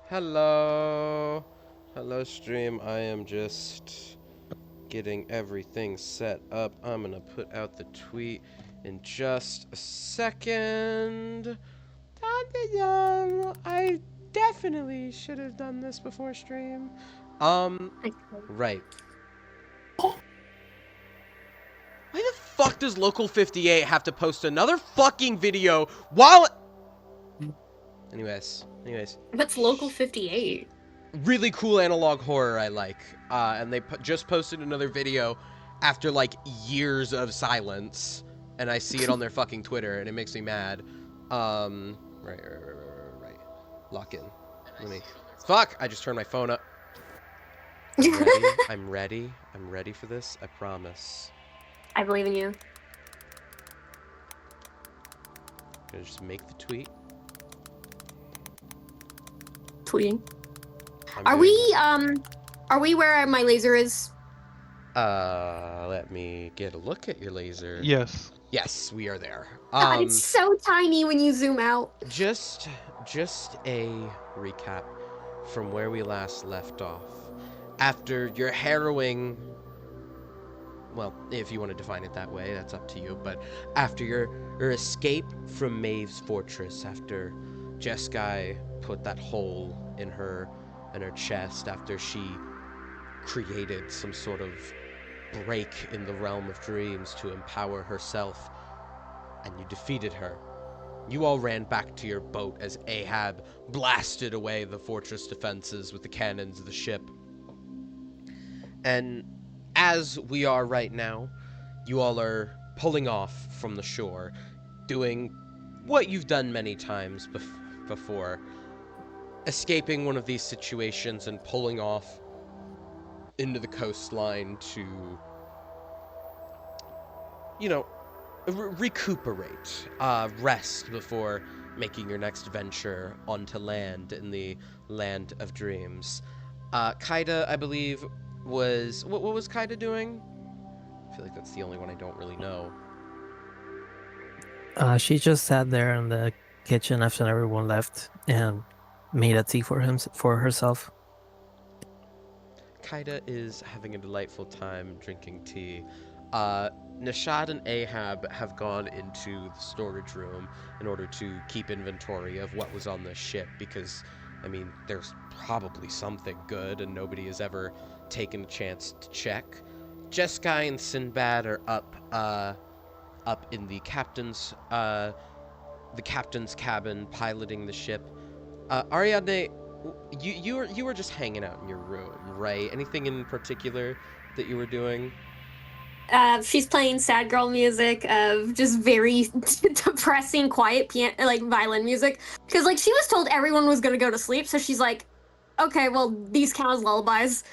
Hello. Hello, stream. I am just getting everything set up. I'm gonna put out the tweet in just a second. I definitely should have done this before stream. Right. Why the fuck does Local 58 have to post another fucking video while... Anyways. What's Local 58? Really cool analog horror I like. And they just posted another video after like years of silence, and I see it on their fucking Twitter, and it makes me mad. Right. Lock in. Let me. Fuck! I just turned my phone up. I'm ready. I'm ready. I'm ready for this. I promise. I believe in you. I'm gonna just make the tweet. Tweeting. Are we where my laser is? Let me get a look at your laser. Yes. Yes, we are there. God, it's so tiny when you zoom out. Just a recap from where we last left off. After your harrowing, well, if you want to define it that way, that's up to you, but after your escape from Maeve's fortress, after Jeskai put that hole in her chest, after she created some sort of break in the realm of dreams to empower herself, and you defeated her. You all ran back to your boat as Ahab blasted away the fortress defenses with the cannons of the ship. And as we are right now, you all are pulling off from the shore, doing what you've done many times before, escaping one of these situations and pulling off into the coastline to, you know, recuperate, rest before making your next venture onto land in the land of dreams. Kaida, I believe, was... What was Kaida doing? I feel like that's the only one I don't really know. She just sat there in the kitchen after everyone left and made a tea for herself. Kaida is having a delightful time drinking tea. Nishad and Ahab have gone into the storage room in order to keep inventory of what was on the ship because, I mean, there's probably something good and nobody has ever taken a chance to check. Jeskai and Sinbad are up in the captain's cabin piloting the ship. Ariadne, you were just hanging out in your room, right? Anything in particular that you were doing? She's playing sad girl music of just very depressing, quiet violin music. Because she was told everyone was gonna go to sleep, so she's like, okay, well these count as lullabies.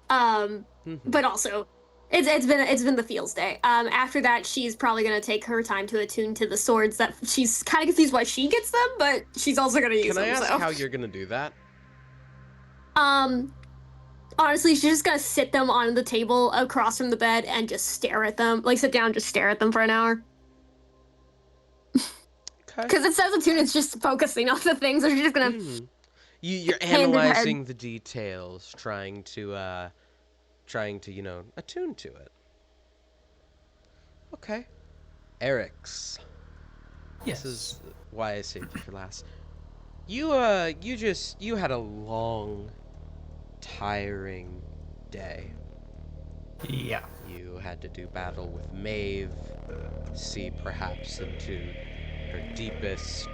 But also, it's been the feels day. After that, she's probably gonna take her time to attune to the swords that she's kind of confused why she gets them, but she's also gonna use them. Can I ask so. how you're gonna do that? Honestly, she's just gonna sit them on the table across from the bed and just stare at them. Sit down and just stare at them for an hour. Because it says attune, it's just focusing on the things, so she's just gonna... You're analyzing the details, trying to, you know, attune to it. Okay. Eric's. Yes. This is why I saved you for last. You had a long, tiring day. Yeah. You had to do battle with Maeve, see perhaps into her deepest,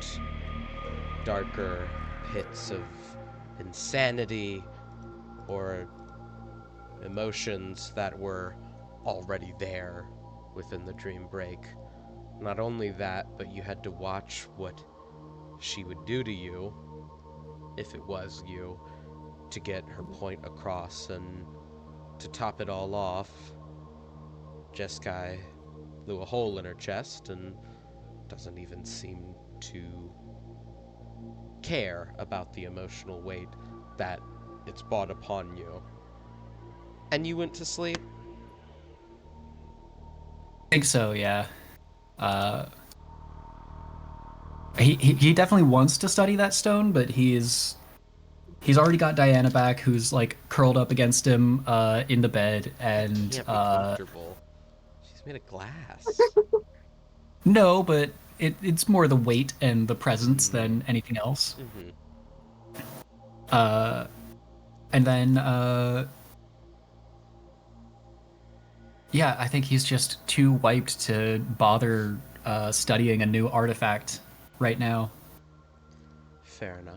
darker pits of insanity or emotions that were already there within the dream break. Not only that, but you had to watch what she would do to you, if it was you, to get her point across, and to top it all off, Jeskai blew a hole in her chest and doesn't even seem to care about the emotional weight that it's brought upon you. And you went to sleep? I think so, yeah. He definitely wants to study that stone, but he is He's already got Diana back, who's like curled up against him in the bed, and Can't be comfortable. She's made of glass. no, but it's more the weight and the presence than anything else. Mm-hmm. And then yeah, I think he's just too wiped to bother studying a new artifact right now. Fair enough.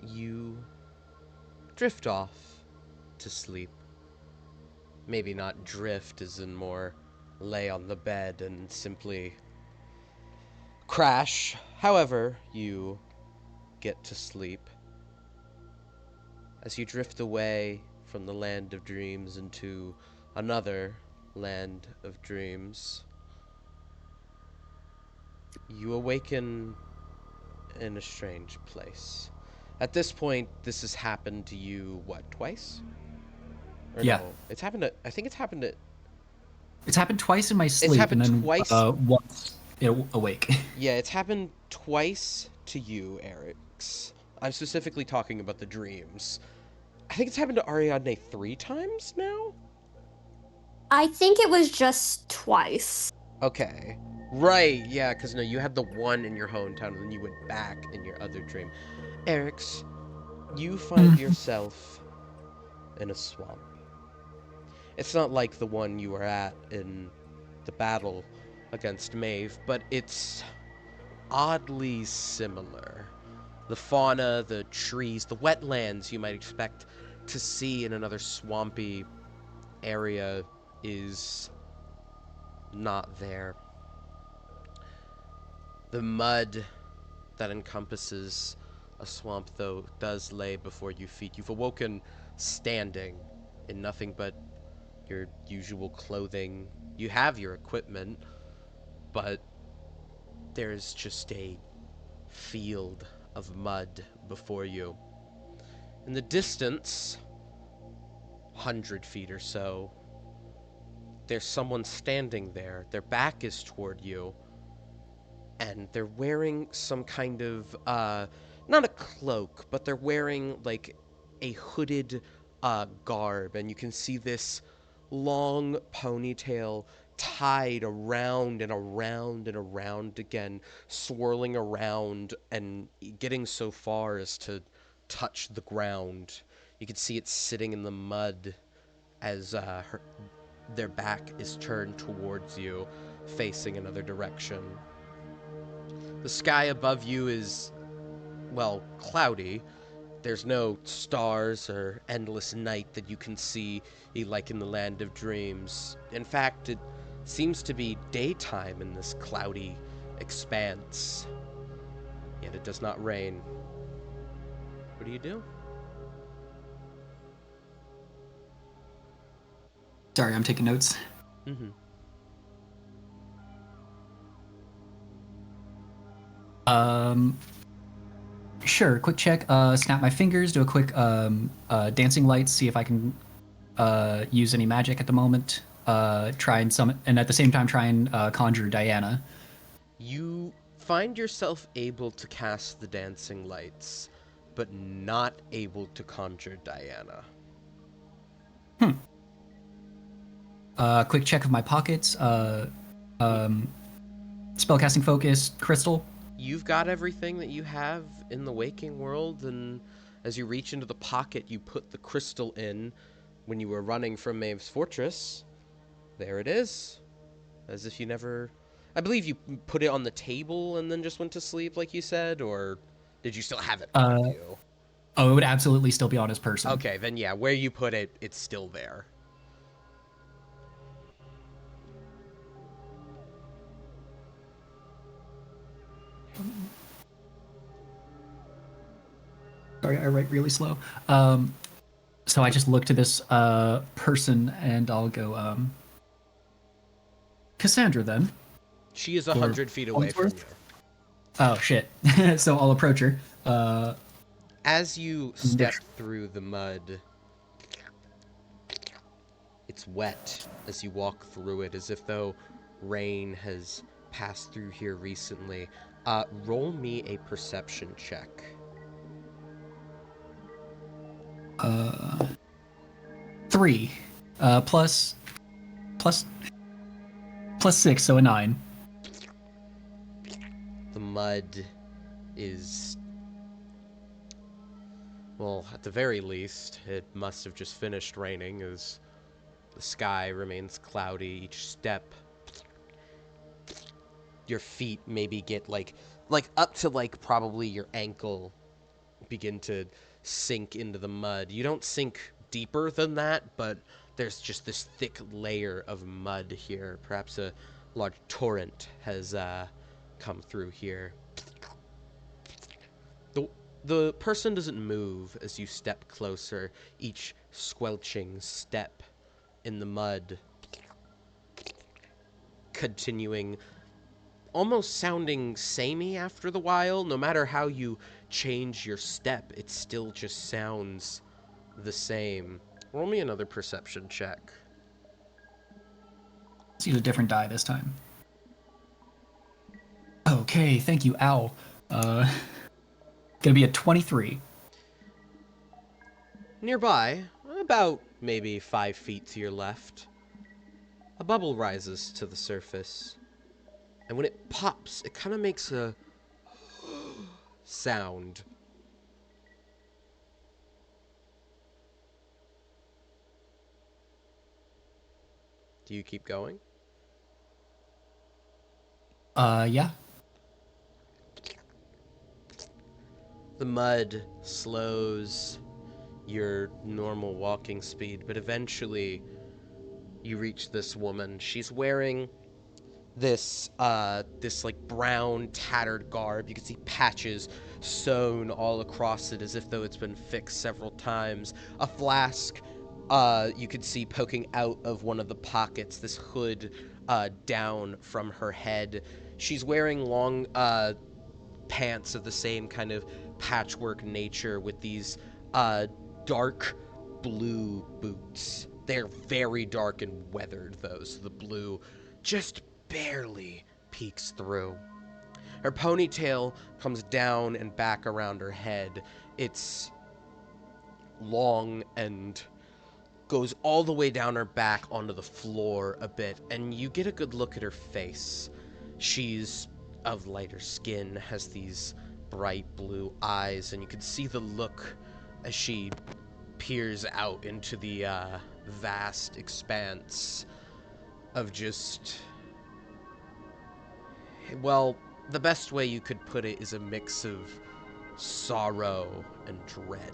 You drift off to sleep. Maybe not drift, as in more lay on the bed and simply crash. However, you get to sleep. As you drift away from the land of dreams into another land of dreams, you awaken in a strange place. At this point, this has happened to you, what, twice? Or Yeah. no, it's happened to, I think it's happened to, It's happened twice in my sleep, happened and then twice? once awake. yeah, it's happened twice to you, Eric's. I'm specifically talking about the dreams. I think it's happened to Ariadne 3 times now? I think it was just twice. Okay. Right, yeah, because no, you had the one in your hometown, and then you went back in your other dream. Eric's, you find yourself in a swamp. It's not like the one you were at in the battle against Maeve, but it's oddly similar. The fauna, the trees, the wetlands you might expect to see in another swampy area is not there. The mud that encompasses a swamp, though, does lay before your feet. You've awoken standing in nothing but your usual clothing. You have your equipment, but there's just a field of mud before you. In the distance, 100 feet or so, there's someone standing there. Their back is toward you, and they're wearing some kind of, not a cloak, but they're wearing, like, a hooded, garb, and you can see this long ponytail tied around and around and around again, swirling around and getting so far as to touch the ground. You can see it sitting in the mud as their back is turned towards you, facing another direction. The sky above you is, well, cloudy. There's no stars or endless night that you can see like in the land of dreams. In fact, it seems to be daytime in this cloudy expanse. Yet it does not rain. What do you do? Sorry, I'm taking notes. Mm-hmm. Sure. Quick check. Snap my fingers. Do a quick dancing lights. See if I can use any magic at the moment. Try and summon, and at the same time try and conjure Diana. You find yourself able to cast the dancing lights, but not able to conjure Diana. Quick check of my pockets. Spellcasting focus, crystal. You've got everything that you have in the waking world, and as you reach into the pocket you put the crystal in when you were running from Maeve's fortress, there it is. As if you never... I believe you put it on the table and then just went to sleep, like you said, or did you still have it on you? Oh, it would absolutely still be on his person. Okay, then yeah, where you put it, it's still there. Sorry, I write really slow. So I just look to this person and I'll go, Cassandra then. She is 100 feet away from you. Oh, shit. So I'll approach her. As you step through the mud, it's wet as you walk through it, as if though rain has passed through here recently. Roll me a perception check. 3. Plus 6, so a 9. The mud is, well, at the very least, it must have just finished raining as the sky remains cloudy each step. Your feet maybe get like up to like probably your ankle begin to sink into the mud. You don't sink deeper than that, but there's just this thick layer of mud here. Perhaps a large torrent has come through here. The person doesn't move as you step closer, each squelching step in the mud, continuing, almost sounding samey after the while. No matter how you change your step, it still just sounds the same. Roll me another perception check. Let's use a different die this time. Okay, thank you, Owl. Gonna be a 23. Nearby, about maybe 5 feet to your left, a bubble rises to the surface. And when it pops, it kind of makes a sound. Do you keep going? Yeah. The mud slows your normal walking speed, but eventually you reach this woman. She's wearing this like brown tattered garb. You can see patches sewn all across it as if though it's been fixed several times. A flask you could see poking out of one of the pockets, this hood down from her head. She's wearing long pants of the same kind of patchwork nature with these dark blue boots. They're very dark and weathered, though, so the blue just barely peeks through. Her ponytail comes down and back around her head. It's long and goes all the way down her back onto the floor a bit, and you get a good look at her face. She's of lighter skin, has these bright blue eyes, and you can see the look as she peers out into the vast expanse of just, well, the best way you could put it is a mix of sorrow and dread.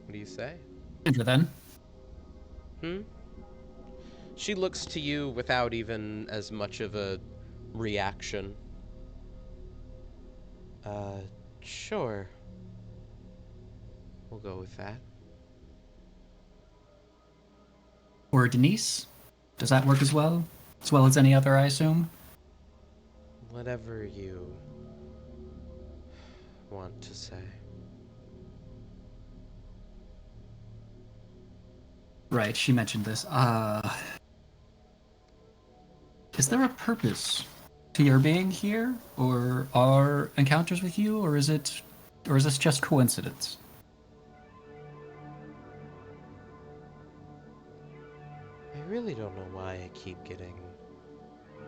What do you say? Enter then. She looks to you without even as much of a reaction. Sure. We'll go with that. Or Denise? Does that work as well? As well as any other, I assume? Whatever you want to say. Right, she mentioned this. Is there a purpose to your being here, or our encounters with you, or is this just coincidence? I really don't know why I keep getting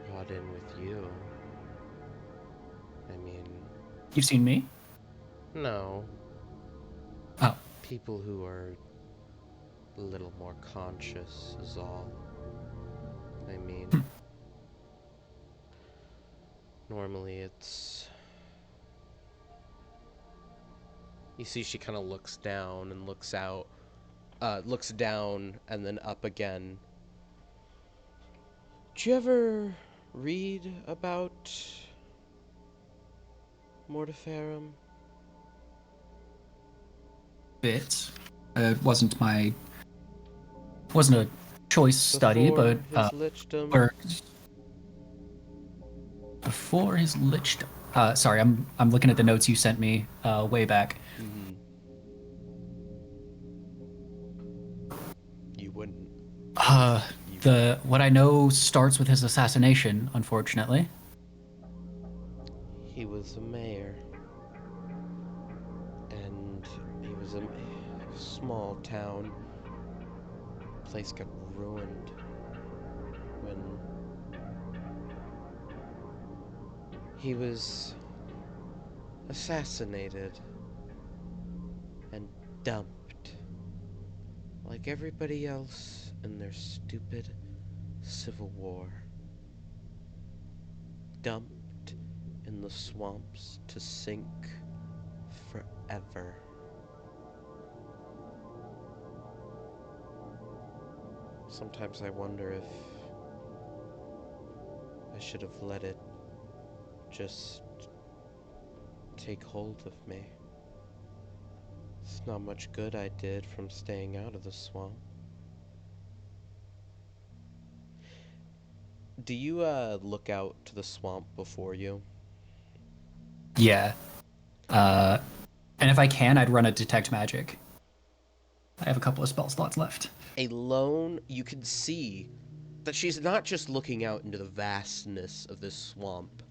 brought in with you. I mean... You've seen me? No. Oh. People who are a little more conscious is all. I mean... Normally it's... You see she kind of looks down and looks out. Looks down and then up again. Did you ever read about Mortiferum? Bit. It wasn't a choice study, Before but his lichdom? or before his lichdom. Sorry, I'm looking at the notes you sent me way back. Mm-hmm. You wouldn't. You what I know starts with his assassination, unfortunately. He was a mayor. And he was a small town. Place got ruined when he was assassinated and dumped like everybody else in their stupid civil war. Dumped in the swamps to sink forever. Sometimes I wonder if I should have let it just take hold of me. It's not much good I did from staying out of the swamp. Do you look out to the swamp before you? Yeah. And if I can, I'd run a detect magic. I have a couple of spell slots left. Alone, you can see that she's not just looking out into the vastness of this swamp.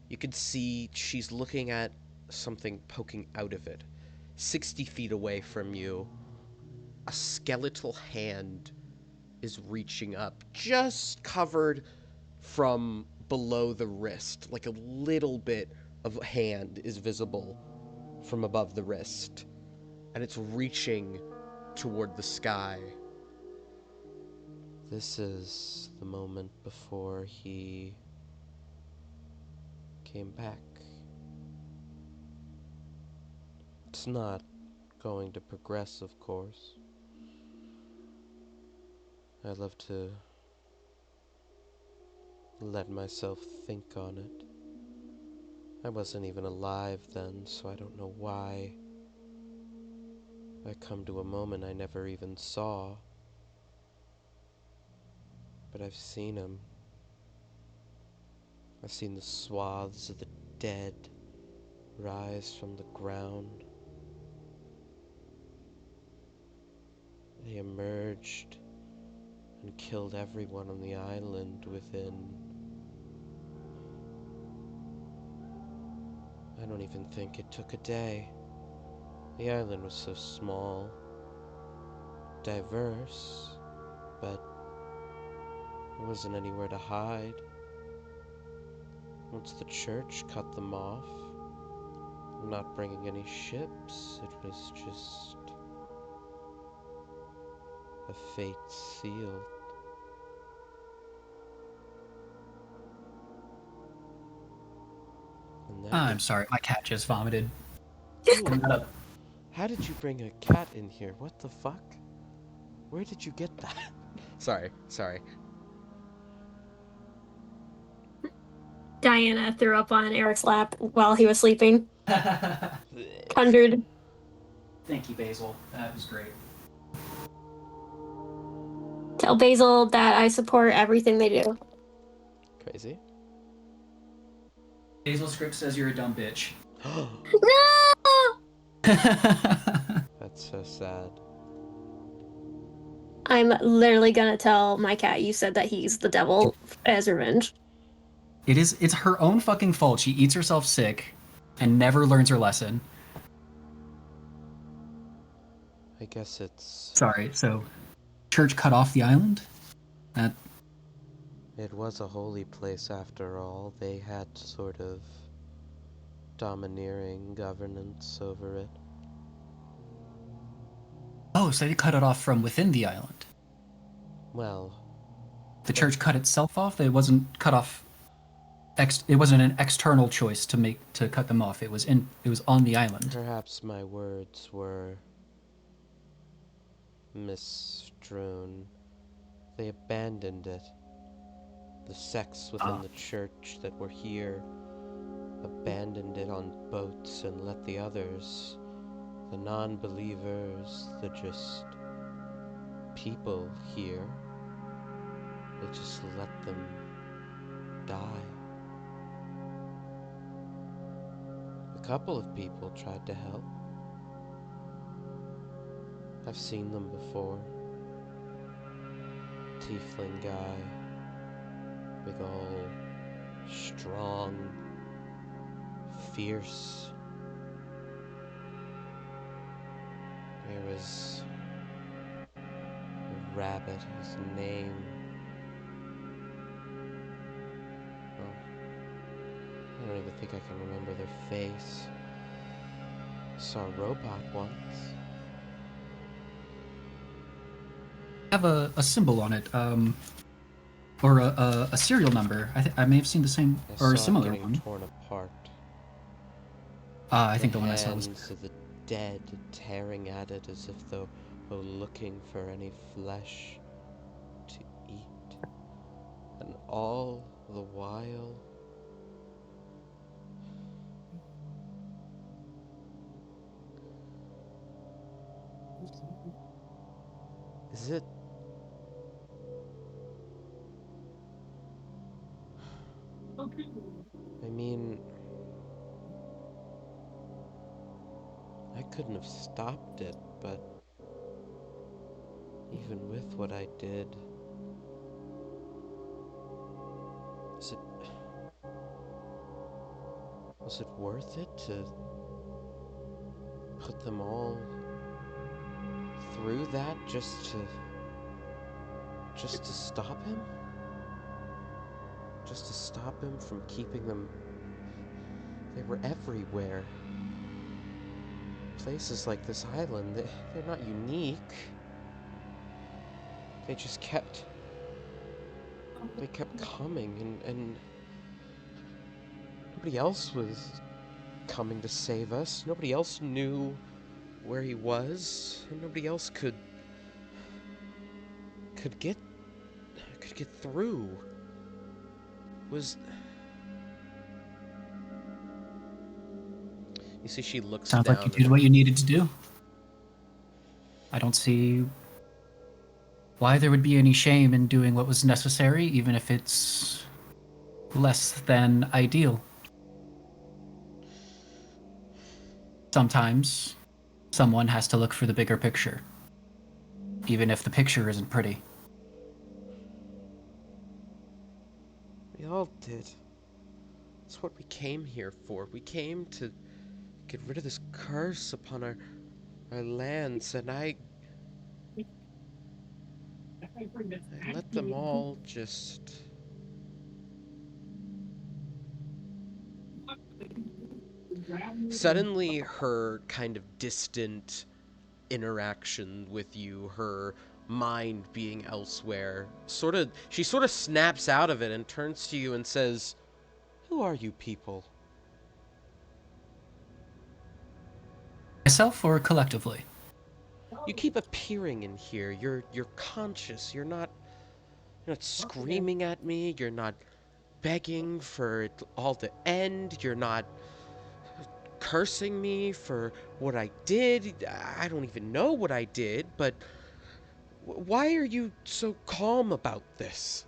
You can see she's looking at something poking out of it. 60 feet away from you, a skeletal hand is reaching up, just covered from below the wrist. Like a little bit of hand is visible from above the wrist. And it's reaching toward the sky. This is the moment before he came back. It's not going to progress, of course. I love to let myself think on it. I wasn't even alive then, so I don't know why I come to a moment I never even saw. But I've seen him. I've seen the swaths of the dead rise from the ground. They emerged and killed everyone on the island within... I don't even think it took a day. The island was so small, diverse, but there wasn't anywhere to hide. Once the church cut them off, not bringing any ships, it was just a fate sealed. And that I'm was... sorry, my cat just vomited. How did you bring a cat in here? What the fuck? Where did you get that? Sorry. Diana threw up on Eric's lap while he was sleeping. Conjured. Thank you, Basil. That was great. Tell Basil that I support everything they do. Crazy. Basil script says you're a dumb bitch. No! That's so sad. I'm literally gonna tell my cat you said that he's the devil as revenge. It's her own fucking fault. She eats herself sick and never learns her lesson. I guess it's... Sorry, so church cut off the island? That It was a holy place after all. They had sort of domineering governance over it. Oh, so they cut it off from within the island. Well, The church cut itself off. It wasn't cut off. It wasn't an external choice to cut them off. It was on the island. perhaps my words were misstrewn. They abandoned it. The sects within the church that were here abandoned it on boats and let the others, the non-believers, the just people here, they just let them die. A couple of people tried to help. I've seen them before. tiefling guy. Big ol' strong, fierce. There was a rabbit, his name. Oh, I don't even think I can remember their face. Saw a robot once. Have a symbol on it, or a serial number. I may have seen the same I or a saw it similar getting one. torn apart. I think the one I saw was. Hands of the dead tearing at it as if though looking for any flesh to eat. And all the while, is it... I mean, I couldn't have stopped it, but even with what I did, was it worth it to put them all through that just to stop him? Just to stop him from keeping them... They were everywhere. Places like this island, they're not unique. They just kept... They kept coming, and nobody else was coming to save us. Nobody else knew where he was, and nobody else could get through. Was... You see, she looks Sounds down. like you did what you needed to do. I don't see why there would be any shame in doing what was necessary, even if it's less than ideal. Sometimes someone has to look for the bigger picture, even if the picture isn't pretty. We all did. That's what we came here for. We came to get rid of this curse upon our lands, and I let them all just... Suddenly, her kind of distant interaction with you, her mind being elsewhere, she sort of snaps out of it and turns to you and says, "Who are you people?" Myself or collectively? You keep appearing in here. You're conscious. You're not screaming at me. You're not begging for it all to end. You're not cursing me for what I did. I don't even know what I did, but why are you so calm about this?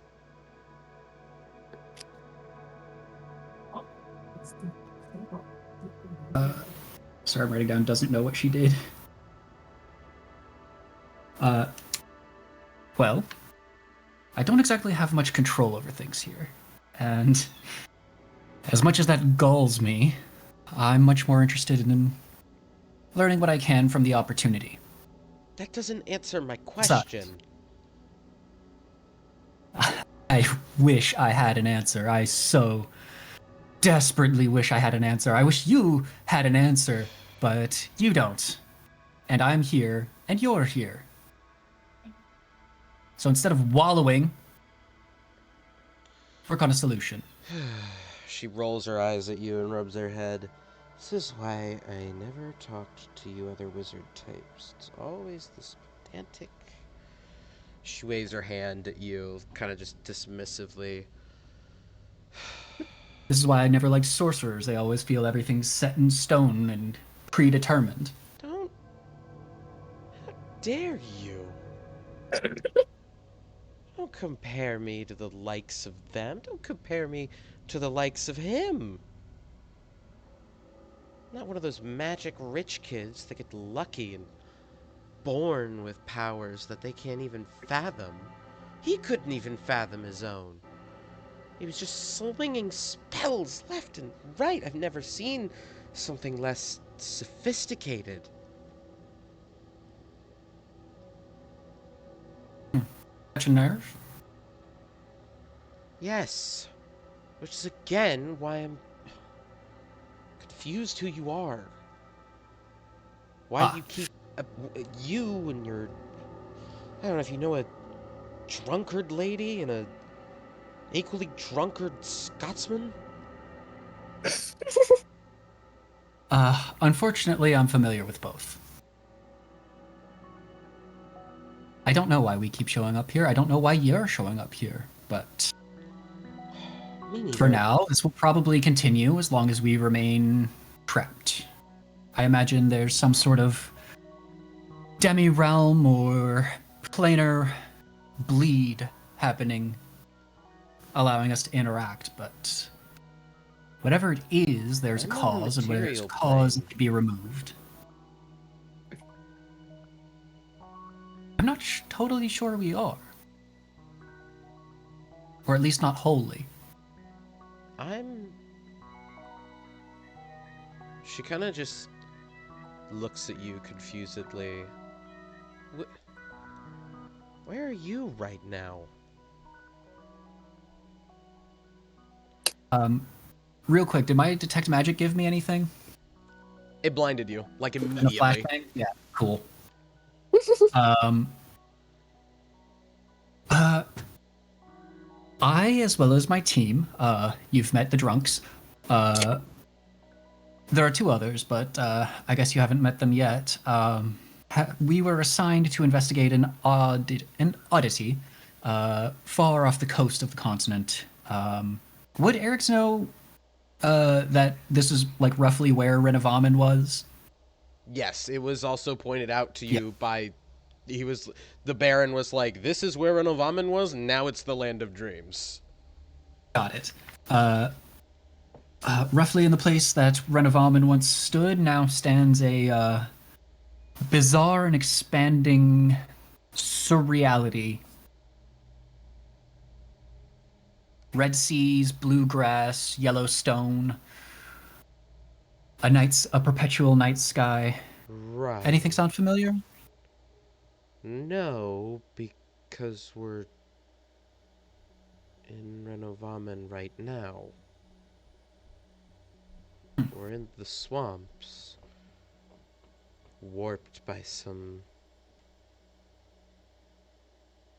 Sorry, I'm writing down doesn't know what she did. Well, I don't exactly have much control over things here. And as much as that galls me, I'm much more interested in learning what I can from the opportunity. That doesn't answer my question. I wish I had an answer. I so desperately wish I had an answer. I wish you had an answer, but you don't. And I'm here, and you're here. So instead of wallowing, work on a solution. She rolls her eyes at you and rubs her head. This is why I never talked to you other wizard types. It's always this pedantic... She waves her hand at you, kind of just dismissively. This is why I never liked sorcerers. They always feel everything's set in stone and predetermined. Don't... How dare you? Don't compare me to the likes of them. Don't compare me to the likes of him. I'm not one of those magic rich kids that get lucky and born with powers that they can't even fathom. He couldn't even fathom his own. He was just slinging spells left and right. I've never seen something less sophisticated. Touch a nerve? Yes. Which is again why I'm confused who you are. Why do you keep... you and your... I don't know if you know a drunkard lady and a equally drunkard Scotsman? Unfortunately, I'm familiar with both. I don't know why we keep showing up here. I don't know why you're showing up here, but Me neither. for now, this will probably continue as long as we remain trapped. I imagine there's some sort of demi-realm or planar bleed happening, allowing us to interact, but whatever it is, there's a I'm on the cause, and where there's a material cause, plane. it can be removed. I'm not totally sure we are. Or at least not wholly. She kind of just looks at you confusedly. Where are you right now? Real quick, did my detect magic give me anything? It blinded you, like In a immediately. flashbang? Yeah, cool. I, as well as my team, you've met the drunks. There are two others, but I guess you haven't met them yet. We were assigned to investigate an oddity far off the coast of the continent. Would Eric's know that this is like roughly where Renovamen was? Yes, it was also pointed out to you by... The Baron was like, this is where Renovamen was, and now it's the Land of Dreams. Got it. Roughly in the place that Renovamen once stood, now stands a bizarre and expanding surreality. Red seas, bluegrass, Yellowstone, a perpetual night sky. Right. Anything sound familiar? No, because we're in Renovamen right now. We're in the swamps. Warped by some...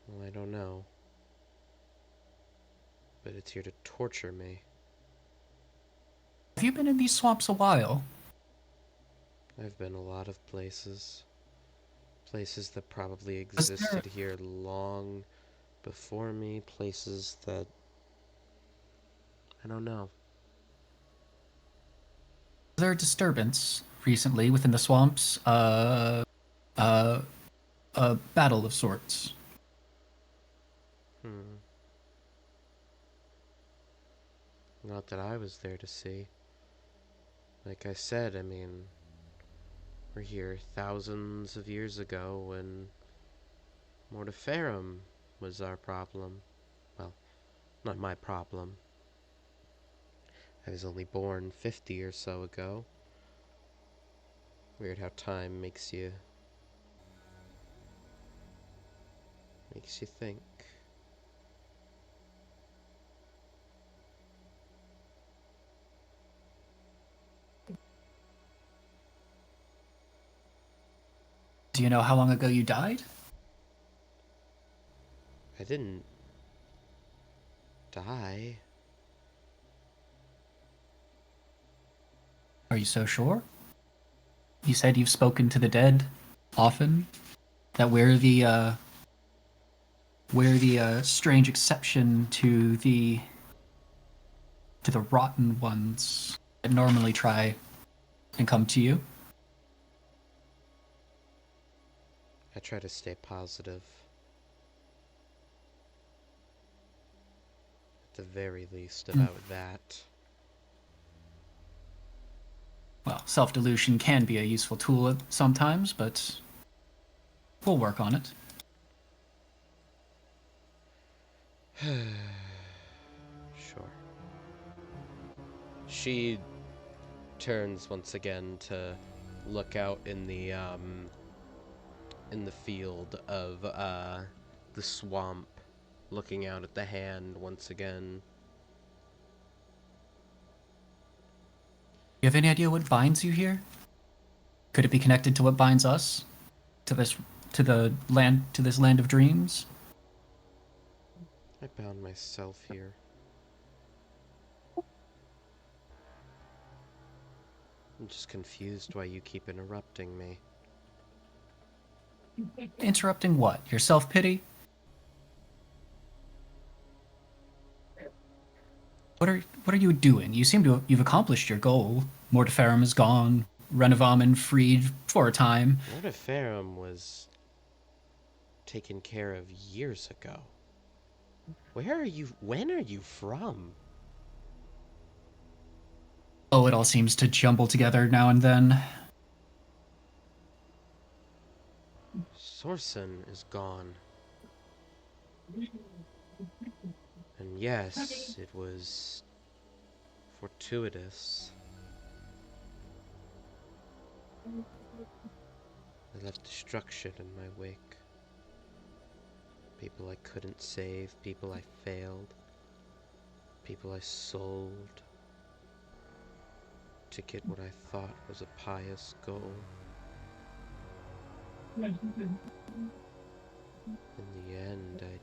Well, I don't know. But it's here to torture me. Have you been in these swamps a while? I've been a lot of places. Places that probably Was there- existed here long before me. Places that... I don't know. Was there a disturbance recently within the swamps? A battle of sorts. Not that I was there to see. Like I said, I mean, we're here thousands of years ago when Mortiferum was our problem. Well, not my problem. I was only born 50 or so ago. Weird how time makes you think. Do you know how long ago you died? I didn't die. Are you so sure? You said you've spoken to the dead often. That we're the strange exception to the rotten ones that normally try and come to you. I try to stay positive. At the very least about that. Well, self-delusion can be a useful tool sometimes, but we'll work on it. Sure. She turns once again to look out in the field of the swamp, looking out at the hand once again. You have any idea what binds you here? Could it be connected to what binds us? To this land of dreams? I bound myself here. I'm just confused why you keep interrupting me. Interrupting what? Your self-pity? What are you doing? You seem to you've accomplished your goal. Mortiferum is gone. Renovamen freed for a time. Mortiferum was taken care of years ago. Where are you? When are you from? Oh, it all seems to jumble together now and then. Sorsen is gone. And yes, it was fortuitous. I left destruction in my wake. People I couldn't save, people I failed, people I sold to get what I thought was a pious goal. In the end, I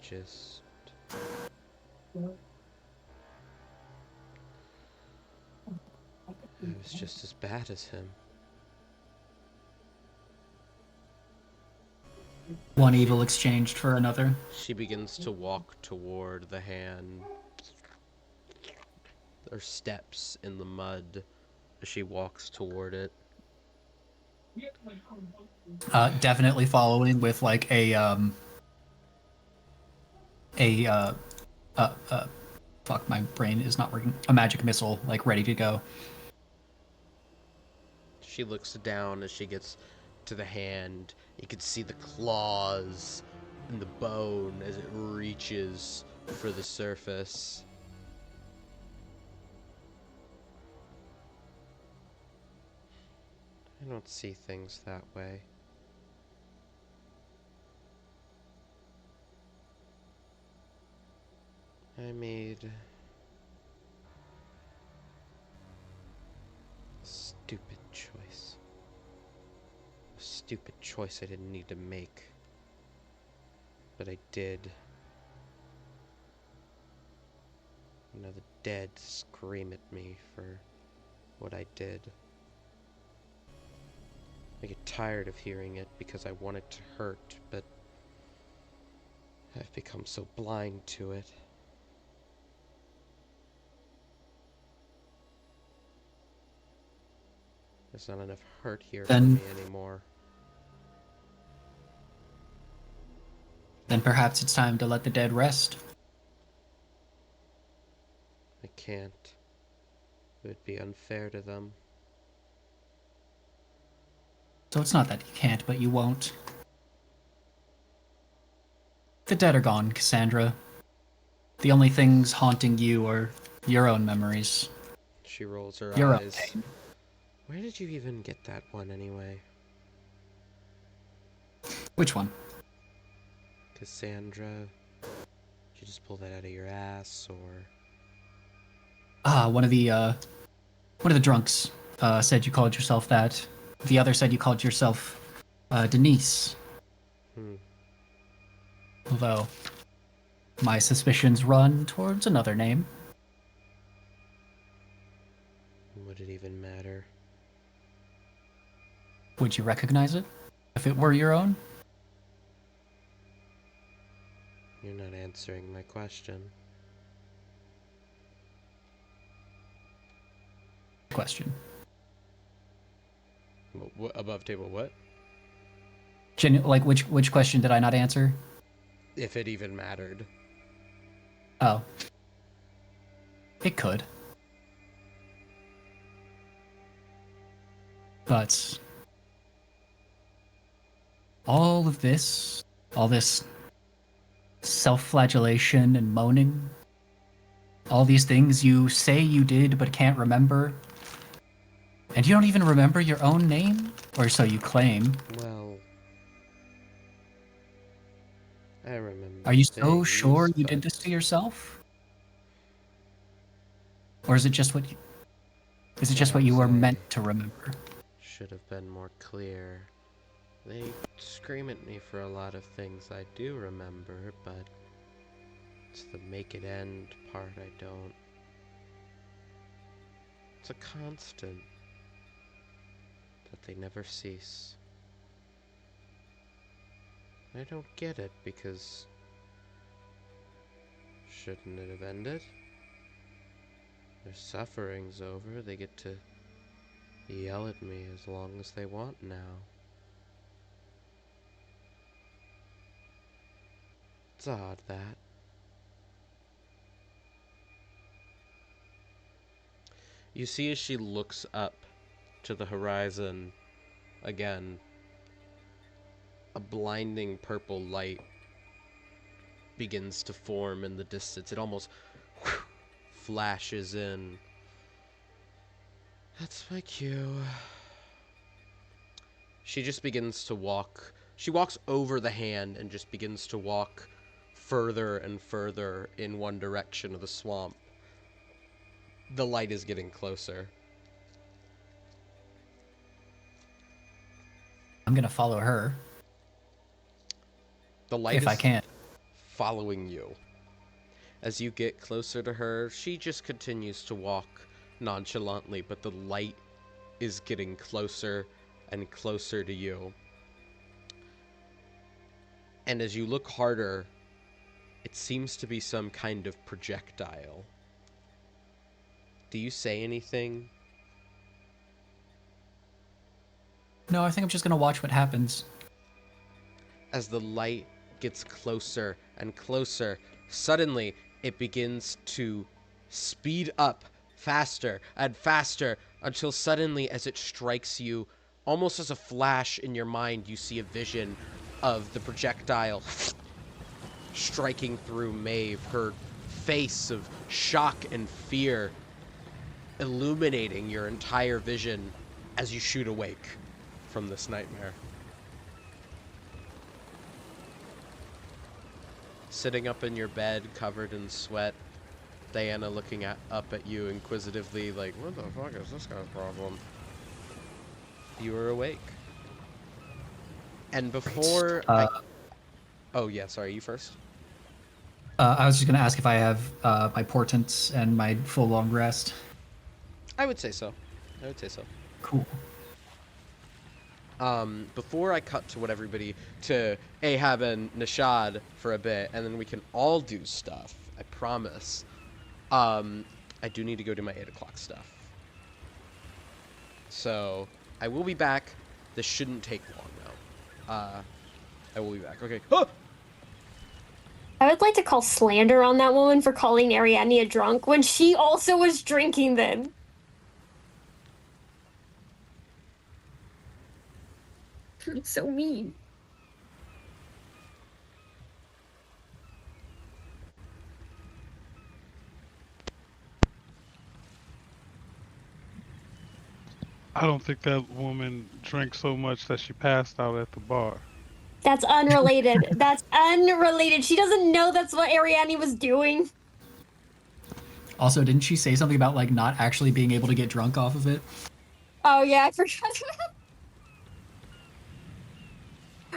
was just as bad as him. One evil exchanged for another. She begins to walk toward the hand. There are steps in the mud as she walks toward it. Definitely following with like fuck, my brain is not working. A magic missile, like ready to go. She looks down as she gets to the hand. You can see the claws and the bone as it reaches for the surface. I don't see things that way. I made a stupid choice. A stupid choice I didn't need to make. But I did. Now the dead scream at me for what I did. I get tired of hearing it because I want it to hurt, but I've become so blind to it. There's not enough hurt here for me anymore. Then perhaps it's time to let the dead rest. I can't. It would be unfair to them. So it's not that you can't, but you won't. The dead are gone, Cassandra. The only things haunting you are your own memories. She rolls her You're eyes. okay. Where did you even get that one anyway? Which one? Cassandra? Did you just pull that out of your ass, or... Ah, one of the drunks said you called yourself that. The other said you called yourself Denise. Although my suspicions run towards another name. Would it even matter? Would you recognize it if it were your own? You're not answering my question. Question. What, above table what? Like which question did I not answer? If it even mattered. Oh. It could. But all this self-flagellation and moaning. All these things you say you did but can't remember. And you don't even remember your own name? Or so you claim. Well, I remember. Are you so things, sure you did but this to yourself? Or is it just what you were Perhaps I meant to remember? should have been more clear. They scream at me for a lot of things I do remember, but it's the make it end part I don't. It's a constant that they never cease. I don't get it because shouldn't it have ended? Their suffering's over, they get to yell at me as long as they want now. It's odd that. You see as she looks up to the horizon again, a blinding purple light begins to form in the distance. It almost flashes in. That's my cue. She just begins to walk. She walks over the hand and just begins to walk further and further in one direction of the swamp. The light is getting closer. I'm gonna follow her The light if is I can. following you. As you get closer to her, she just continues to walk nonchalantly, but the light is getting closer and closer to you. And as you look harder, it seems to be some kind of projectile. Do you say anything? No, I think I'm just gonna watch what happens. As the light gets closer and closer, suddenly it begins to speed up faster and faster until suddenly, as it strikes you, almost as a flash in your mind, you see a vision of the projectile striking through Maeve, her face of shock and fear illuminating your entire vision as you shoot awake from this nightmare. Sitting up in your bed, covered in sweat, Diana looking up at you inquisitively, like, what the fuck is this guy's problem? You are awake. And before Oh, yeah, sorry, you first? I was just gonna ask if I have my portents and my full long rest. I would say so. I would say so. Cool. Before I cut to Ahab and Nishad for a bit, and then we can all do stuff, I promise. I do need to go do my 8 o'clock stuff. So, I will be back. This shouldn't take long, though. I will be back. Okay. Ah! I would like to call slander on that woman for calling Ariadne a drunk when she also was drinking then. It's so mean. I don't think that woman drank so much that she passed out at the bar. That's unrelated. That's unrelated. She doesn't know that's what Ariadne was doing. Also, didn't she say something about like not actually being able to get drunk off of it? Oh yeah, I forgot.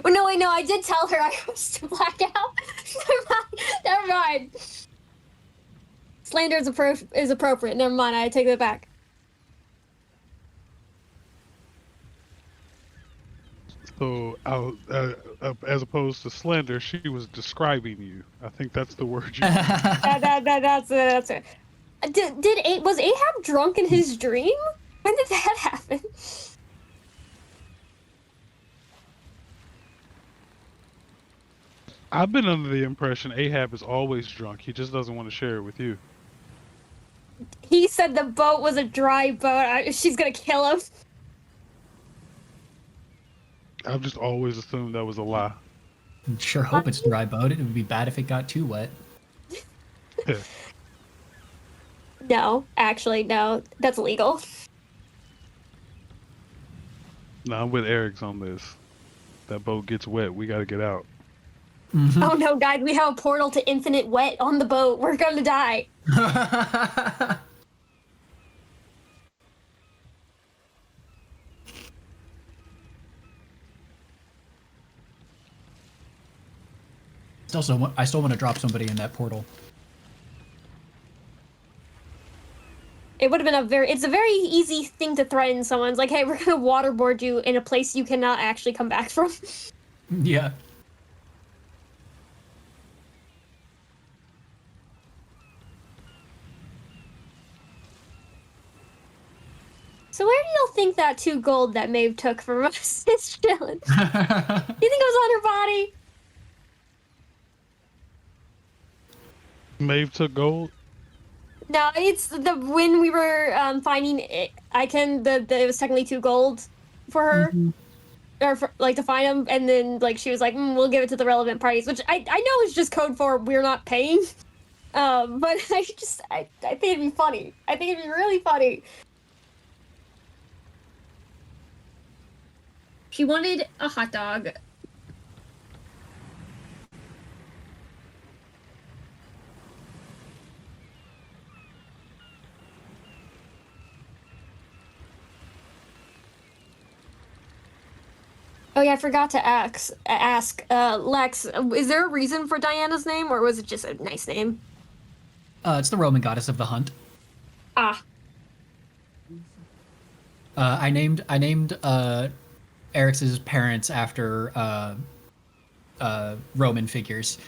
Oh, no, wait, no, I did tell her I was to black out. Never mind. Slander is appropriate. Never mind, I take that back. So, as opposed to slander, she was describing you. I think that's the word you. That's it. Was Ahab drunk in his dream? When did that happen? I've been under the impression Ahab is always drunk. He just doesn't want to share it with you. He said the boat was a dry boat. She's gonna kill him. I've just always assumed that was a lie. Sure hope it's dry boat. It would be bad if it got too wet. No, actually, no. That's illegal. No, I'm with Eric's on this. That boat gets wet. We got to get out. Oh no, guys, we have a portal to infinite wet on the boat. We're gonna die. I still want to drop somebody in that portal. It would have been it's a very easy thing to threaten someone's like, hey, we're gonna waterboard you in a place you cannot actually come back from. Yeah. So where do y'all think that 2 gold that Maeve took from us is chilling? You think it was on her body? Maeve took gold. No, it's when we were finding it, it was technically 2 gold for her. Or for, like to find them, and then like she was like, "We'll give it to the relevant parties," which I know is just code for we're not paying. But I think it'd be funny. I think it'd be really funny. She wanted a hot dog. Oh yeah, I forgot to ask Lex, is there a reason for Diana's name, or was it just a nice name? It's the Roman goddess of the hunt. Ah, I named Eric's parents after Roman figures.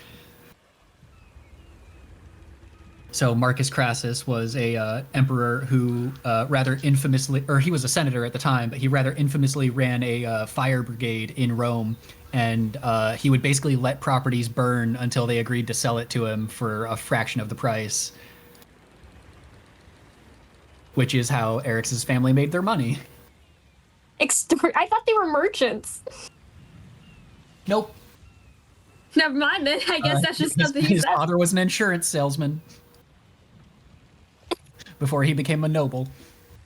So Marcus Crassus was a emperor who rather infamously, or he was a senator at the time, but he rather infamously ran a fire brigade in Rome, and he would basically let properties burn until they agreed to sell it to him for a fraction of the price, which is how Eric's family made their money. I thought they were merchants. Nope. Never mind then. I guess that's just something His father was an insurance salesman before he became a noble.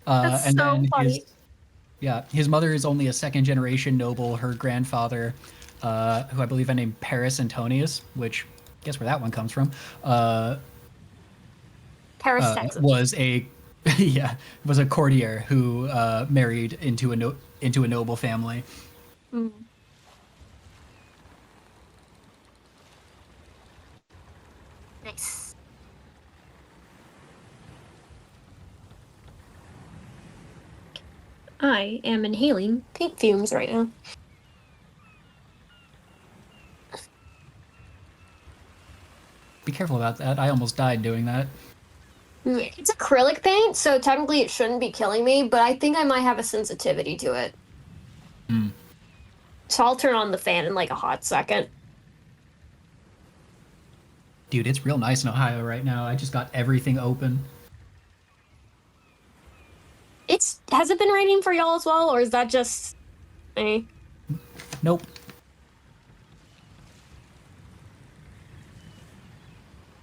That's and so then funny. his mother is only a second generation noble. Her grandfather, who I believe I named Paris Antonius, which guess where that one comes from, Paris, Texas. was a courtier who married into a noble family. Mm. Nice. I am inhaling paint fumes right now. Be careful about that. I almost died doing that. It's acrylic paint, so technically it shouldn't be killing me, but I think I might have a sensitivity to it. Mm. So I'll turn on the fan in like a hot second. Dude, it's real nice in Ohio right now. I just got everything open. Has it been raining for y'all as well, or is that just me? Nope.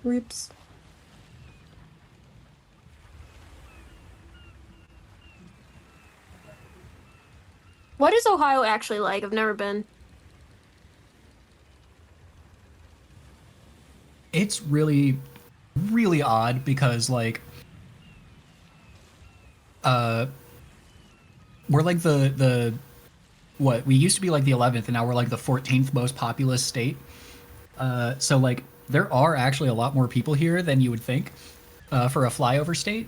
Rips. What is Ohio actually like? I've never been. It's really, really odd because like, we're like the what we used to be like the 11th, and now we're like the 14th most populous state. So like there are actually a lot more people here than you would think for a flyover state,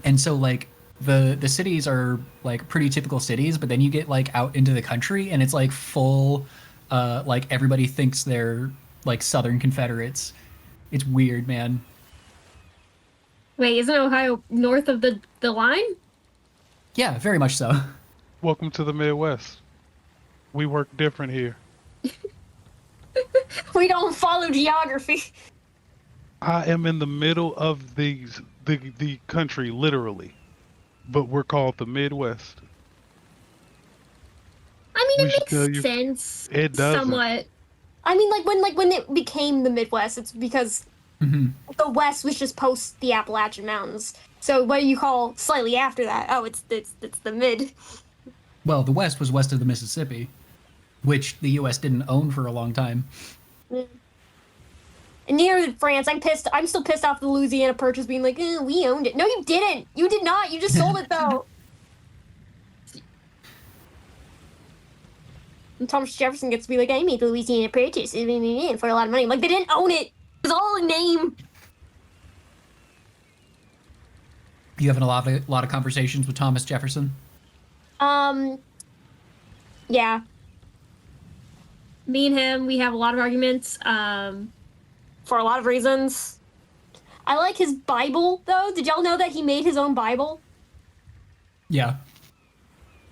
and so like the cities are like pretty typical cities, but then you get like out into the country and it's like full, like everybody thinks they're like Southern Confederates. It's weird, man. Wait, isn't Ohio north of the line? Yeah, very much so. Welcome to the Midwest. We work different here. We don't follow geography. I am in the middle of the country, literally, but we're called the Midwest. I mean, We it should tell makes you- sense. It doesn't. Somewhat. I mean, like when it became the Midwest, it's because Hmm. the West was just post the Appalachian Mountains. So what do you call slightly after that? Oh, it's the mid. Well, the West was west of the Mississippi, which the U.S. didn't own for a long time. And near France, I'm pissed. I'm still pissed off the Louisiana Purchase being like, we owned it. No, you didn't. You did not. You just sold it though. And Thomas Jefferson gets to be like, I made the Louisiana Purchase for a lot of money. Like, they didn't own it. It was all a name. You having a lot of conversations with Thomas Jefferson? Yeah. Me and him, we have a lot of arguments, for a lot of reasons. I like his Bible, though. Did y'all know that he made his own Bible? Yeah.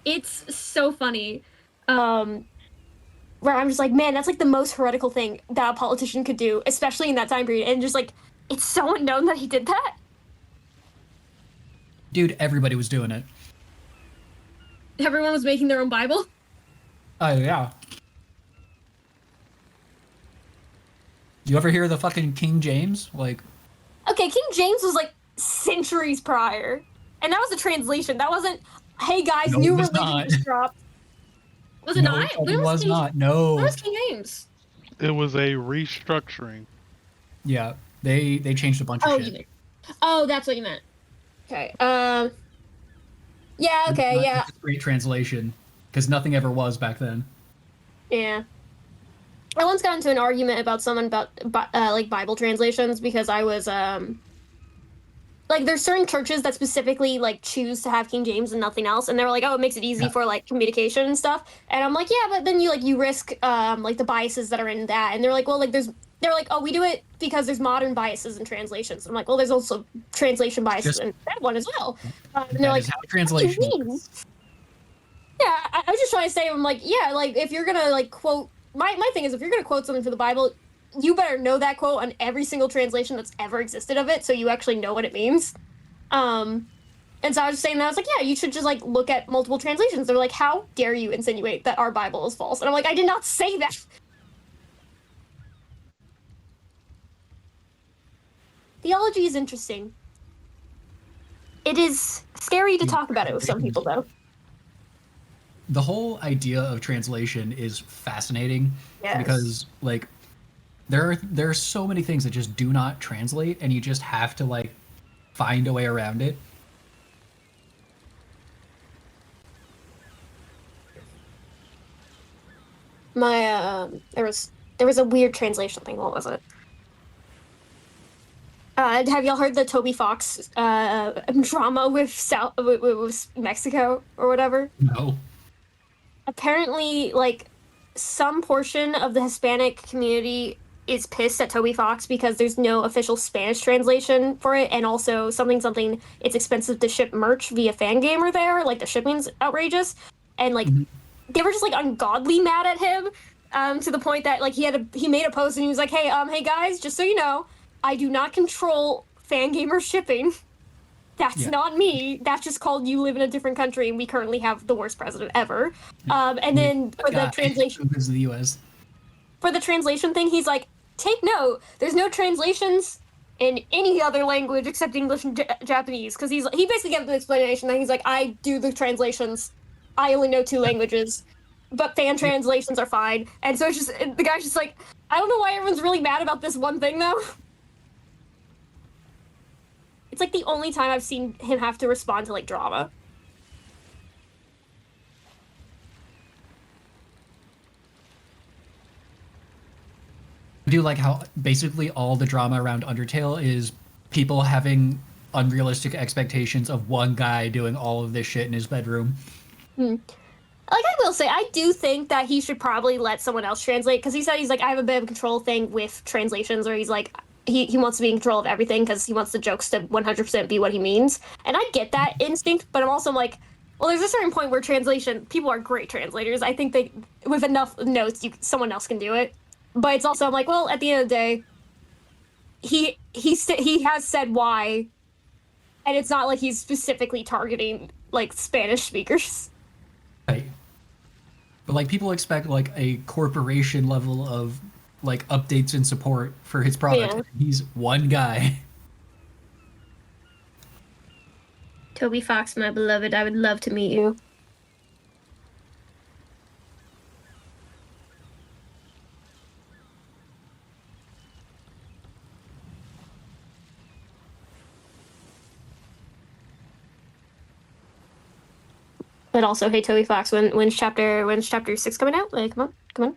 It's so funny. Where I'm just like, man, that's like the most heretical thing that a politician could do, especially in that time period. And just like, it's so unknown that he did that. Dude, everybody was doing it. Everyone was making their own Bible. Oh, yeah. You ever hear of the fucking King James? Like, Okay, King James was like centuries prior. And that was a translation. That wasn't, hey guys, No, new it was religion not. just dropped. Was it no, not? it was not. No. Where was King James? It was a restructuring. Yeah, they changed a bunch of shit. Oh, that's what you meant. Okay. Yeah. Okay. Not Yeah. just a Great translation, because nothing ever was back then. Yeah. I once got into an argument about someone about like Bible translations because I was like there's certain churches that specifically like choose to have King James and nothing else, and they were like, oh, it makes it easy Yeah. for like communication and stuff. And I'm like, yeah, but then you risk like the biases that are in that. And they're like, well, like they're like, oh, we do it because there's modern biases in translations. I'm like, well, there's also translation biases Just- in that one as well. And That they're like, is how what do you translation mean? works. Yeah, I was just trying to say, I'm like, yeah, like if you're gonna like quote, my thing is if you're gonna quote something from the Bible, you better know that quote on every single translation that's ever existed of it, so you actually know what it means. And so I was just saying that I was like, yeah, you should just like look at multiple translations. They're like, how dare you insinuate that our Bible is false? And I'm like, I did not say that. Theology is interesting. It is scary to talk about it with some people, though. The whole idea of translation is fascinating Yes. because like there are so many things that just do not translate, and you just have to like find a way around it. My there was a weird translation thing. What was it? Have y'all heard the Toby Fox drama with Mexico or whatever? No. Apparently, like some portion of the Hispanic community is pissed at Toby Fox because there's no official Spanish translation for it, and also something it's expensive to ship merch via Fangamer there. Like the shipping's outrageous, and like they were just like ungodly mad at him, to the point that like he made a post and he was like, hey guys, just so you know, I do not control Fangamer shipping. That's Yeah. not me. That's just called you live in a different country and we currently have the worst president ever. And then for the Guy translation who lives in the U.S. for the translation thing, he's like, take note, there's no translations in any other language except English and Japanese. Because he basically gave the explanation that he's like, I do the translations. I only know 2 languages. But fan translations are fine. And so it's just, the guy's just like, I don't know why everyone's really mad about this one thing, though. It's like the only time I've seen him have to respond to, like, drama. I do like how basically all the drama around Undertale is people having unrealistic expectations of one guy doing all of this shit in his bedroom. Like, I will say, I do think that he should probably let someone else translate, because he said he's like, I have a bit of a control thing with translations, or he's like, he wants to be in control of everything because he wants the jokes to 100% be what he means. And I get that instinct, but I'm also like, well, there's a certain point where people are great translators. I think they, with enough notes, someone else can do it. But it's also, I'm like, well, at the end of the day, he has said why, and it's not like he's specifically targeting, like, Spanish speakers. Right. But like people expect like a corporation level of like updates and support for his product. Yeah. He's one guy. Toby Fox, my beloved, I would love to meet you. But also, hey Toby Fox, when's chapter 6 coming out? Like, come on.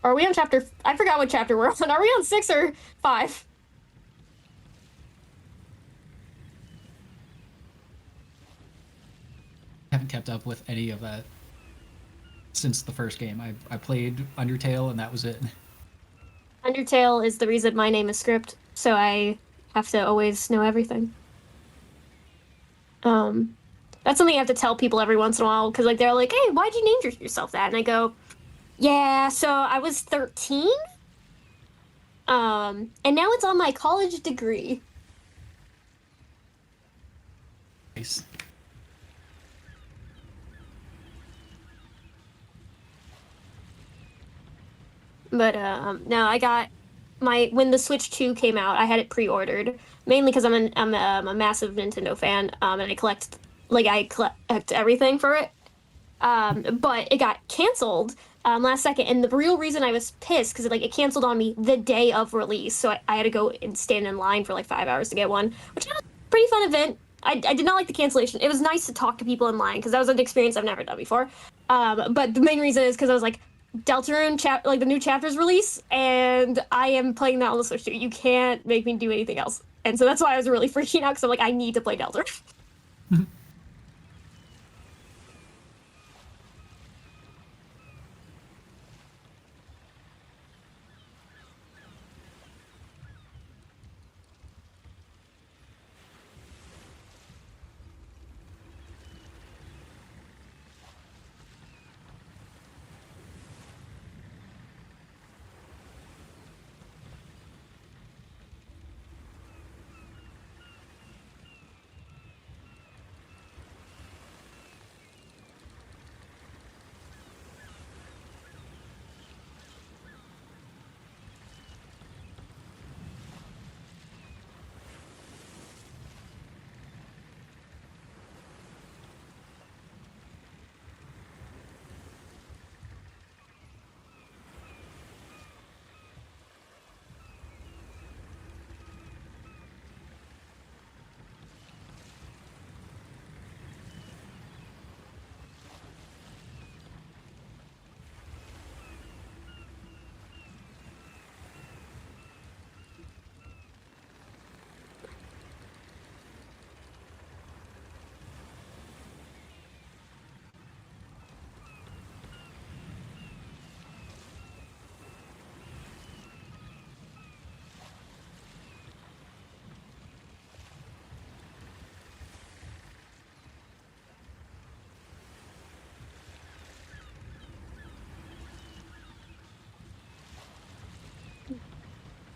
Are we on chapter? I forgot what chapter we're on. Are we on 6 or 5? Haven't kept up with any of that since the first game. I played Undertale and that was it. Undertale is the reason my name is Script, so I have to always know everything. That's something I have to tell people every once in a while because like they're like, "Hey, why'd you name yourself that?" And I go, "Yeah, so I was 13, and now it's on my college degree." Nice. But no, I got when the Switch 2 came out, I had it pre-ordered mainly because I'm a massive Nintendo fan, and I collect everything for it. But it got canceled last second, and the real reason I was pissed because it canceled on me the day of release, so I had to go and stand in line for like 5 hours to get one, which was a pretty fun event. I did not like the cancellation. It was nice to talk to people in line because that was an experience I've never done before. But the main reason is because I was like, Deltarune the new chapters release, and I am playing that on the Switch 2. You can't make me do anything else, and so that's why I was really freaking out because I'm like, I need to play Deltarune.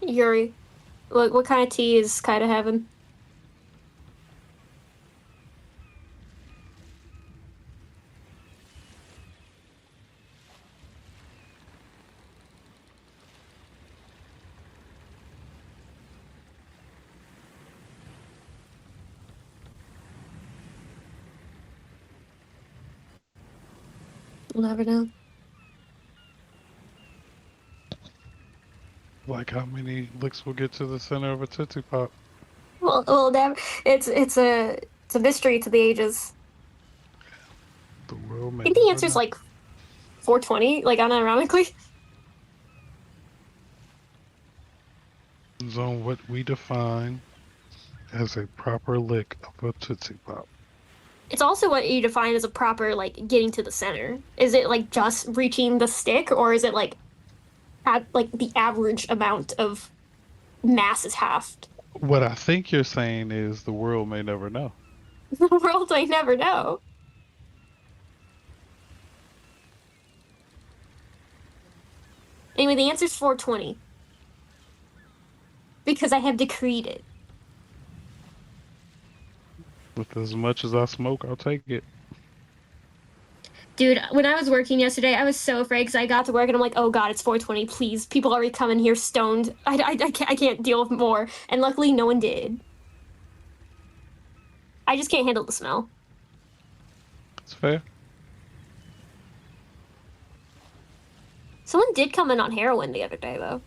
Yuri, what kind of tea is Kaida having? We'll never know. Like how many licks will get to the center of a Tootsie Pop? Well, never. It's a mystery to the ages. The world I may think the never answer's know. like 420, like unironically. Depends on what we define as a proper lick of a Tootsie Pop. It's also what you define as a proper getting to the center. Is it like just reaching the stick, or is it like the average amount of mass is halved? What I think you're saying is the world may never know. The world I never know. Anyway, the answer's 420 because I have decreed it. With as much as I smoke, I'll take it. Dude, when I was working yesterday, I was so afraid because I got to work and I'm like, oh god, it's 4:20. Please, people already coming here stoned. I can't deal with more. And luckily, no one did. I just can't handle the smell. It's fair. Someone did come in on heroin the other day, though.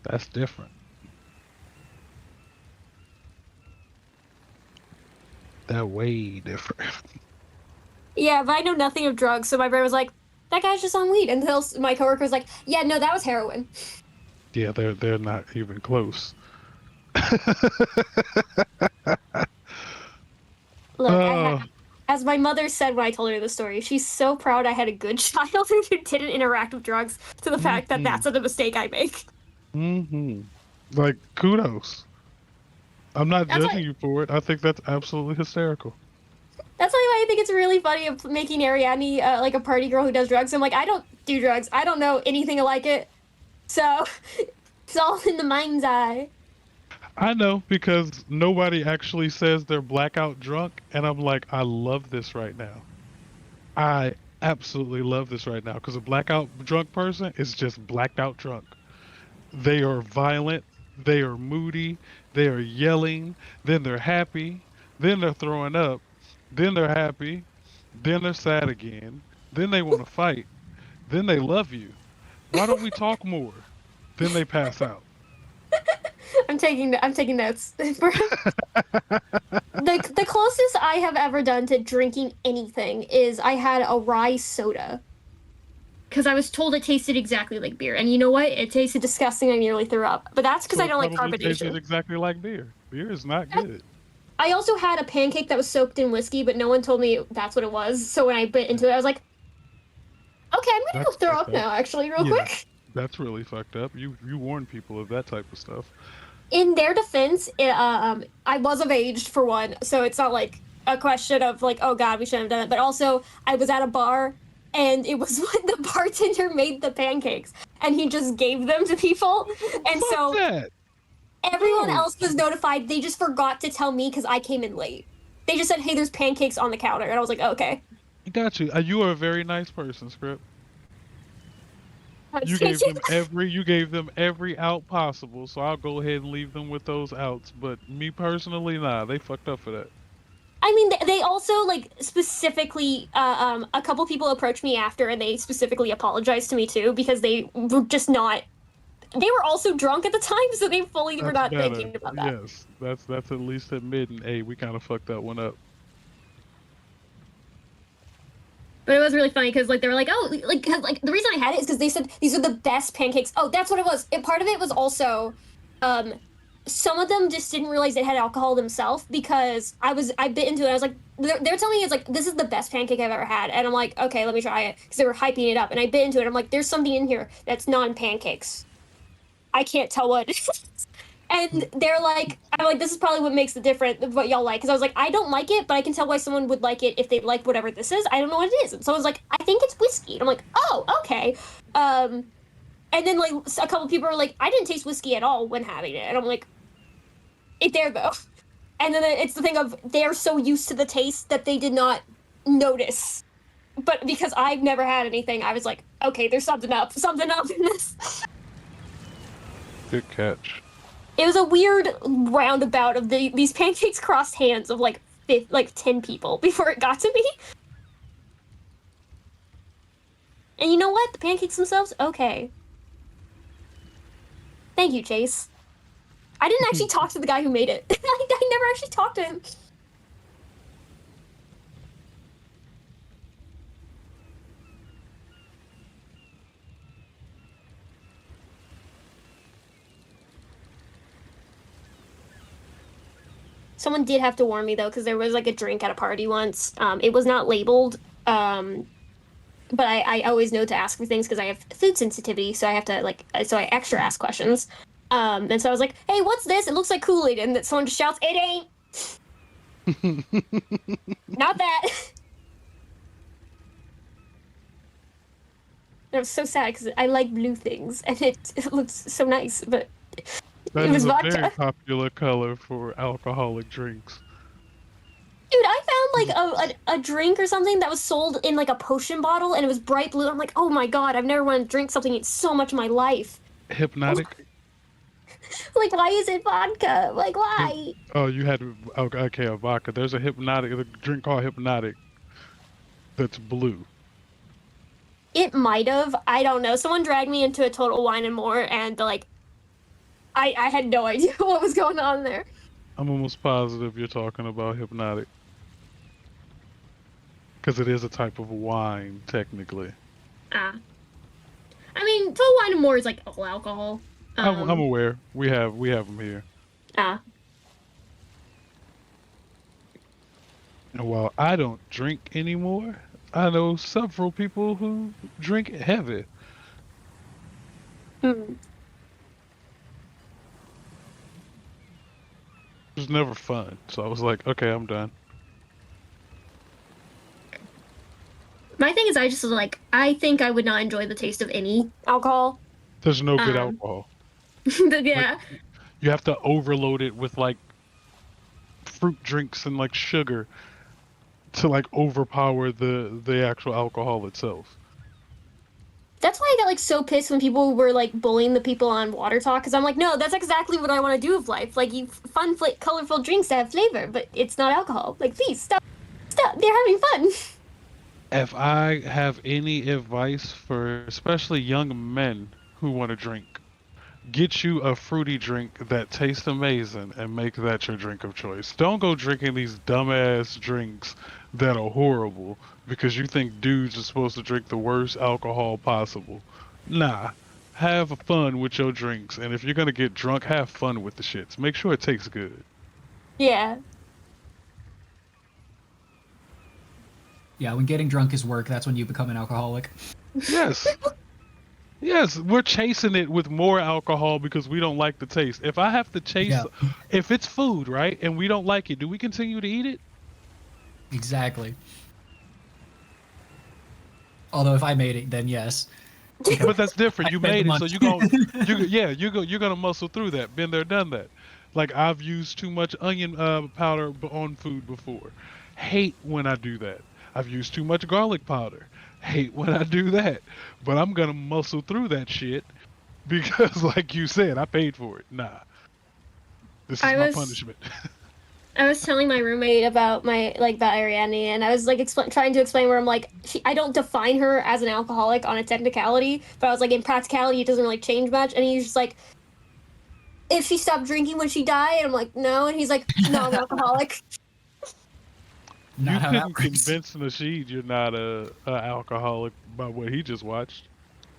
That's different. That way different. Yeah, but I know nothing of drugs, so my brain was like, that guy's just on weed. Until my coworker was like, yeah, no, that was heroin. Yeah, they're not even close. Look, Oh. as my mother said when I told her the story, she's so proud I had a good child who didn't interact with drugs to the fact that that's a mistake I make. Mm-hmm. Like, kudos. I'm not That's judging you for it. I think that's absolutely hysterical. That's why I think it's really funny of making Ariadne like a party girl who does drugs. I'm like, I don't do drugs. I don't know anything like it. So it's all in the mind's eye. I know, because nobody actually says they're blackout drunk, and I'm like, I love this right now. I absolutely love this right now, because a blackout drunk person is just blacked out drunk. They are violent, they are moody, they are yelling, then they're happy, then they're throwing up, then they're happy, then they're sad again, then they want to fight, then they love you. Why don't we talk more? Then they pass out. I'm taking notes. The closest I have ever done to drinking anything is I had a rye soda. Because I was told it tasted exactly like beer. And you know what? It tasted disgusting. I nearly threw up. But that's because So I don't like it probably tasted carbonation. exactly like beer. Beer is not good. I also had a pancake that was soaked in whiskey, but no one told me that's what it was. So when I bit into it, I was like, okay, I'm going to go That's throw fucked up up. now, actually, real Yeah. quick. That's really fucked up. You warn people of that type of stuff. In their defense, I was of age for one, so it's not like a question of like, oh god, we shouldn't have done it. But also, I was at a bar, and it was when the bartender made the pancakes, and he just gave them to people, and Fuck so that. everyone No. else was notified. They just forgot to tell me because I came in late. They just said, "Hey, there's pancakes on the counter," and I was like, oh, "Okay." Got you. You are a very nice person, Script. You gave them every out possible, so I'll go ahead and leave them with those outs. But me personally, nah, they fucked up for that. I mean, they also like specifically. A couple people approached me after, and they specifically apologized to me too because they were just not. They were also drunk at the time, so they fully were That's not better. thinking about that. Yes, that's at least admitting, hey, we kind of fucked that one up. But it was really funny because like they were like, oh, like 'cause, like the reason I had it is because they said these are the best pancakes. Oh, that's what it was. And part of it was also, some of them just didn't realize it had alcohol themselves because I bit into it. I was like, they're telling me it's like this is the best pancake I've ever had, and I'm like, okay, let me try it because they were hyping it up, and I bit into it. I'm like, there's something in here that's non-pancakes. I can't tell what it is. And they're like, I'm like, this is probably what makes the difference of what y'all like. Because I was like, I don't like it, but I can tell why someone would like it if they like whatever this is. I don't know what it is. And someone's like, I think it's whiskey. And I'm like, oh, okay. And then like a couple people were like, I didn't taste whiskey at all when having it. And I'm like, it there though. And then it's the thing of they're so used to the taste that they did not notice. But because I've never had anything, I was like, okay, there's something up in this. Good catch. It was a weird roundabout of these pancakes crossed hands of like 10 people before it got to me. And you know what? The pancakes themselves, okay. Thank you, Chase. I didn't actually talk to the guy who made it. I never actually talked to him. Someone did have to warn me though, because there was like a drink at a party once. It was not labeled, but I always know to ask for things because I have food sensitivity, so I have to so I extra ask questions. And so I was like, "Hey, what's this? It looks like Kool-Aid," and then someone just shouts, "It ain't." Not that. And I was so sad because I like blue things, and it looks so nice, but That it was is a vodka. very popular color for alcoholic drinks. Dude, I like a drink or something that was sold in like a potion bottle and it was bright blue. I'm like, oh my god, I've never wanted to drink something in so much of my life. Hypnotic. Like, why is it vodka? Like, why? Oh, you had okay, a vodka. There's a drink called Hypnotic that's blue. It might have. I don't know. Someone dragged me into a Total Wine and More, and like, I had no idea what was going on there. I'm almost positive you're talking about Hypnotic. Because it is a type of wine, technically. I mean, Total Wine and More is like all alcohol. I'm aware. We have them here. And while I don't drink anymore, I know several people who drink heavy. Hmm. It was never fun, so I was like, okay, I'm done. My thing is, I just like, I think I would not enjoy the taste of any alcohol. There's no good alcohol. Yeah. You have to overload it with like fruit drinks and like sugar to like overpower the actual alcohol itself. That's why I got like so pissed when people were like bullying the people on Water Talk, because I'm like, no, that's exactly what I want to do with life. Like, you fun, colorful drinks that have flavor, but it's not alcohol. Like, please stop. They're having fun. If I have any advice for especially young men who want to drink, get you a fruity drink that tastes amazing and make that your drink of choice. Don't go drinking these dumbass drinks that are horrible because you think dudes are supposed to drink the worst alcohol possible. Nah. Have fun with your drinks, and if you're gonna get drunk, have fun with the shits. Make sure it tastes good. Yeah. Yeah, when getting drunk is work, that's when you become an alcoholic. Yes. Yes, we're chasing it with more alcohol because we don't like the taste. If I have to chase, if it's food, right, and we don't like it, do we continue to eat it? Exactly. Although if I made it, then yes. But that's different. You I spent made the it, so money. you're gonna muscle through that. Been there, done that. Like I've used too much onion powder on food before. Hate when I do that. I've used too much garlic powder. Hate when I do that. But I'm gonna muscle through that shit because, like you said, I paid for it. Nah, this is my punishment. I was telling my roommate about about Ariadne, and I was like trying to explain where I'm like, I don't define her as an alcoholic on a technicality, but I was like, in practicality, it doesn't really change much. And he's just like, if she stopped drinking, would she die? And I'm like, no. And he's like, no, I'm alcoholic. You Not how couldn't that works. convince Nasheed you're not a alcoholic by what he just watched.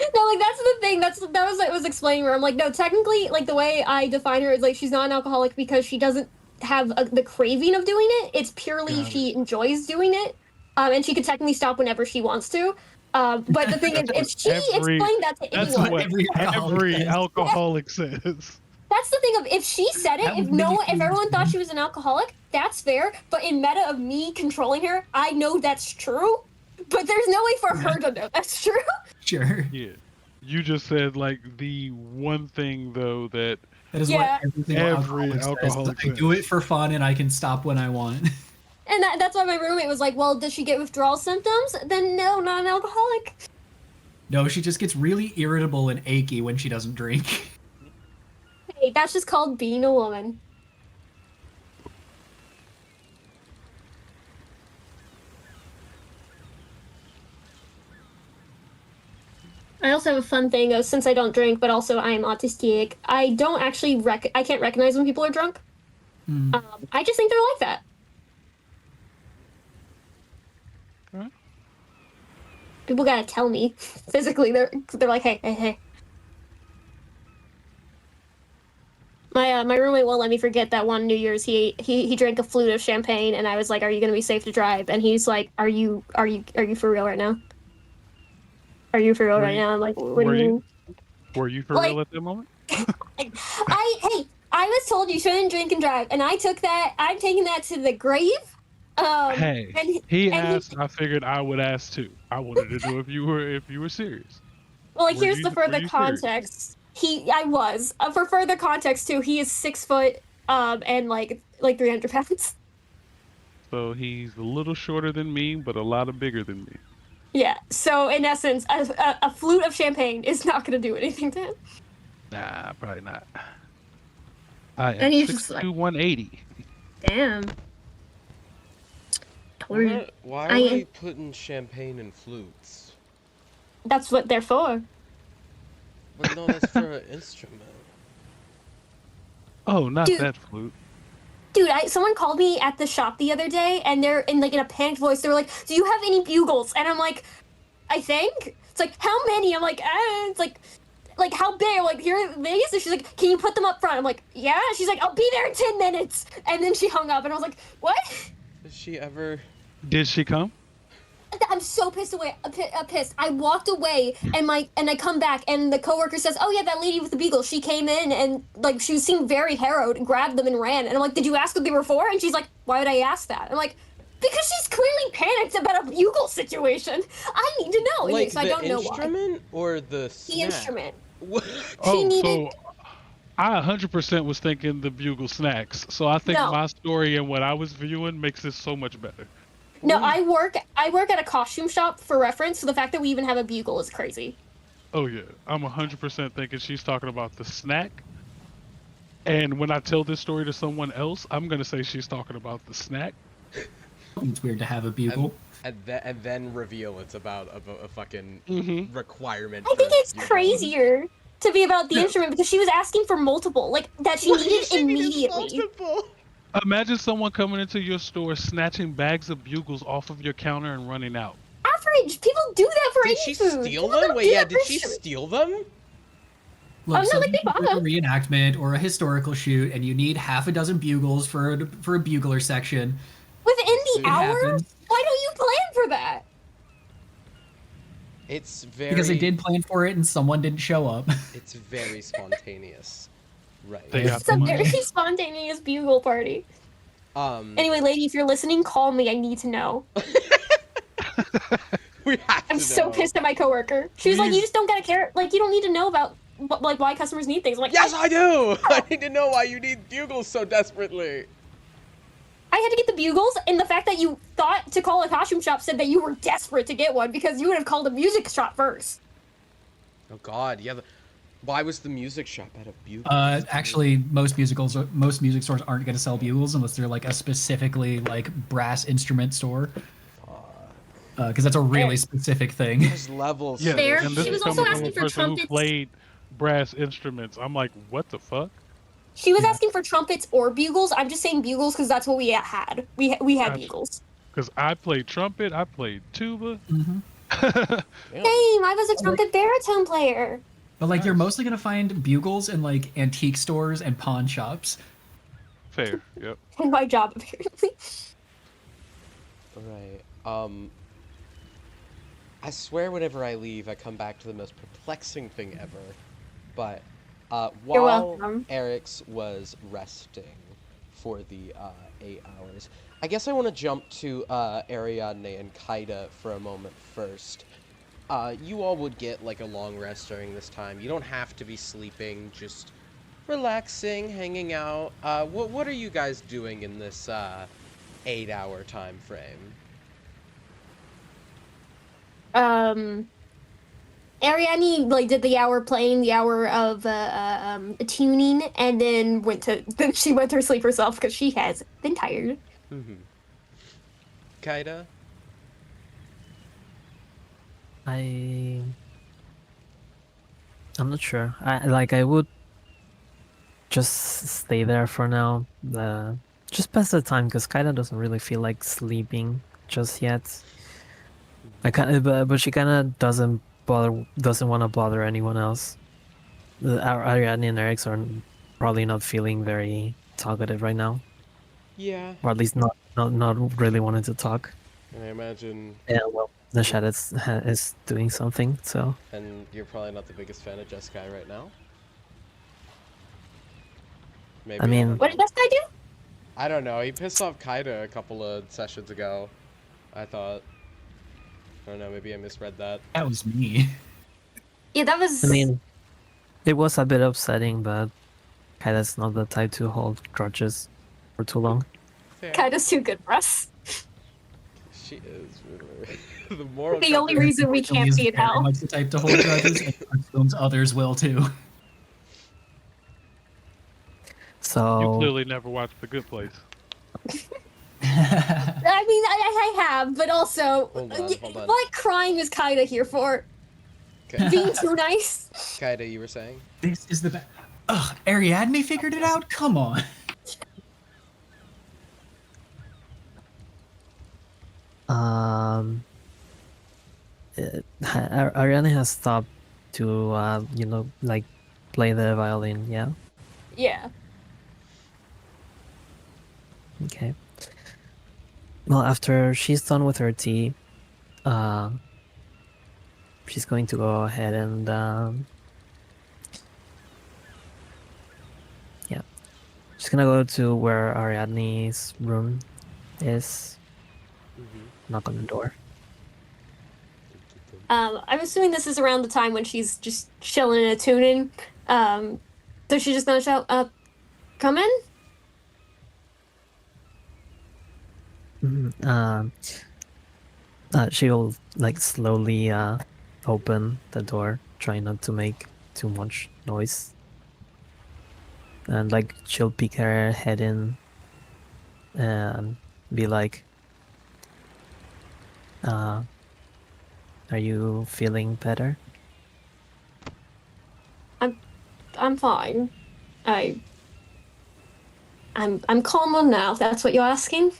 No, like that's the thing. That was what I was explaining where I'm like, no, technically, like the way I define her is like she's not an alcoholic because she doesn't have the craving of doing it. It's purely she enjoys doing it, and she could technically stop whenever she wants to. But the thing is, if she explained that to That's anyone, what every says. alcoholic says. that's the thing of if she said it, That if would make if everyone sense. thought she was an alcoholic, that's fair. But in meta of me controlling her, I know that's true. But there's no way for her to know that's true. Sure. Yeah. You just said like the one thing though that That is Yeah. what every single Every alcoholic says. alcoholic I do says. it for fun and I can stop when I want. And that's why my roommate was like, well, does she get withdrawal symptoms? Then no, not an alcoholic. No, she just gets really irritable and achy when she doesn't drink. Hey, that's just called being a woman. I also have a fun thing of since I don't drink, but also I am autistic. I don't actually I can't recognize when people are drunk. Mm. I just think they're like that. Alright. People gotta tell me physically. They're like, hey. My roommate won't let me forget that one New Year's he drank a flute of champagne, and I was like, "Are you gonna be safe to drive?" And he's like, "Are you for real right now? Are you for real right now?" I'm like, "What do you mean?" Were you for Like- real at that moment? I was told you shouldn't drink and drive, and I took that. I'm taking that to the grave. Hey, and he and asked. I figured I would ask too. I wanted to know if you were serious. Well, like Were here's you- the were further you serious? context. I was for further context too. He is 6 foot, and like 300 pounds. So he's a little shorter than me, but a lot bigger than me. Yeah. So in essence, a flute of champagne is not going to do anything to him. Nah, probably not. I am And he's just 6'2", 180. Damn. Why are we putting champagne in flutes? That's what they're for. Well, no, that's for an instrument. Oh, not Dude. that flute. Dude, someone called me at the shop the other day, and they're in a panicked voice. They were like, "Do you have any bugles?" And I'm like, "I think." It's like, "How many?" I'm like, It's like how big? I'm like, "Here in Vegas." And she's like, "Can you put them up front?" I'm like, "Yeah." She's like, "I'll be there in 10 minutes." And then she hung up, and I was like, "What?" Has she ever? Did she come? I'm so pissed pissed. I walked away, and I come back, and the coworker says, "Oh yeah, that lady with the beagle. She came in, and like she seemed very harrowed, and grabbed them and ran." And I'm like, "Did you ask what they were for?" And she's like, "Why would I ask that?" I'm like, "Because she's clearly panicked about a bugle situation. I need to know." Like So I don't know why. the instrument or the The snack? instrument. What? She needed. So I 100% was thinking the bugle snacks. So I think No. my story and what I was viewing makes it so much better. No, I work at a costume shop for reference, so the fact that we even have a bugle is crazy. Oh yeah, I'm 100% thinking she's talking about the snack. And when I tell this story to someone else, I'm gonna say she's talking about the snack. It's weird to have a bugle. And then reveal it's about a fucking Mm-hmm. requirement. I think for it's bugles. crazier to be about the Yeah. instrument because she was asking for multiple, like that she Why needed does she need immediately. multiple? Imagine someone coming into your store, snatching bags of bugles off of your counter and running out. Average people do that for Did any she food. steal People them? don't Wait, do yeah, that did for she instruments. steal them? Look, no, some like, they people bought do a them. reenactment or a historical shoot, and you need half a dozen bugles for a bugler section. Within the It hour? happens. Why don't you plan for that? It's very Because they did plan for it and someone didn't show up. It's very spontaneous, right? They got It's a the money. very spontaneous bugle party. Anyway, lady, if you're listening, call me. I need to know. we have I'm to so know. pissed at my coworker. She was like, "You Please. just don't gotta care. Like, you don't need to know about why customers need things." I'm like, Yes, I do. I need to know why you need bugles so desperately. I had to get the bugles, and the fact that you thought to call a costume shop said that you were desperate to get one because you would have called a music shop first. Oh God, yeah. Why was the music shop at a bugle? Actually, most music stores aren't going to sell bugles unless they're like a specifically like brass instrument store. Because that's a really specific thing. There's levels. Yeah, to There- this and this she is was shit. also coming from asking a for person who trumpets. played brass instruments. I'm like, what the fuck? She was Yeah. asking for trumpets or bugles. I'm just saying bugles because that's what we had. We had Gotcha. bugles. Because I played trumpet, I played tuba. Hmm. Damn. Same. I was a trumpet baritone player. But like, you're Nice. mostly going to find bugles in like antique stores and pawn shops. Fair, yep. And my job apparently. Right. I swear whenever I leave, I come back to the most perplexing thing ever. But You're while welcome. Eric's was resting for the 8 hours, I guess I want to jump to Ariadne and Kaida for a moment first. You all would get like a long rest during this time. You don't have to be sleeping, just relaxing, hanging out. What are you guys doing in this 8-hour time frame? Ariadne like did the hour playing, the hour of tuning, and then then she went to sleep herself because she has been tired. Mm-hmm. Kaida? I'm not sure. I would just stay there for now. Just pass the time because Kaida doesn't really feel like sleeping just yet. But she kind of doesn't want to bother anyone else. Our Ariadne and Eric's are probably not feeling very talkative right now, Yeah. or at least not really wanting to talk. And I imagine, Yeah, well, the Shed is doing something, so and you're probably not the biggest fan of Jeskai right now? Maybe. I mean- don't What did know. this guy do? I don't know. He pissed off Kaida a couple of sessions ago. I thought. I don't know. Maybe I misread that. That was me. Yeah, that was. I mean, it was a bit upsetting, but Kaida's not the type to hold grudges for too long. Fair. Kaida's too good for us. She is the moral. The only compass- reason we Unfortunately, can't is be in very hell. much the type to hold grudges, and assumes others will too. You So clearly never watched The Good Place. I mean, I have, but also, Hold on. what crime is Kaida here for? Okay. Being too nice? Kaida, you were saying? This is the best. Ugh, Ariadne figured it out? Come on. um, Ariana has stopped to like play the violin. Yeah. Yeah. Okay. Well, after she's done with her tea, she's going to go ahead and yeah, she's gonna go to where Ariadne's room is. Knock on the door. I'm assuming this is around the time when she's just chilling and tuning. So she's just gonna shout, come in? She'll like slowly open the door, try not to make too much noise, and like she'll peek her head in and be like, "Are you feeling better?" I'm fine. I'm calmer now, if that's what you're asking.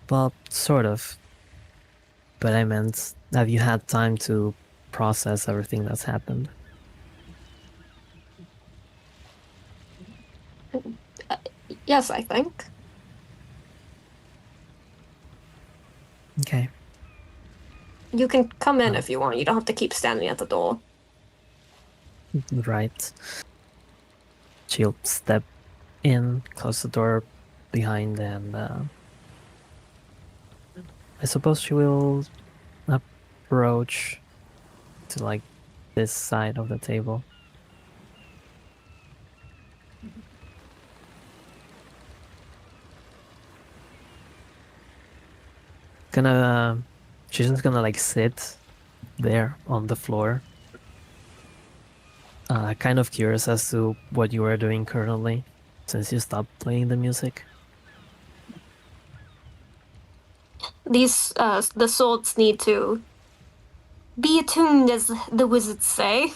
Well, sort of. But I meant, have you had time to process everything that's happened? Yes, I think. Okay. You can come in if you want. You don't have to keep standing at the door. Right. She'll step in, close the door behind, and I suppose she will approach to like this side of the table. She's just gonna like sit there on the floor. Kind of curious as to what you are doing currently, since you stopped playing the music. These, the swords need to be attuned, as the wizards say.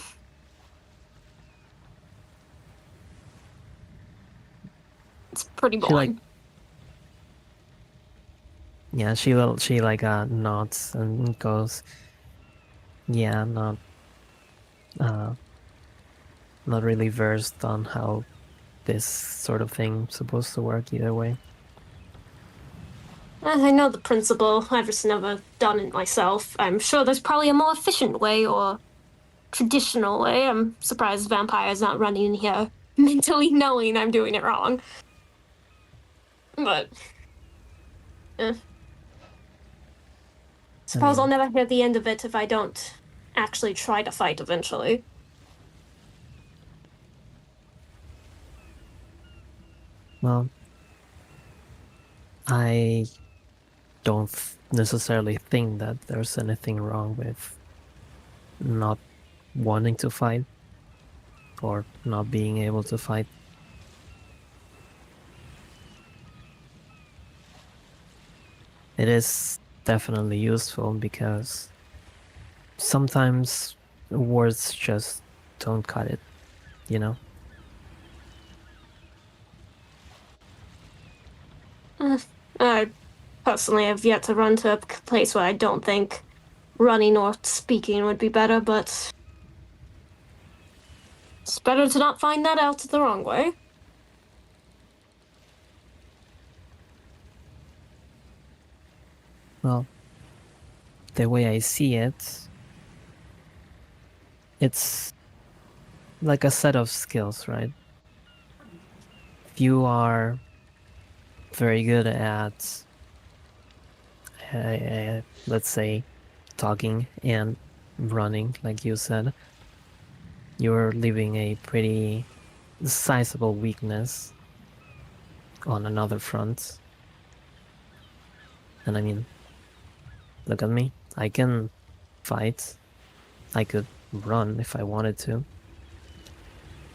It's pretty She like, boring. yeah, she like nods and goes, yeah, not really versed on how this sort of thing supposed to work either way. I know the principle. I've just never done it myself. I'm sure there's probably a more efficient way or traditional way. I'm surprised vampires not running in here mentally knowing I'm doing it wrong. But, suppose I'll never hear the end of it if I don't actually try to fight eventually. Well, I don't necessarily think that there's anything wrong with not wanting to fight or not being able to fight. It is definitely useful because sometimes words just don't cut it, you know? I personally have yet to run to a place where I don't think running or speaking would be better, but it's better to not find that out the wrong way. Well, the way I see it, it's like a set of skills, right? If you are very good at, let's say, talking and running, like you said, you're leaving a pretty sizable weakness on another front. And I mean, look at me. I can fight. I could run if I wanted to.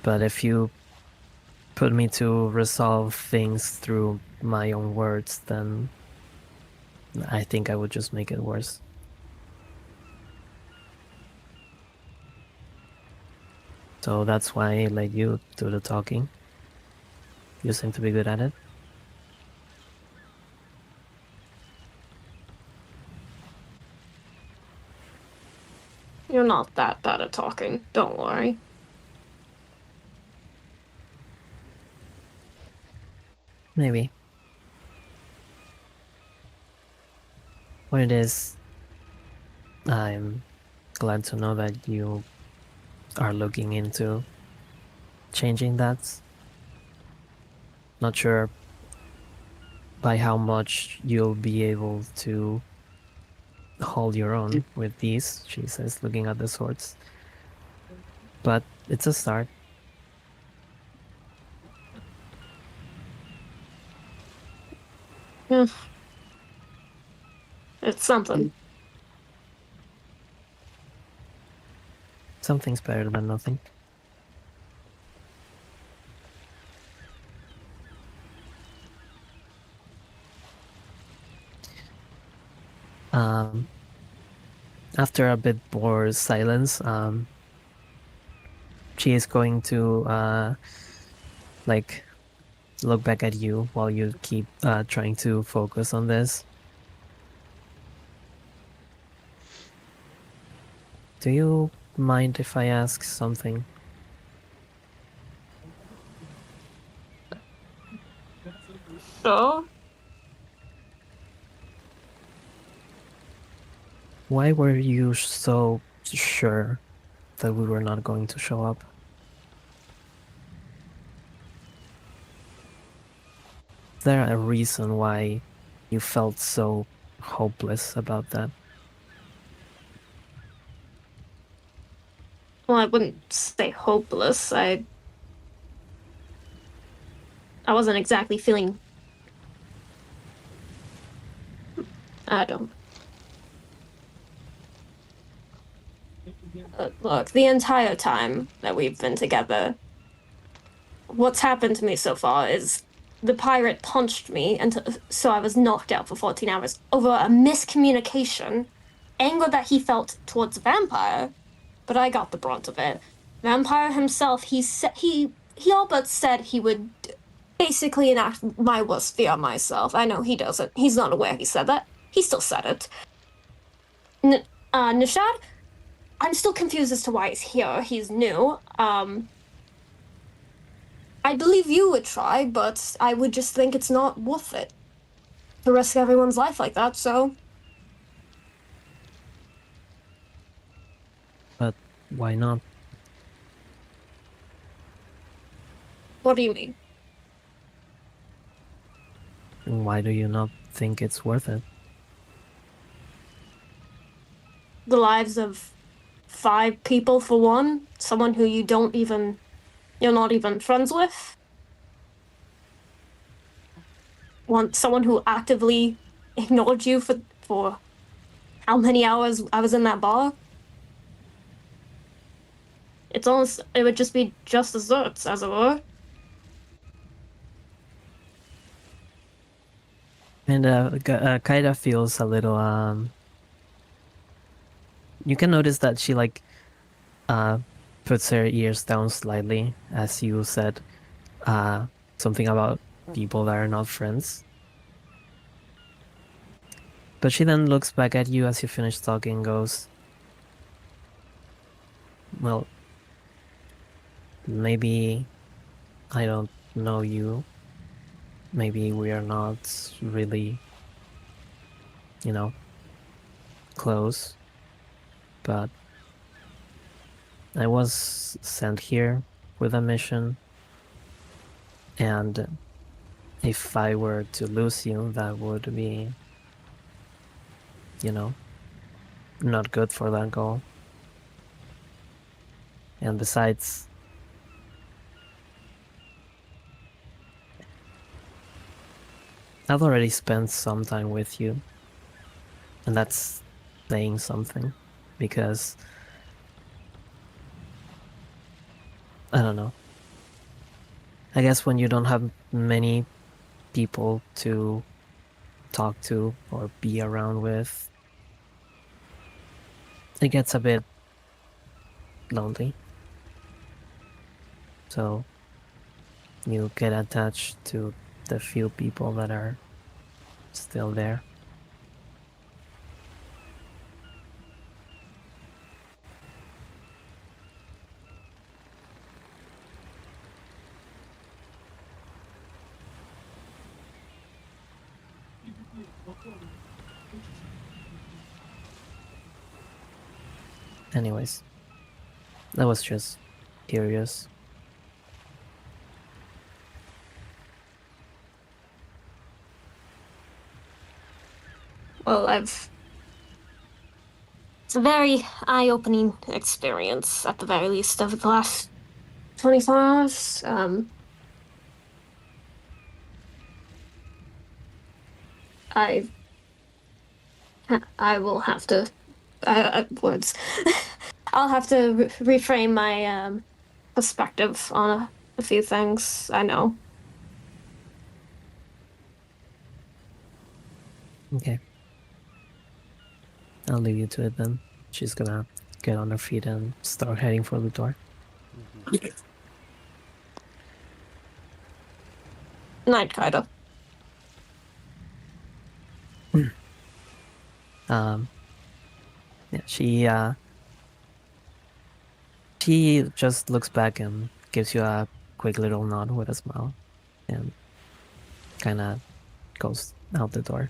But if you put me to resolve things through my own words, then I think I would just make it worse. So that's why I let you do the talking. You seem to be good at it. You're not that bad at talking. Don't worry. Maybe. Point is, I'm glad to know that you are looking into changing that. Not sure by how much you'll be able to hold your own with these, she says, looking at the swords. But it's a start. Yeah. It's something. Something's better than nothing. Um, After a bit more silence, she is going to like look back at you while you keep trying to focus on this. Do you mind if I ask something? So, Why were you so sure that we were not going to show up? Is there a reason why you felt so hopeless about that? well, I wouldn't say hopeless. I wasn't exactly feeling. I don't. Look, the entire time that we've been together, what's happened to me so far is the pirate punched me, and so I was knocked out for 14 hours over a miscommunication, anger that he felt towards Vampire, but I got the brunt of it. Vampire himself, he all but said he would basically enact my worst fear on myself. I know he doesn't. He's not aware he said that. He still said it. Nishad, I'm still confused as to why he's here. He's new. I believe you would try, but I would just think it's not worth it to risk everyone's life like that, so. But why not? What do you mean? Why do you not think it's worth it? The lives of 5 people for one? Someone who you're not even friends with? Someone who actively ignored you for how many hours I was in that bar? It would just be just desserts, as it were. And Kaida feels a little you can notice that she like puts her ears down slightly as you said something about people that are not friends. But she then looks back at you as you finish talking and goes, well, maybe I don't know you. Maybe we are not really, close. But I was sent here with a mission. And if I were to lose you, that would be, not good for that goal. And besides, I've already spent some time with you, And that's saying something, because I don't know. I guess when you don't have many people to talk to or be around with, it gets a bit lonely. So you get attached to the few people that are still there. Anyways, that was just curious. Well, it's a very eye-opening experience, at the very least, of the last 24 hours. I I will have to words. I'll have to reframe my perspective on a few things. I know. Okay. I'll leave you to it then. She's gonna get on her feet and start heading for the door. Night, Kaido. Yeah, she just looks back and gives you a quick little nod with a smile, and kind of goes out the door.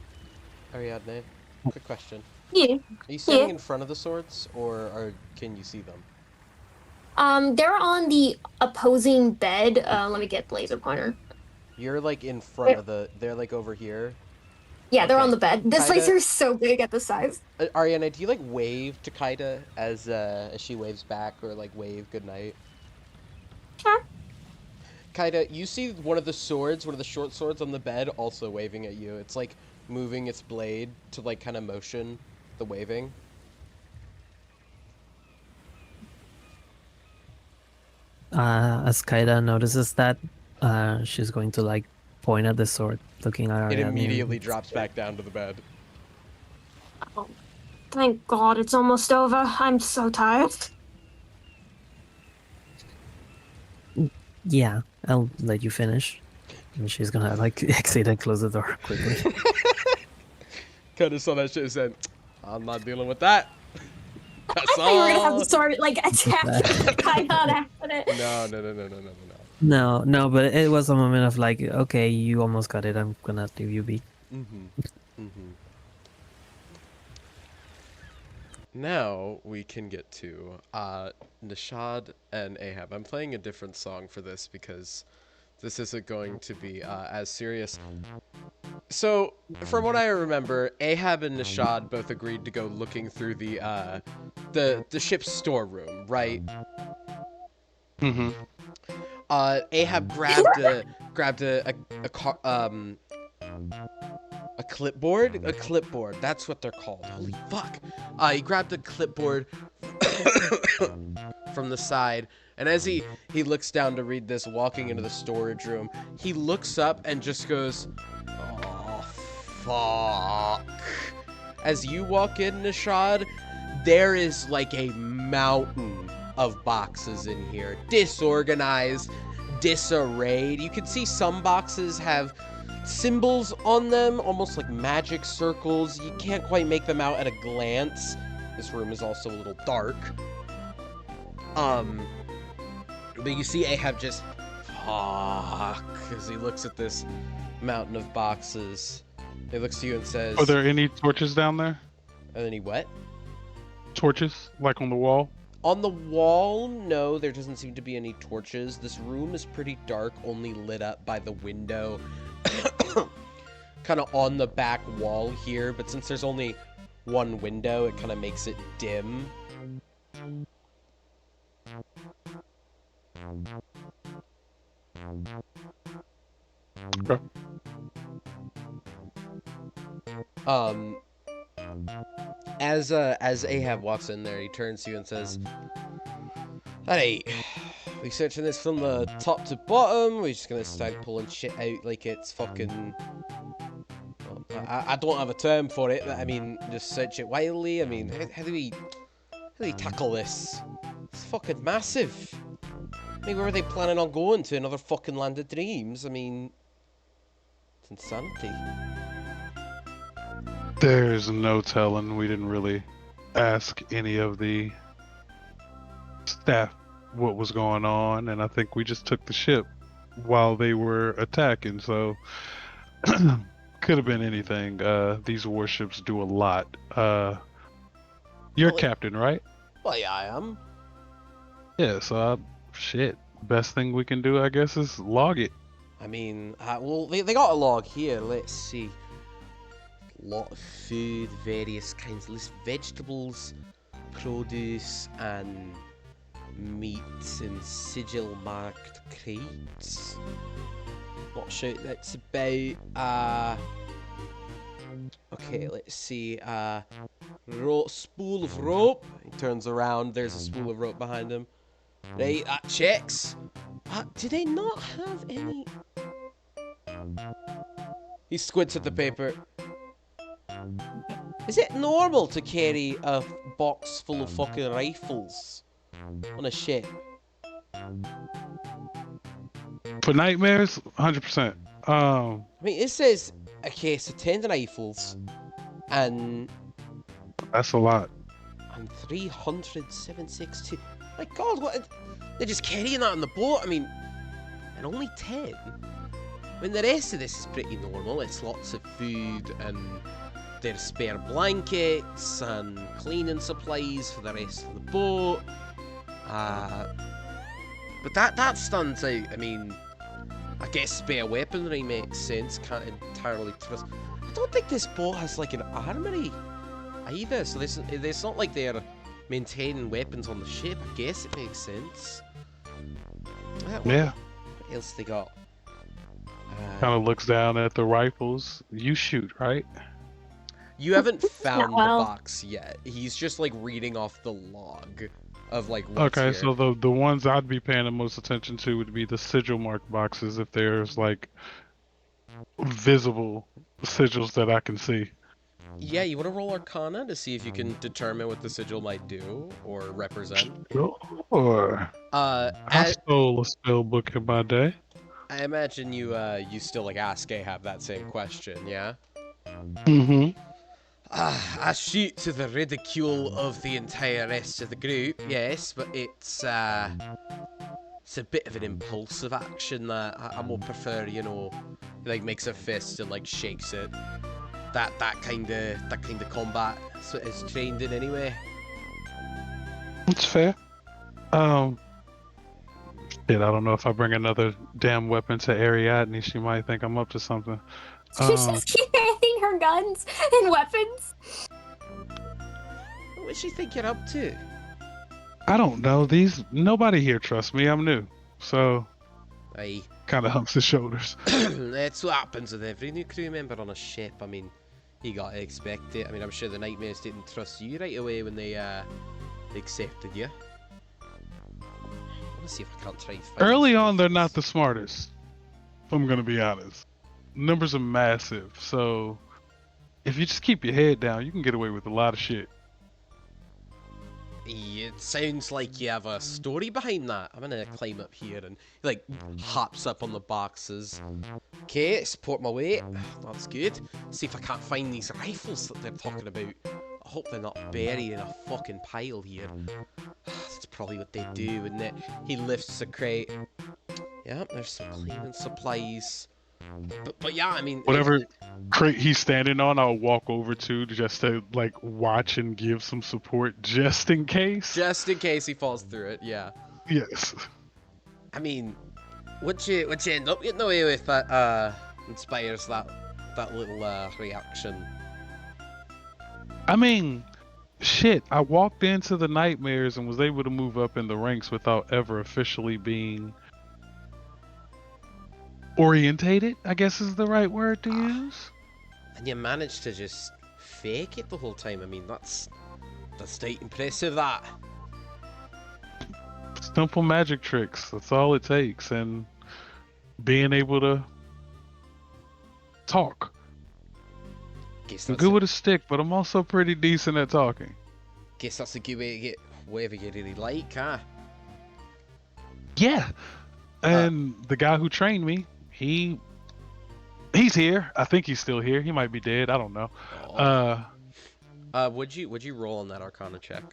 Ariadne, quick question. Yeah. Are you standing Yeah. in front of the swords, or can you see them? They're on the opposing bed. Let me get laser pointer. You're like in front of the. They're like over here. Yeah, they're on Okay. the bed. This Kaida- laser is so big at the size. Ariana, do you like wave to Kaida as she waves back, or like wave goodnight? Sure. Kaida, you see one of the swords, one of the short swords on the bed, also waving at you. It's like moving its blade to like kind of motion the waving. As Kaida notices that, she's going to like point at the sword, looking at It Ariadne. immediately drops back down to the bed. Oh, thank God it's almost over. I'm so tired. Yeah, I'll let you finish. And she's gonna like exit and close the door quickly. Kaida saw that shit and said, "I'm not dealing with that." I thought you were gonna have the sword like attack Kaido on accident. No. No, but it was a moment of like, okay, you almost got it. I'm gonna leave you be. Now we can get to Nishad and Ahab. I'm playing a different song for this because this isn't going to be as serious. So, from what I remember, Ahab and Nishad both agreed to go looking through the ship's storeroom, right? Mm-hmm. Ahab grabbed a clipboard? A clipboard. That's what they're called. Holy fuck. He grabbed a clipboard from the side, and as he looks down to read this, walking into the storage room, he looks up and just goes, "Oh, fuck." As you walk in, Nishad, there is like a mountain of boxes in here. Disorganized, disarrayed. You can see some boxes have symbols on them, almost like magic circles. You can't quite make them out at a glance. This room is also a little dark. But you see Ahab just, fuck, as he looks at this mountain of boxes. He looks to you and says, Are there any torches down there? and then he what? Torches, like on the wall? On the wall, no, there doesn't seem to be any torches. This room is pretty dark, only lit up by the window kind of on the back wall here, but since there's only one window, it kind of makes it dim. Okay. as Ahab walks in there, he turns to you and says, "Alright, we searching this from the top to bottom. We're just gonna start pulling shit out like it's fucking. Well, I don't have a term for it, but I mean, just search it wildly. I mean, how do we tackle this? It's fucking massive. I mean, where are they planning on going to? Another fucking land of dreams? I mean, it's insanity." There's no telling. We didn't really ask any of the staff what was going on, and I think we just took the ship while they were attacking, so could have been anything. These warships do a lot. You're Well, captain, right? Well, yeah, I am. Yeah, so shit. Best thing we can do, I guess, is log it. I mean, well, they got a log here. Let's see. Lot of food, various kinds, list vegetables, produce, and meats in sigil marked crates. Not sure what that's about. Okay, let's see. Spool of rope. He turns around. There's a spool of rope behind him. Right, that checks. Do they not have any? He squints at the paper. Is it normal to carry a box full of fucking rifles on a ship? For nightmares, 100%. I mean, it says a case of 10 rifles and That's a lot. 307.62. My God, what? They're just carrying that on the boat. I mean, and only 10. I mean, the rest of this is pretty normal. It's lots of food and there's spare blankets and cleaning supplies for the rest of the boat. But that stands out. I mean, I guess spare weaponry makes sense. Can't entirely trust. I don't think this boat has like an armory either. So it's not like they're maintaining weapons on the ship. I guess it makes sense. Yeah. What else they got? Kind of looks down at the rifles. You shoot, right? You haven't found well. the box yet. He's just like reading off the log of like what's Okay, here. so the ones I'd be paying the most attention to would be the sigil mark boxes if there's like visible sigils that I can see. Yeah, you want to roll Arcana to see if you can determine what the sigil might do or represent. Sure. I I stole a spell book in my day. imagine you still like ask Ahab that same question, yeah? Mm-hmm. I shoot to the ridicule of the entire rest of the group, yes, but it's a bit of an impulsive action that I would prefer, you know. He like makes a fist and like shakes it. That kind of combat is trained in anyway. That's fair. Shit, I don't know if I bring another damn weapon to Ariadne, she might think I'm up to something. She's just keep handing her guns and weapons. What does she think you're up to? I don't know. Nobody here trusts me. I'm new, so Aye. kind of humps his shoulders. That's what happens with every new crew member on a ship. I mean, you gotta expect it. I mean, I'm sure the Nightmares didn't trust you right away when they accepted you. Let's see if I can't try. Early on, they're not the smartest. If I'm gonna be honest. Numbers are massive, so if you just keep your head down, you can get away with a lot of shit. It sounds like you have a story behind that. I'm gonna climb up here and he, like hops up on the boxes. Okay, support my weight. That's good. See if I can't find these rifles that they're talking about. I hope they're not buried in a fucking pile here. That's probably what they do, isn't it? He lifts a crate. Yeah, there's some cleaning supplies. But yeah, I mean, Whatever crate he's standing on, I'll walk over to just to like watch and give some support just in case. just in case he falls through it. Yeah. Yes. I mean, what you end up getting away with that inspires that little reaction. I mean, shit, I walked into the Nightmares and was able to move up in the ranks without ever officially being orientated, I guess is the right word to use. And you managed to just fake it the whole time. I mean, that's quite impressive, that. Simple magic tricks. That's all it takes, and being able to talk. Guess I'm that's good with a stick, but I'm also pretty decent at talking. guess that's a good way to get whatever you really like, huh? Yeah. And the guy who trained me, he's here. I think he's still here. He might be dead. I don't know. Would you roll on that Arcana check?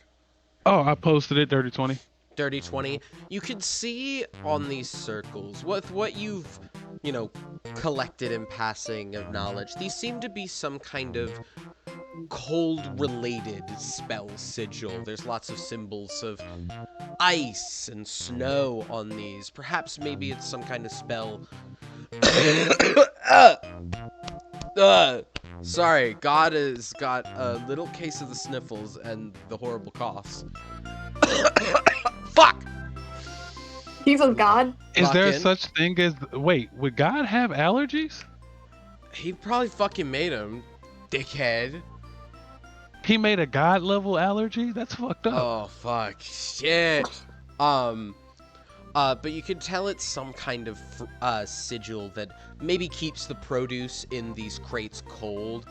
I posted it, Dirty 20. Dirty 20. You can see on these circles, with what you've, collected in passing of knowledge, these seem to be some kind of cold-related spell sigil. There's lots of symbols of ice and snow on these. Perhaps maybe it's some kind of spell. Sorry, God has got a little case of the sniffles and the horrible coughs. Fuck! Chief of God. Is there Fucking- such thing as... Wait, would God have allergies? He probably fucking made him, dickhead. He made a God level allergy? That's fucked up. Oh, fuck. Shit. But you can tell it's some kind of sigil that maybe keeps the produce in these crates cold.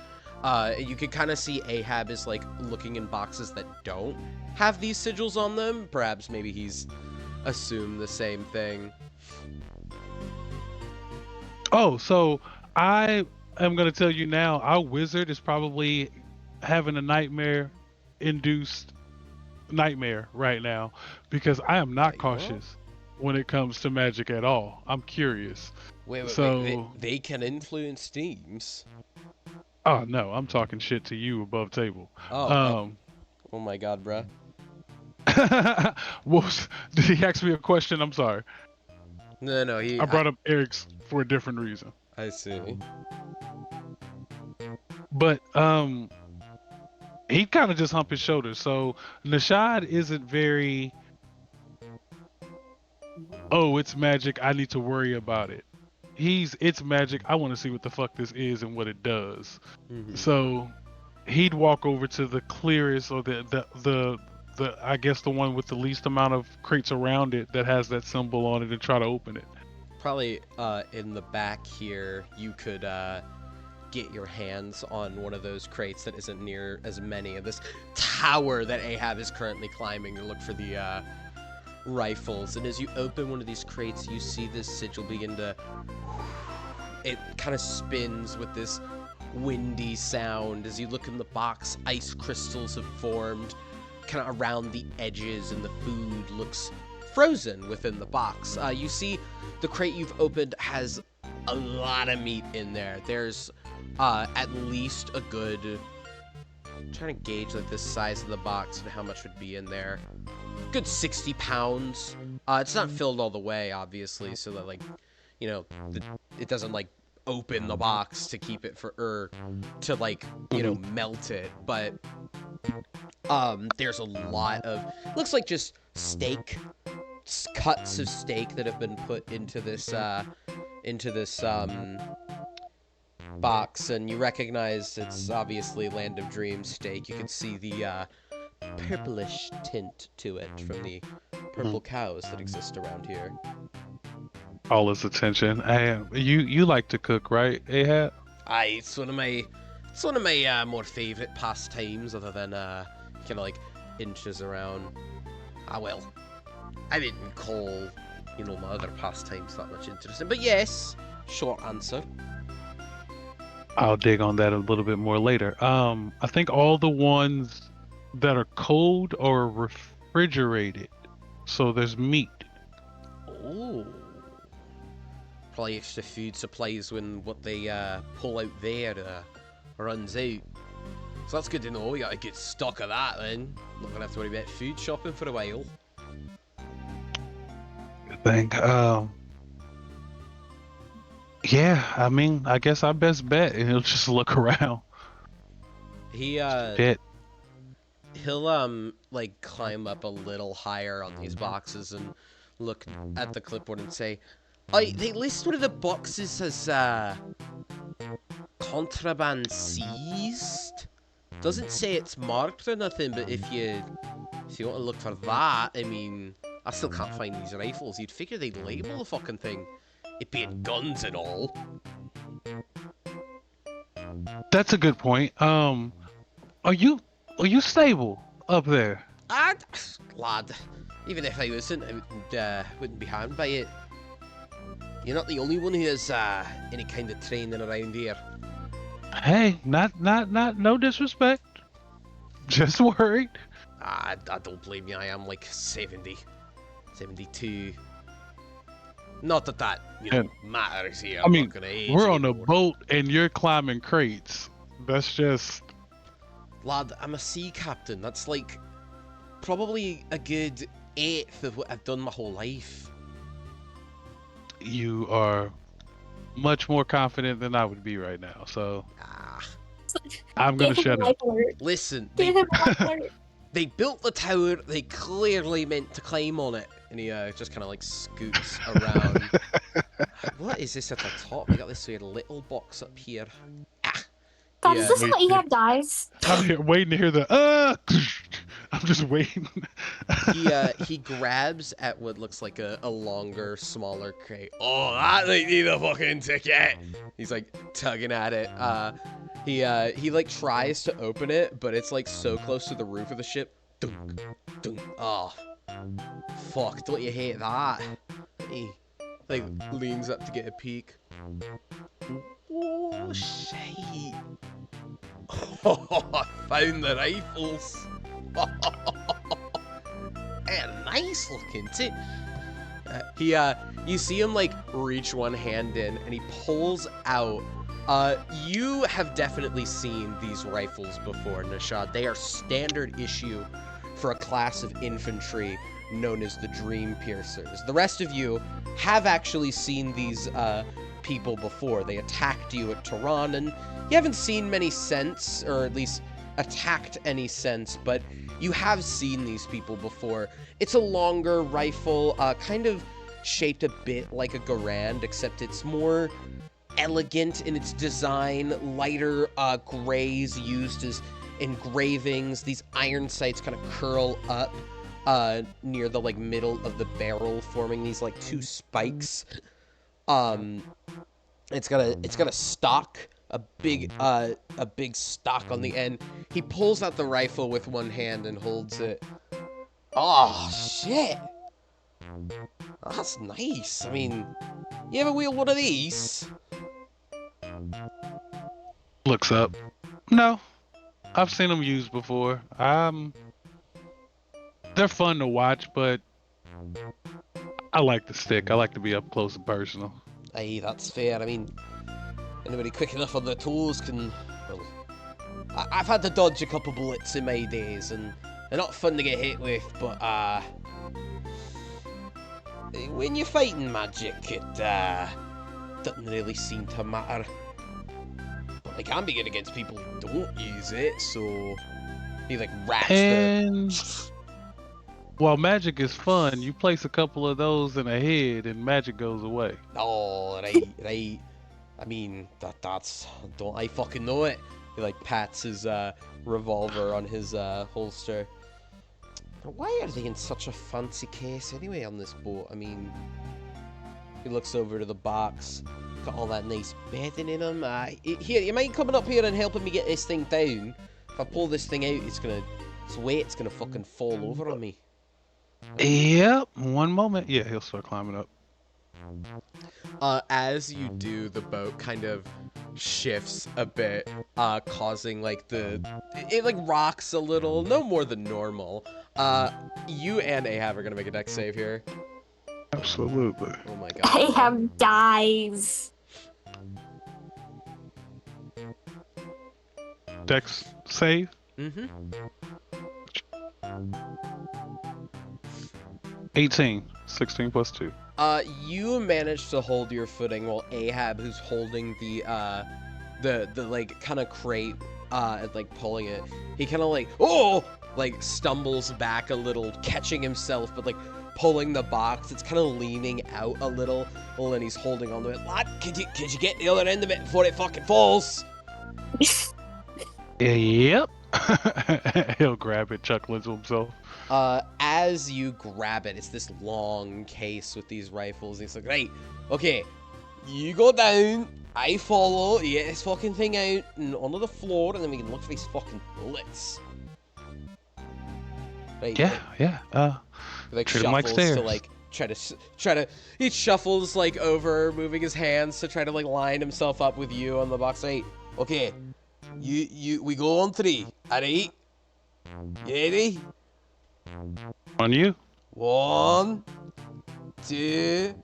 You can kind of see Ahab is, like, looking in boxes that don't have these sigils on them. Perhaps maybe he's assumed the same thing. Oh, so I am going to tell you now, our wizard is probably having a nightmare-induced nightmare right now, because I am not Like what? cautious when it comes to magic at all. I'm curious. Wait, So- they can influence teams. Oh, no, I'm talking shit to you above table. Oh my god, bruh. Did he ask me a question? I'm sorry. No, I brought up Eric's for a different reason. I see. But he kind of just humped his shoulders. So Nishad isn't very, oh, it's magic, I need to worry about it. It's magic, I want to see what the fuck this is and what it does. Mhm. So he'd walk over to the clearest, or the I guess the one with the least amount of crates around it that has that symbol on it, and try to open it. Probably in the back here, you could get your hands on one of those crates that isn't near as many of this tower that Ahab is currently climbing to look for the rifles. And as you open one of these crates, you see this sigil begin to... It kind of spins with this windy sound. As you look in the box, ice crystals have formed kind of around the edges, and the food looks frozen within the box. You see the crate you've opened has a lot of meat in there. There's at least a good... I'm trying to gauge like the size of the box and how much would be in there. Good 60 pounds. It's not filled all the way, obviously, so that, like, it doesn't, like, open the box to keep it to, like, melt it. But there's a lot of... Looks like just steak. Cuts of steak that have been put into this box, and you recognize it's obviously Land of Dreams steak. You can see the purplish tint to it from the purple cows that exist around here. All his attention. You like to cook, right, Ahab? Aye, it's one of my more favorite pastimes, other than kind of like inches around. Well, I didn't call my other pastimes that much interesting, but yes, short answer. I'll dig on that a little bit more later. I think all the ones that are cold are refrigerated, so there's meat. Oh. Probably extra food supplies when what they pull out there runs out. So that's good to know. We got a good stock of that then. Not gonna have to worry about food shopping for a while. Good thing. Yeah, I mean, I guess our best bet, and he'll just look around. He'll like climb up a little higher on these boxes and look at the clipboard and say, they list one of the boxes as contraband seized. Doesn't say it's marked or nothing, but if you want to look for that, I mean, I still can't find these rifles. You'd figure they'd label the fucking thing. It being guns and all. That's a good point. Are you stable up there? Lad, even if I wasn't, I wouldn't be harmed by it. You're not the only one who has any kind of training around here. Hey, not no disrespect. Just worried. I don't blame you. I am like 70, 72. Not that matters here. I mean, I'm not gonna age we're on a anymore. boat and you're climbing crates. That's just... Lad, I'm a sea captain. That's like probably a good eighth of what I've done my whole life. You are much more confident than I would be right now, so I'm gonna Give him shut a up. life alert. Listen, Give him a life alert. they built the tower. They clearly meant to climb on it. And he just kind of like scoots around. What is this at the top? We got this weird little box up here. God, Yeah. is this how Ahab dies? I'm here waiting to hear the I'm just waiting. He grabs at what looks like a longer, smaller crate. Oh, that they need a fucking ticket. He's like tugging at it. He like tries to open it, but it's like so close to the roof of the ship. Dunk, dunk. Oh, fuck! Don't you hate that? He like leans up to get a peek. Oh shit! Oh, I found the rifles. And nice looking too. You see him like reach one hand in and he pulls out. You have definitely seen these rifles before, Nishad. They are standard issue for a class of infantry known as the Dream Piercers. The rest of you have actually seen these people before. They attacked you at Tehran, and you haven't seen many since, or at least attacked any since, but you have seen these people before. It's a longer rifle, kind of shaped a bit like a Garand, except it's more elegant in its design, lighter grays used as engravings. These iron sights kind of curl up near the like middle of the barrel, forming these like two spikes. It's got a stock, a big stock on the end. He pulls out the rifle with one hand and holds it. Oh shit! That's nice. I mean, you ever wield one of these? Looks up. No, I've seen them used before. They're fun to watch, but I like the stick. I like to be up close and personal. Aye, that's fair. I mean, anybody quick enough on their toes can, well, I've had to dodge a couple bullets in my days, and they're not fun to get hit with, but, when you're fighting magic, it, doesn't really seem to matter. But they can be good against people who don't use it, so he, like, raps And while magic is fun, you place a couple of those in a head and magic goes away. Oh, right. I mean, that's... Don't I fucking know it? He, like, pats his, revolver on his, holster. Why are they in such a fancy case anyway on this boat? I mean... He looks over to the box. Got all that nice bedding in them. Here, you mind coming up here and helping me get this thing down? If I pull this thing out, its weight's gonna fucking fall over on me. Yep, one moment. Yeah, he'll start climbing up. As you do, the boat kind of shifts a bit, causing like it like rocks a little, no more than normal. You and Ahab are gonna make a dex save here. Absolutely. Oh my god. Ahab dies. Dex save. Mm-hmm. 18. 16 plus 2. You manage to hold your footing while Ahab, who's holding the like kind of crate, and like pulling it, he kind of like stumbles back a little, catching himself, but like pulling the box. It's kind of leaning out a little, and he's holding onto it. Lad, could you get the other end of it before it fucking falls? Yep. He'll grab it, chuckling to himself. As you grab it, it's this long case with these rifles. And he's like, right, okay, you go down, I follow, you get this fucking thing out and onto the floor, and then we can look for these fucking bullets. Right, Yeah. like treat 'em like shuffles to stairs. like try to he shuffles like over, moving his hands to try to like line himself up with you on the box. Right, okay, we go on 3. Alright, you ready? On you. 1, 2,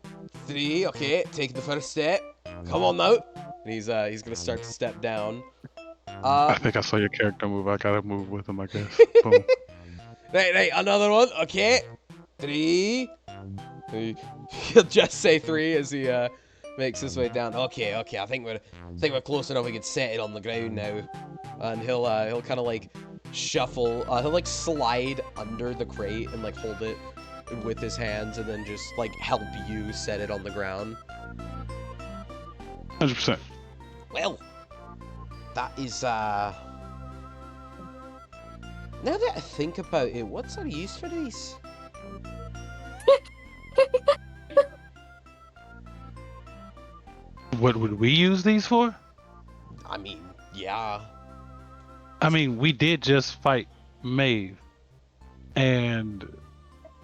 3. Okay, take the first step. Come on now. And he's gonna start to step down. I think I saw your character move. I gotta move with him, I guess. Boom. Right, another one. Okay, 3. He'll just say 3 as he makes his way down. Okay, I think we're close enough. We can set it on the ground now, and he'll kind of like shuffle. He'll like slide under the crate and like hold it with his hands, and then just like help you set it on the ground. 100%. Well, that is now that I think about it, what's our use for these? What would we use these for? I mean, yeah. I mean, we did just fight Maeve, and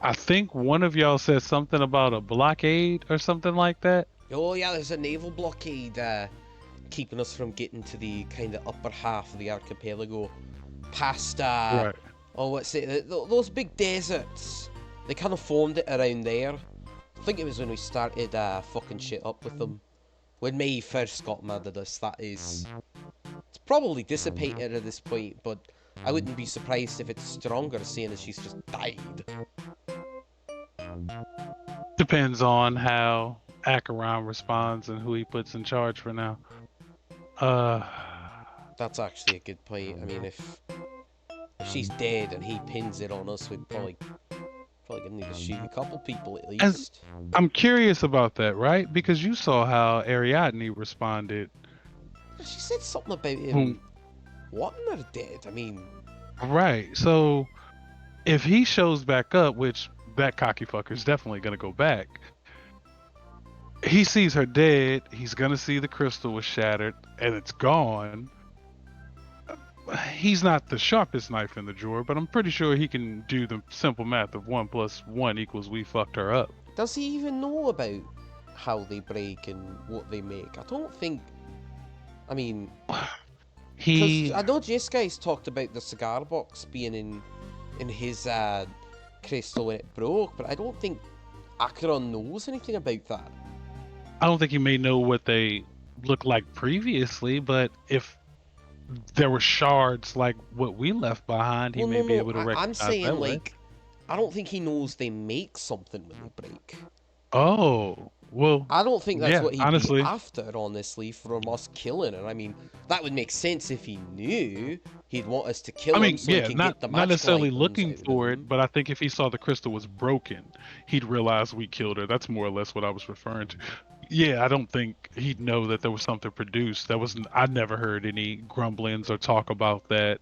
I think one of y'all said something about a blockade or something like that. Oh yeah, there's a naval blockade keeping us from getting to the kind of upper half of the archipelago, past Right. oh what's it? Those big deserts. They kind of formed it around there. I think it was when we started fucking shit up with them. When May first got mad at us, that is. It's probably dissipated at this point, but I wouldn't be surprised if it's stronger, seeing as she's just died. Depends on how Acheron responds and who he puts in charge for now. That's actually a good point. I mean, if she's dead and he pins it on us, we'd probably gonna need to shoot a couple people at least. I'm curious about that, right? Because you saw how Ariadne responded. She said something about him wanting her dead. I mean, Right. So if he shows back up, which that cocky fucker's definitely gonna go back, he sees her dead, he's gonna see the crystal was shattered and it's gone. He's not the sharpest knife in the drawer, but I'm pretty sure he can do the simple math of 1 + 1 = we fucked her up. does he even know about how they break and what they make? I don't think. I mean, He I know J-Sky's talked about the cigar box being in his crystal when it broke, but I don't think Acheron knows anything about that. I don't think he may know what they looked like previously, but if there were shards like what we left behind, he Well, may no, be no, able to recognize I'm saying that way. like, I don't think he knows they make something when they break. Oh, well, I don't think that's yeah, what he'd honestly. be after, honestly, from us killing her. I mean, that would make sense if he knew he'd want us to kill I him mean, so he yeah, can not get the not magical necessarily items looking out of for him. it, but I think if he saw the crystal was broken, he'd realize we killed her. That's more or less what I was referring to. Yeah, I don't think he'd know that there was something produced. I never heard any grumblings or talk about that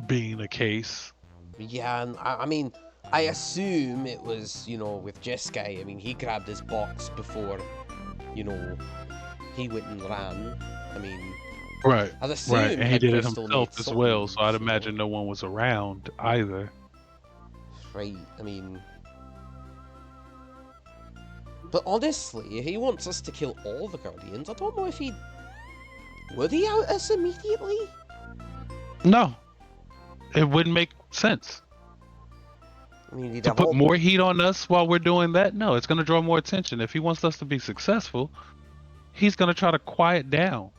being the case. Yeah, and I mean, I assume it was, with Jeskai. I mean, he grabbed his box before, he went and ran. I mean, Right. I'd assume Right, and he her did it crystal himself made as something, well, so I'd imagine no one was around either. Right, I mean... But honestly, if he wants us to kill all the Guardians, I don't know if he'd... Would he out us immediately? No, it wouldn't make sense. I mean, he'd To have put all... more heat on us while we're doing that, no, it's going to draw more attention. If he wants us to be successful, he's going to try to quiet down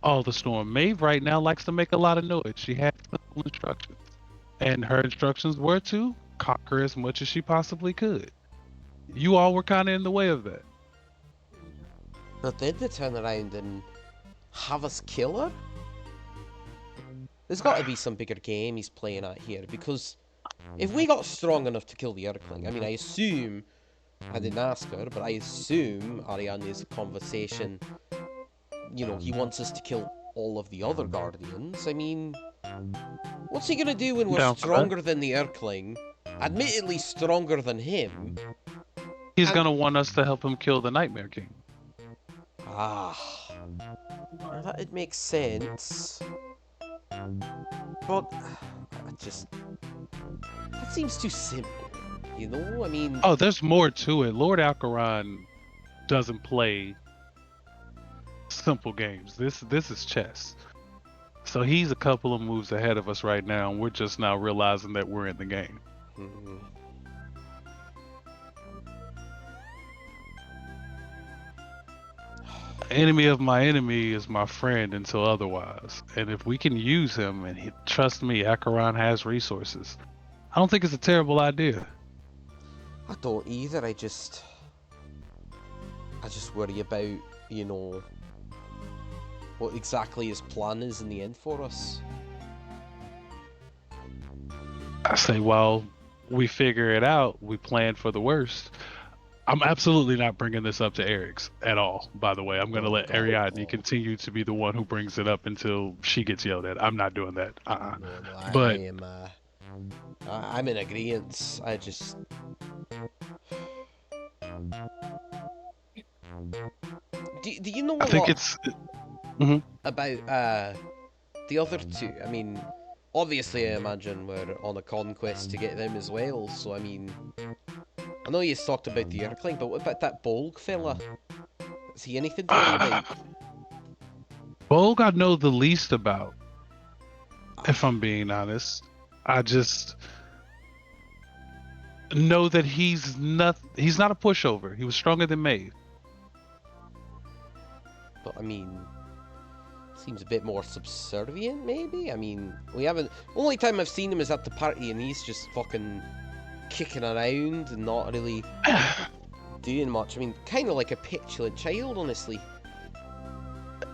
all the storm. Maeve right now likes to make a lot of noise. She had simple instructions, and her instructions were to conquer as much as she possibly could. You all were kind of in the way of that. But then to turn around and have us kill her? There's got to be some bigger game he's playing at here, because if we got strong enough to kill the Earthling, I mean, I assume, I didn't ask her, but I assume Ariadne's conversation, he wants us to kill all of the other Guardians. I mean, What's he gonna do when we're Down for that. stronger than the Urkling? Admittedly stronger than him. He's And- gonna want us to help him kill the Nightmare King. Ah, well, that makes sense. But that seems too simple. You know, I mean, Oh, there's more to it. Lord Alcaron doesn't play simple games. This is chess. So he's a couple of moves ahead of us right now, and we're just now realizing that we're in the game. hmm. Enemy of my enemy is my friend until otherwise. And if we can use him, and trust me, Acheron has resources. I don't think it's a terrible idea. I don't either. I just worry about, you know, what exactly his plan is in the end for us. I say, while we figure it out, we plan for the worst. I'm absolutely not bringing this up to Eric's at all, by the way. I'm going to let Ariadne continue to be the one who brings it up until she gets yelled at. I'm not doing that. No, But- I'm in agreement. I just... Do you know I a think lot it's... about the other two? I mean, obviously I imagine we're on a conquest to get them as well, so I mean... I know you talked about the Urkling, but what about that Bolg fella? Is he anything to worry about? Bolg I know the least about, if I'm being honest. I just know that he's not a pushover. He was stronger than Maeve. But I mean, seems a bit more subservient, maybe? I mean, we haven't... Only time I've seen him is at the party and he's just fucking kicking around and not really doing much. I mean, kind of like a petulant child, honestly.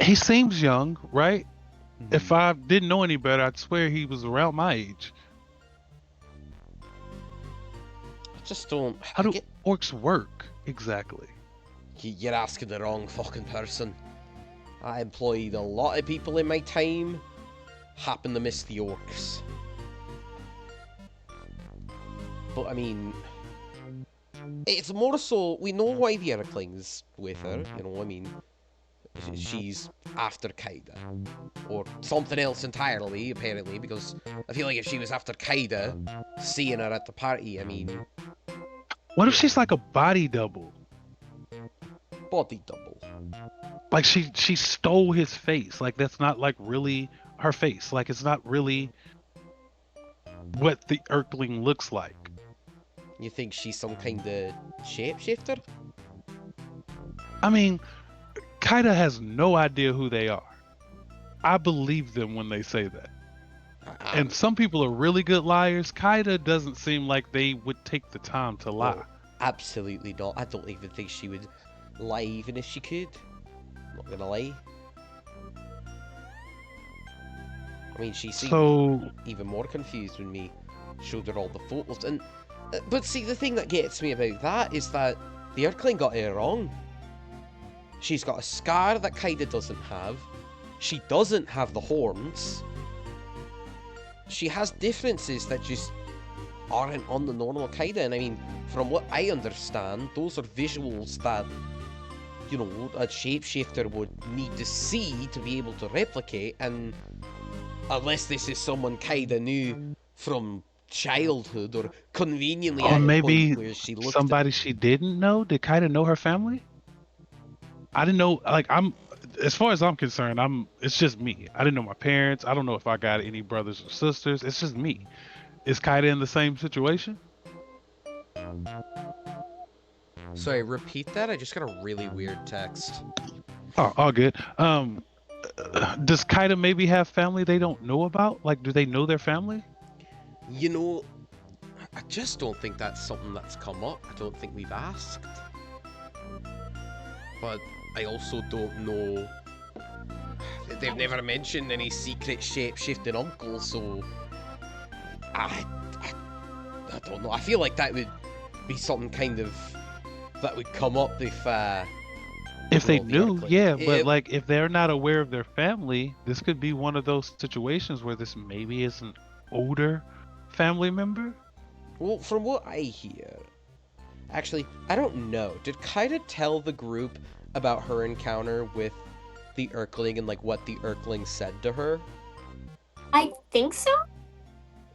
He seems young, right? If I didn't know any better, I'd swear he was around my age. I just don't... How do orcs work, exactly? You're asking the wrong fucking person. I employed a lot of people in my time. Happen to miss the orcs. But I mean... It's more so, we know why the Urkling's with her, you know, I mean... She's after Kaida. Or something else entirely, apparently, because I feel like if she was after Kaida, seeing her at the party, I mean... What if she's like a body double? Body double. Like she stole his face. Like that's not like really her face. Like it's not really what the Urkling looks like. You think she's some kind of shapeshifter? I mean, Kaida has no idea who they are. I believe them when they say that. And some people are really good liars. Kaida doesn't seem like they would take the time to lie. Oh, absolutely not. I don't even think she would lie even if she could. Not gonna lie. I mean, she seemed So even more confused when we showed her all the photos. And but see, the thing that gets me about that is that the Urkling got it wrong. She's got a scar that Kaida doesn't have. She doesn't have the horns. She has differences that just aren't on the normal Kaida. And I mean, from what I understand, those are visuals that, you know, a shapeshifter would need to see to be able to replicate. And unless this is someone Kaida knew from childhood or conveniently or at a maybe point where she looked somebody she didn't know. Did Kaida know her family? I didn't know. Like as far as I'm concerned, it's just me. I didn't know my parents. I don't know if I got any brothers or sisters. It's just me. Is Kaida in the same situation? Sorry, repeat that? I just got a really weird text. Oh, all good. Does Kaida maybe have family they don't know about? Like, do they know their family? You know, I just don't think that's something that's come up. I don't think we've asked. But I also don't know. They've never mentioned any secret shape-shifting uncle, so I don't know. I feel like that would be something kind of that would come up if If they Well, the knew, Earthling. yeah, but It- like if they're not aware of their family, this could be one of those situations where this maybe is an older family member. Well, from what I hear, actually, I don't know. Did Kaida tell the group about her encounter with the Urkling and like what the Urkling said to her? I think so.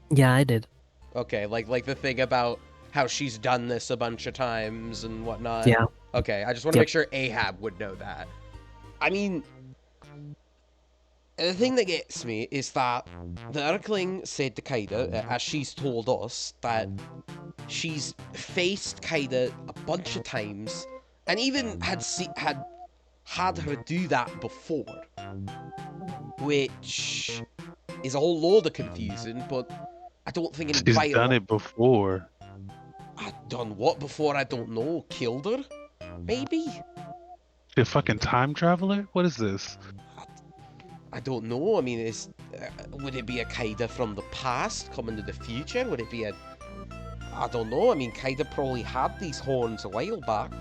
Yeah, I did. Okay, like the thing about how she's done this a bunch of times and whatnot. Yeah. Okay, I just want to Yep. make sure Ahab would know that. I mean, the thing that gets me is that the Urkling said to Kaida, as she's told us, that she's faced Kaida a bunch of times, and even had her do that before, which is a whole load of confusing. But I don't think any She's fighter. done it before. I've done what before? I don't know. Killed her? Maybe? The fucking time traveler? What is this? I don't know. I mean, would it be a Kaida from the past coming to the future? Would it be a... I don't know. I mean, Kaida probably had these horns a while back.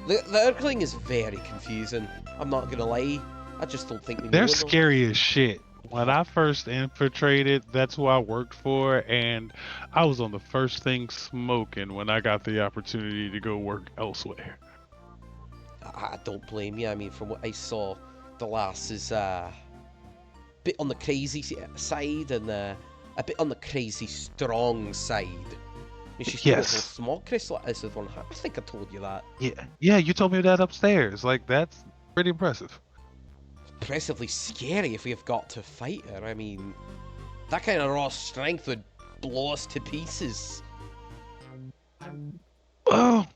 The Urkling is very confusing. I'm not gonna lie. I just don't think we know They're enough. scary as shit. When I first infiltrated, that's who I worked for, and I was on the first thing smoking when I got the opportunity to go work elsewhere. I don't blame you. I mean, from what I saw, the lass is a bit on the crazy side and a bit on the crazy strong side. I mean, she's Yes. small crystal is the one. I think I told you that. Yeah, you told me that upstairs. Like, that's pretty impressive. Impressively scary if we have got to fight her. I mean, that kind of raw strength would blow us to pieces. Oh,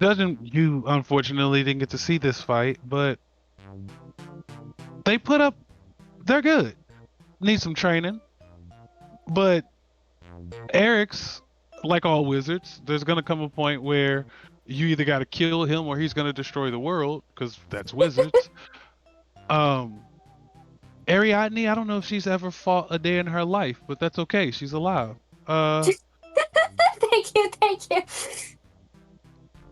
you unfortunately didn't get to see this fight, but they're good. Need some training, but Eric's, like all wizards, there's gonna come a point where you either gotta kill him or he's gonna destroy the world, because that's wizards. Ariadne, I don't know if she's ever fought a day in her life, but that's okay. She's alive. Thank you, thank you.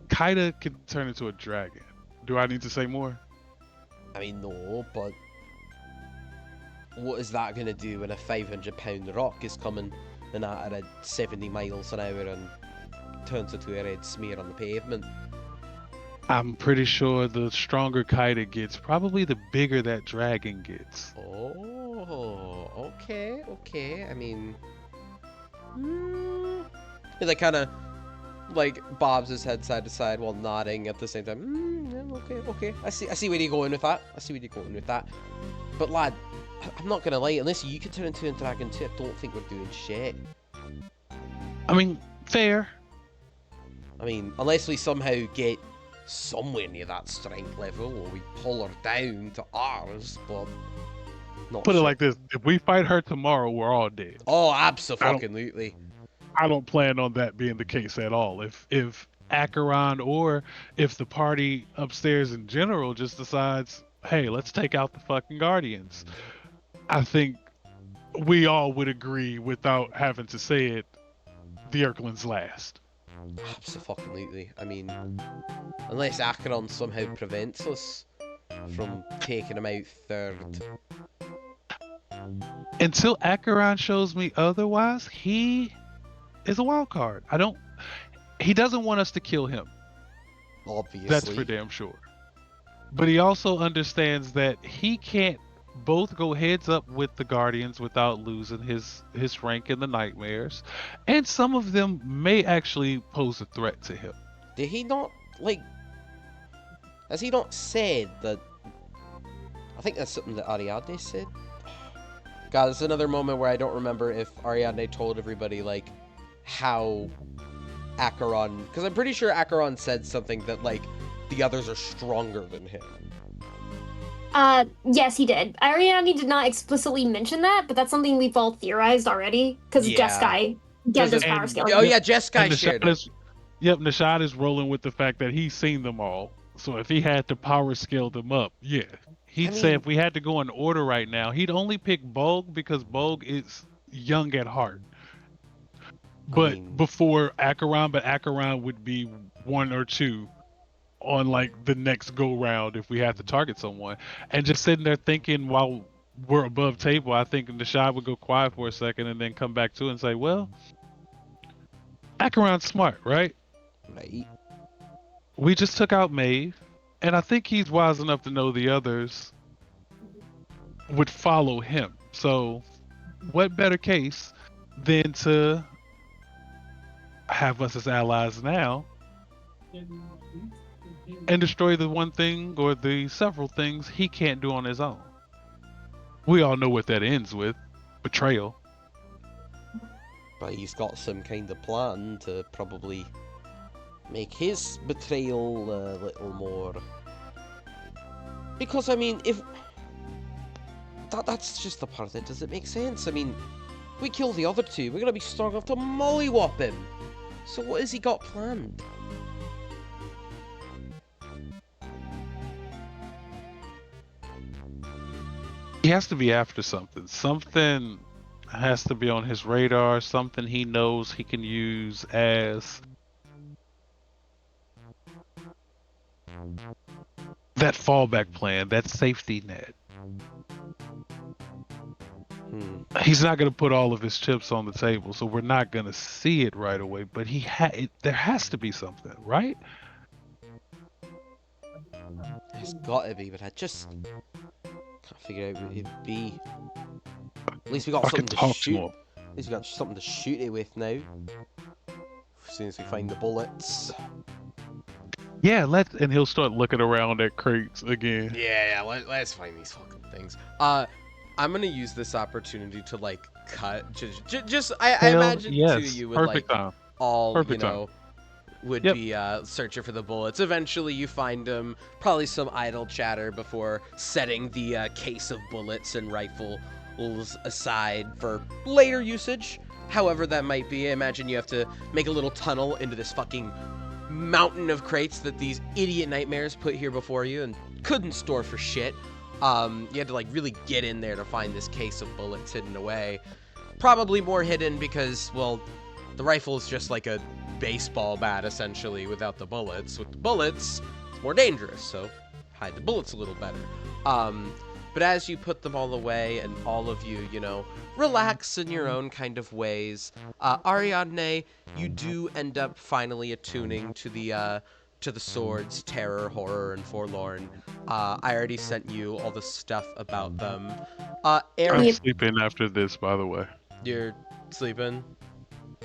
Kaida can turn into a dragon. Do I need to say more? I mean, no, but what is that going to do when a 500-pound rock is coming and at her at 70 miles an hour and turns into a red smear on the pavement? I'm pretty sure the stronger Kaida gets, probably the bigger that dragon gets. Oh, okay. I mean, he like kind of like bobs his head side to side while nodding at the same time. Yeah, okay. I see where you're going with that. But lad, I'm not gonna lie. Unless you could turn into a dragon too, I don't think we're doing shit. I mean, fair. I mean, unless we somehow get somewhere near that strength level, or we pull her down to ours, but not Put it sure. like this: if we fight her tomorrow, we're all dead. Oh, absolutely. I don't plan on that being the case at all. If Acheron or if the party upstairs in general just decides, hey, let's take out the fucking Guardians, I think we all would agree without having to say it, the Urkling's last. Absolutely. I mean, unless Acheron somehow prevents us from taking him out third. Until Acheron shows me otherwise, he is a wild card. He doesn't want us to kill him. Obviously. That's for damn sure. But he also understands that he can't both go heads up with the Guardians without losing his rank in the Nightmares, and some of them may actually pose a threat to him. Did he not, like... Has he not said that... I think that's something that Ariadne said. God, this is another moment where I don't remember if Ariadne told everybody, like, how Acheron... Because I'm pretty sure Acheron said something that, like, the others are stronger than him. Yes, he did. Ariadne did not explicitly mention that, but that's something we've all theorized already, because Yeah. Jeskai gives us And- power scale. Oh, yeah, Jeskai And shared Nishad it. is, yep, Nishad is rolling with the fact that he's seen them all. So if he had to power scale them up, yeah. He'd say mean- if we had to go in order right now, he'd only pick Bolg because Bolg is young at heart. But mean- before Acheron, but Acheron would be one or two on like the next go round if we have to target someone. And just sitting there thinking while we're above table, I think Nishad would go quiet for a second and then come back to it and say, well, Acheron's smart, right? Right. We just took out Maeve, and I think he's wise enough to know the others would follow him. So what better case than to have us as allies now and destroy the one thing or the several things he can't do on his own. We all know what that ends with. Betrayal. But he's got some kind of plan to probably make his betrayal a little more... Because, I mean, if... That's just the part that doesn't make sense. I mean, if we kill the other two, we're going to be strong enough to mollywop him. So what has he got planned? He has to be after something. Something has to be on his radar. Something he knows he can use as that fallback plan, that safety net. He's not going to put all of his chips on the table, so we're not going to see it right away. But there has to be something, right? There's gotta be, but I just can't figure out what it'd be. At least we got I something can to talk shoot. to him. At least we got something to shoot it with now. As soon as we find the bullets. Yeah, and he'll start looking around at crates again. Yeah, let's find these fucking things. I'm gonna use this opportunity to like cut. I imagine yes, two of you would perfect like time. all Perfect you know would Yep. be searching for the bullets. Eventually, you find them. Probably some idle chatter before setting the case of bullets and rifles aside for later usage. However that might be. I imagine you have to make a little tunnel into this fucking mountain of crates that these idiot nightmares put here before you and couldn't store for shit. You had to like really get in there to find this case of bullets hidden away. Probably more hidden because, well, the rifle is just like a baseball bat essentially without the bullets. With the bullets, it's more dangerous, so hide the bullets a little better. But as you put them all away and all of you, you know, relax in your own kind of ways, Ariadne, you do end up finally attuning to the swords, terror, horror, and forlorn. I already sent you all the stuff about them. I'm Eric, sleeping after this, by the way. you're sleeping?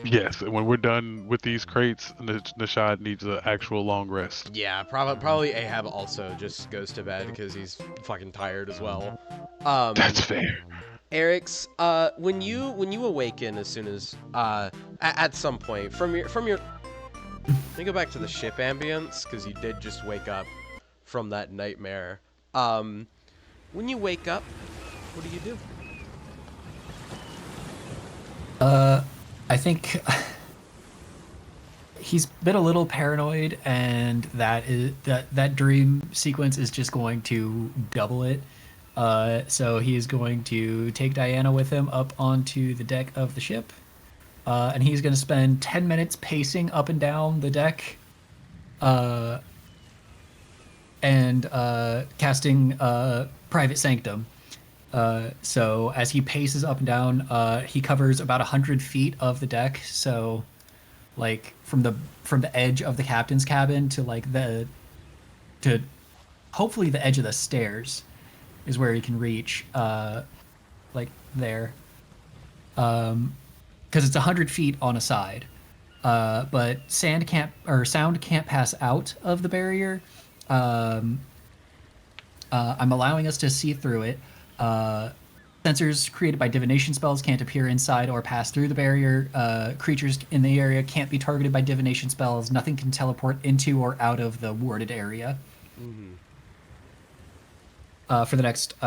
Yes, and when we're done with these crates, Nishad needs an actual long rest. Yeah, probably Ahab also just goes to bed because he's fucking tired as well. That's fair. Eric's, when you awaken as soon as at some point from your let me go back to the ship ambience because you did just wake up from that nightmare. When you wake up, what do you do? I think he's been a little paranoid, and that dream sequence is just going to double it. So he is going to take Diana with him up onto the deck of the ship, and he's going to spend 10 minutes pacing up and down the deck, and casting Private Sanctum. So as he paces up and down, he covers about 100 feet of the deck. So, like from the edge of the captain's cabin to hopefully the edge of the stairs is where he can reach. Like there, because it's 100 feet on a side. But sound can't pass out of the barrier. I'm allowing us to see through it. Sensors created by divination spells can't appear inside or pass through the barrier. Creatures in the area can't be targeted by divination spells. Nothing can teleport into or out of the warded area. For the next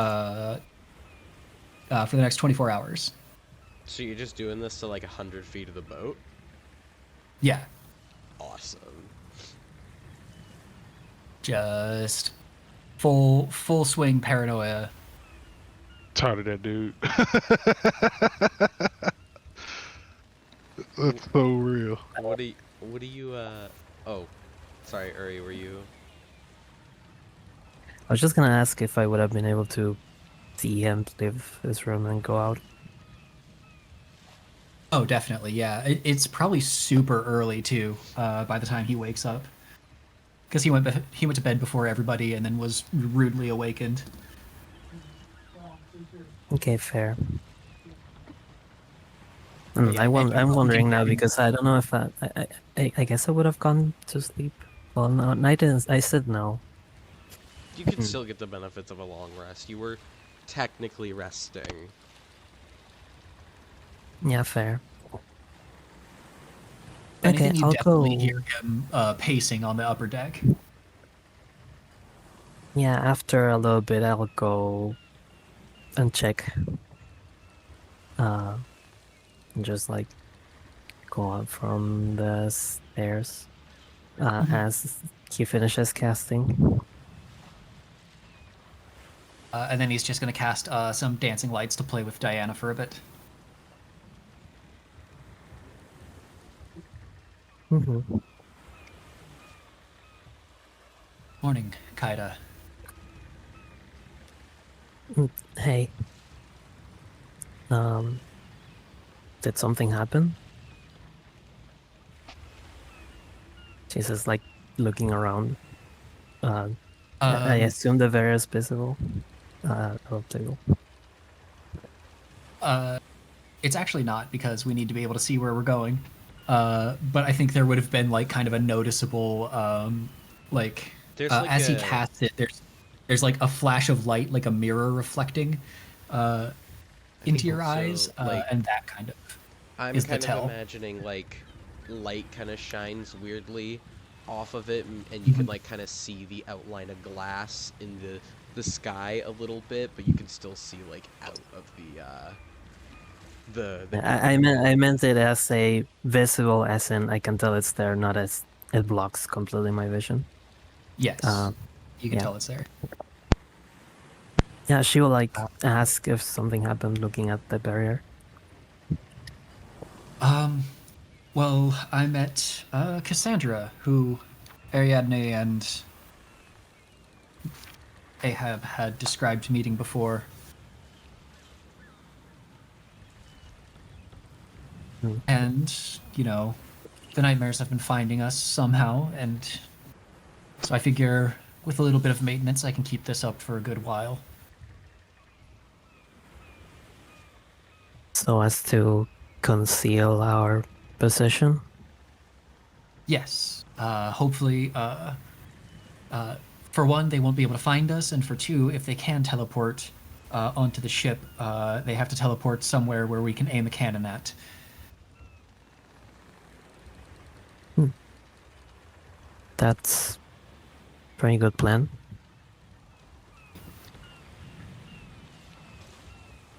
24 hours. So you're just doing this to like 100 feet of the boat? Yeah, Awesome. just full swing paranoia. Tired of that dude. That's so real. What do you oh, Sorry, Uri, were you? I was just gonna ask if I would have been able to see him leave his room and go out. Oh, definitely. Yeah, it's probably super early too. By the time he wakes up, because he went to bed before everybody and then was rudely awakened. Okay, fair. Yeah, I'm wondering now getting- because I don't know if I guess I would have gone to sleep. Well, no, I didn't. I said no. You could still get the benefits of a long rest. You were technically resting. Yeah, fair. If anything, Okay, you I'll definitely go. hear him pacing on the upper deck. Yeah, after a little bit, I'll go and check. And just like go up from the stairs as he finishes casting. And then he's just going to cast some dancing lights to play with Diana for a bit. Mm-hmm. Morning, Kaida. Hey. Did something happen? She's just like looking around. I assume the various visible. Table. It's actually not because we need to be able to see where we're going. But I think there would have been like kind of a noticeable, There's like as he a- casts it, there's like a flash of light, like a mirror reflecting into your also, eyes, like, and that kind of I'm is the kind tell. of imagining like light kind of shines weirdly off of it, and you can like kind of see the outline of glass in the sky a little bit, but you can still see like out of the I meant it as a visible, as in I can tell it's there, not as it blocks completely my vision. Yes, you can yeah. tell it's there. Yeah, she will like ask if something happened looking at the barrier. Well, I met Cassandra, who Ariadne and Ahab had described meeting before. And, you know, the nightmares have been finding us somehow, and so I figure with a little bit of maintenance, I can keep this up for a good while. So as to conceal our position. Yes. Hopefully, for one, they won't be able to find us, and for two, if they can teleport onto the ship, they have to teleport somewhere where we can aim a cannon at. That's pretty good plan.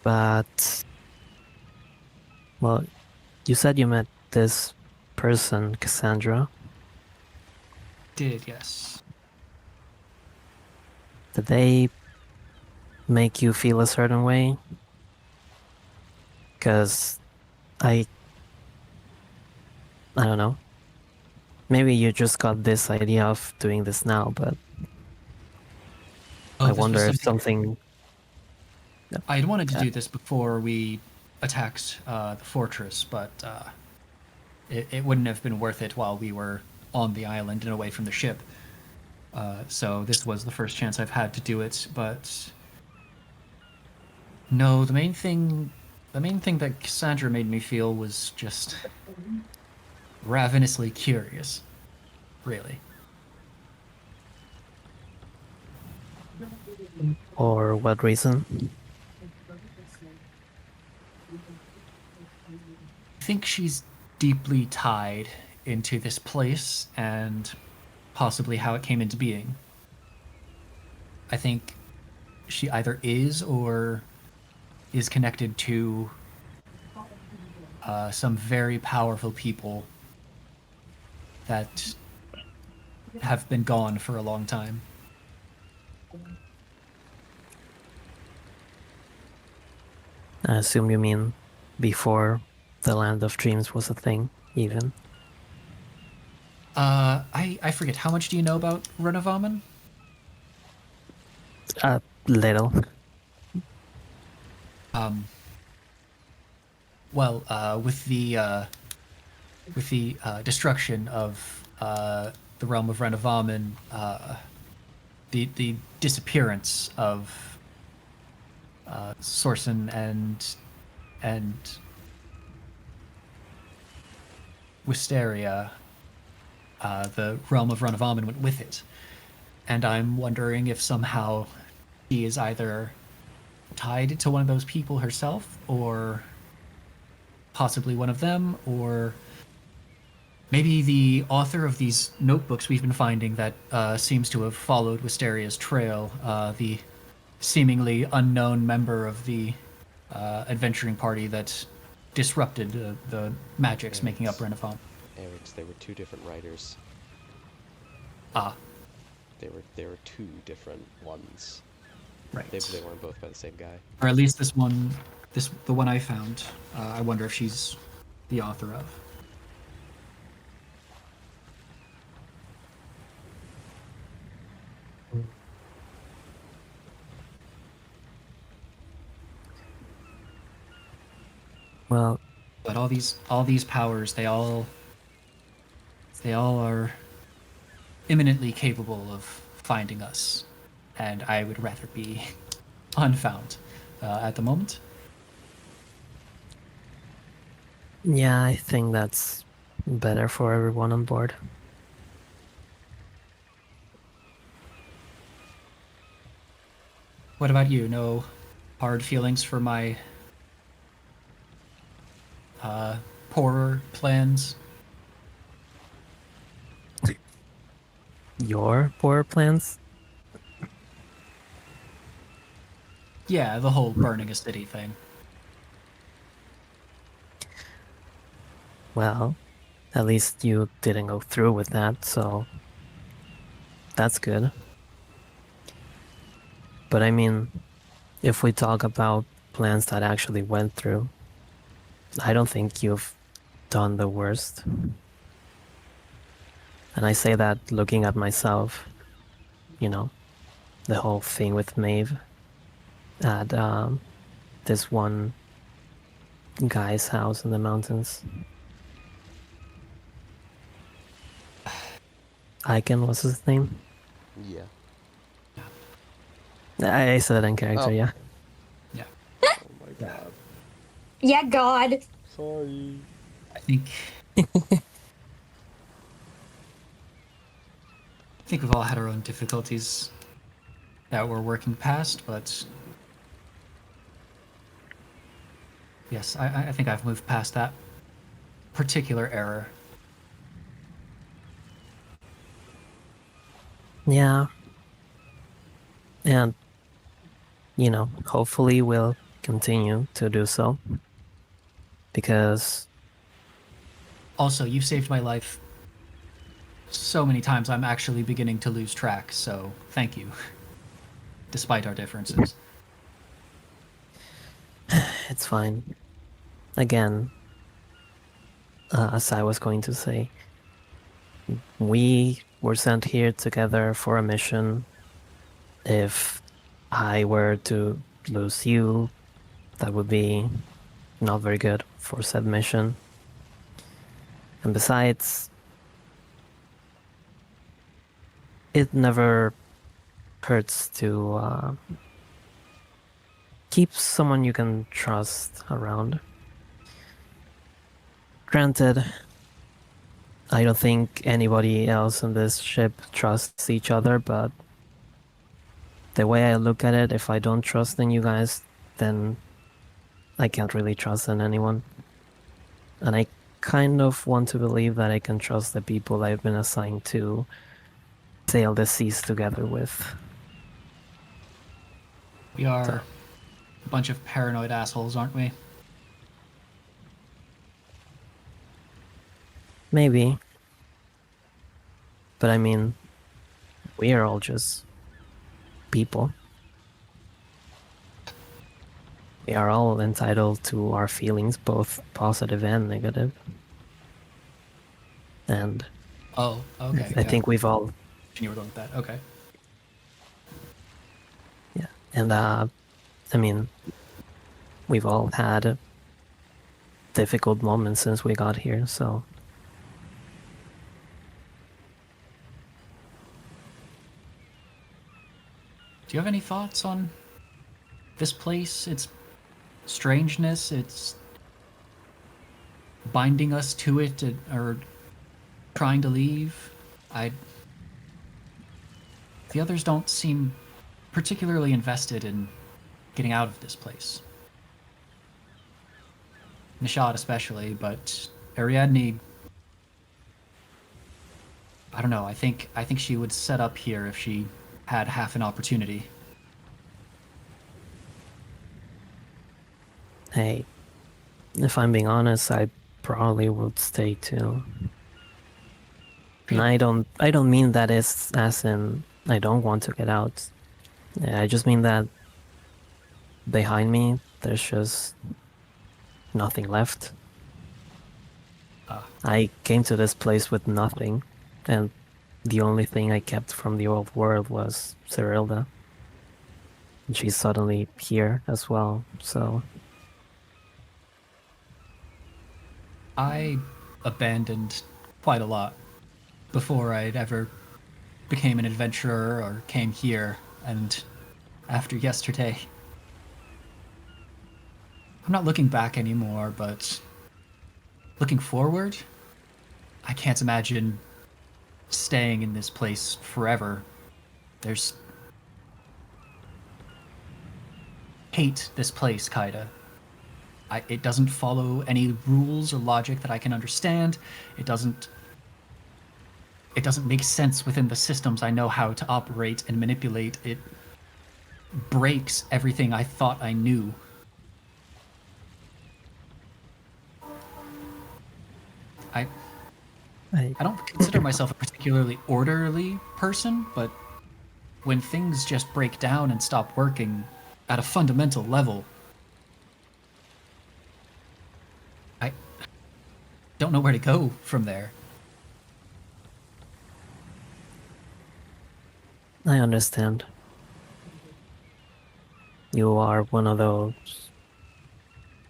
But well, you said you met this person, Cassandra. Did, yes. Did they make you feel a certain way? Because I don't know. Maybe you just got this idea of doing this now, but Oh, I this was wonder if something. I'd wanted to do this before we attacked the fortress, but it wouldn't have been worth it while we were on the island and away from the ship. So this was the first chance I've had to do it, but no, the main thing that Cassandra made me feel was just ravenously curious, really. Or what reason? I think she's deeply tied into this place and possibly how it came into being. I think she either is or is connected to some very powerful people that have been gone for a long time. I assume you mean before the Land of Dreams was a thing, even. I forget. How much do you know about Renavaman? Little. Well, with the destruction of the realm of Renavaman, the disappearance of Sorsen and Wisteria, the realm of Renavaman went with it, and I'm wondering if somehow she is either tied to one of those people herself, or possibly one of them, or maybe the author of these notebooks we've been finding that seems to have followed Wisteria's trail, the seemingly unknown member of the adventuring party that disrupted the magics making up Renafon. Eric's, they were two different writers. Ah, They were two different ones. right. They weren't both by the same guy. Or at least this one, the one I found. I wonder if she's the author of. Well, But all these powers, they all are imminently capable of finding us, and I would rather be unfound at the moment. yeah, I think that's better for everyone on board. What about you? No hard feelings for my poorer plans? Your poor plans? Yeah, the whole burning a city thing. Well, at least you didn't go through with that, so that's good. But I mean, if we talk about plans that actually went through, I don't think you've done the worst. And I say that looking at myself, you know, the whole thing with Maeve at this one guy's house in the mountains. Icon was his name? Yeah. I said it in character, Oh. yeah. Yeah. Oh my god. Yeah, God. Sorry. I think we've all had our own difficulties that we're working past, but yes, I think I've moved past that particular error. Yeah. And, you know, hopefully we'll continue to do so. Because, Also, you've saved my life so many times I'm actually beginning to lose track, so thank you. Despite our differences. it's fine. Again, as I was going to say, we were sent here together for a mission. If I were to lose you, that would be not very good for said mission. And besides, it never hurts to keep someone you can trust around. Granted, I don't think anybody else in this ship trusts each other, but the way I look at it, if I don't trust in you guys, then I can't really trust in anyone. And I kind of want to believe that I can trust the people I've been assigned to sail the seas together with. We are a bunch of paranoid assholes, aren't we? Maybe. But I mean, we are all just people. We are all entitled to our feelings, both positive and negative. And Oh, okay. I think we've all, You were going with that. Okay. yeah. And I mean, we've all had difficult moments since we got here, so Do you have any thoughts on this place, its strangeness, its binding us to it, or trying to leave? The others don't seem particularly invested in getting out of this place. Nishad especially, but Ariadne, I don't know. I think she would set up here if she had half an opportunity. hey, if I'm being honest, I probably would stay too. And I don't mean that as in I don't want to get out. Yeah, I just mean that behind me there's just nothing left. I came to this place with nothing, and the only thing I kept from the old world was Cyrilda. And she's suddenly here as well, so I abandoned quite a lot before I'd ever became an adventurer or came here, and after yesterday, I'm not looking back anymore, but looking forward, I can't imagine staying in this place forever. There's hate this place, Kaida. It doesn't follow any rules or logic that I can understand. It doesn't make sense within the systems I know how to operate and manipulate. It breaks everything I thought I knew. I don't consider myself a particularly orderly person, but when things just break down and stop working at a fundamental level, I don't know where to go from there. I understand. You are one of those.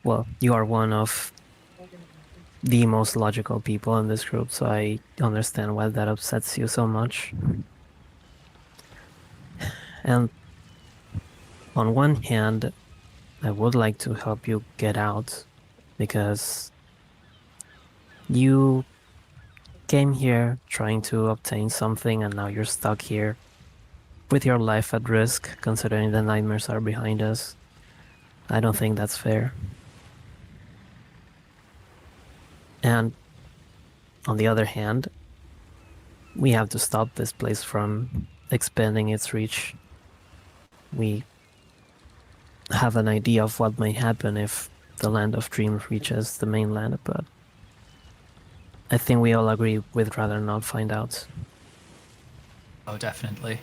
Well, you are one of the most logical people in this group, so I understand why that upsets you so much. And on one hand, I would like to help you get out, because you came here trying to obtain something and now you're stuck here with your life at risk, considering the nightmares are behind us. I don't think that's fair. And on the other hand, we have to stop this place from expanding its reach. We have an idea of what may happen if the Land of Dreams reaches the mainland, but I think we all agree we'd rather not find out. Oh, definitely.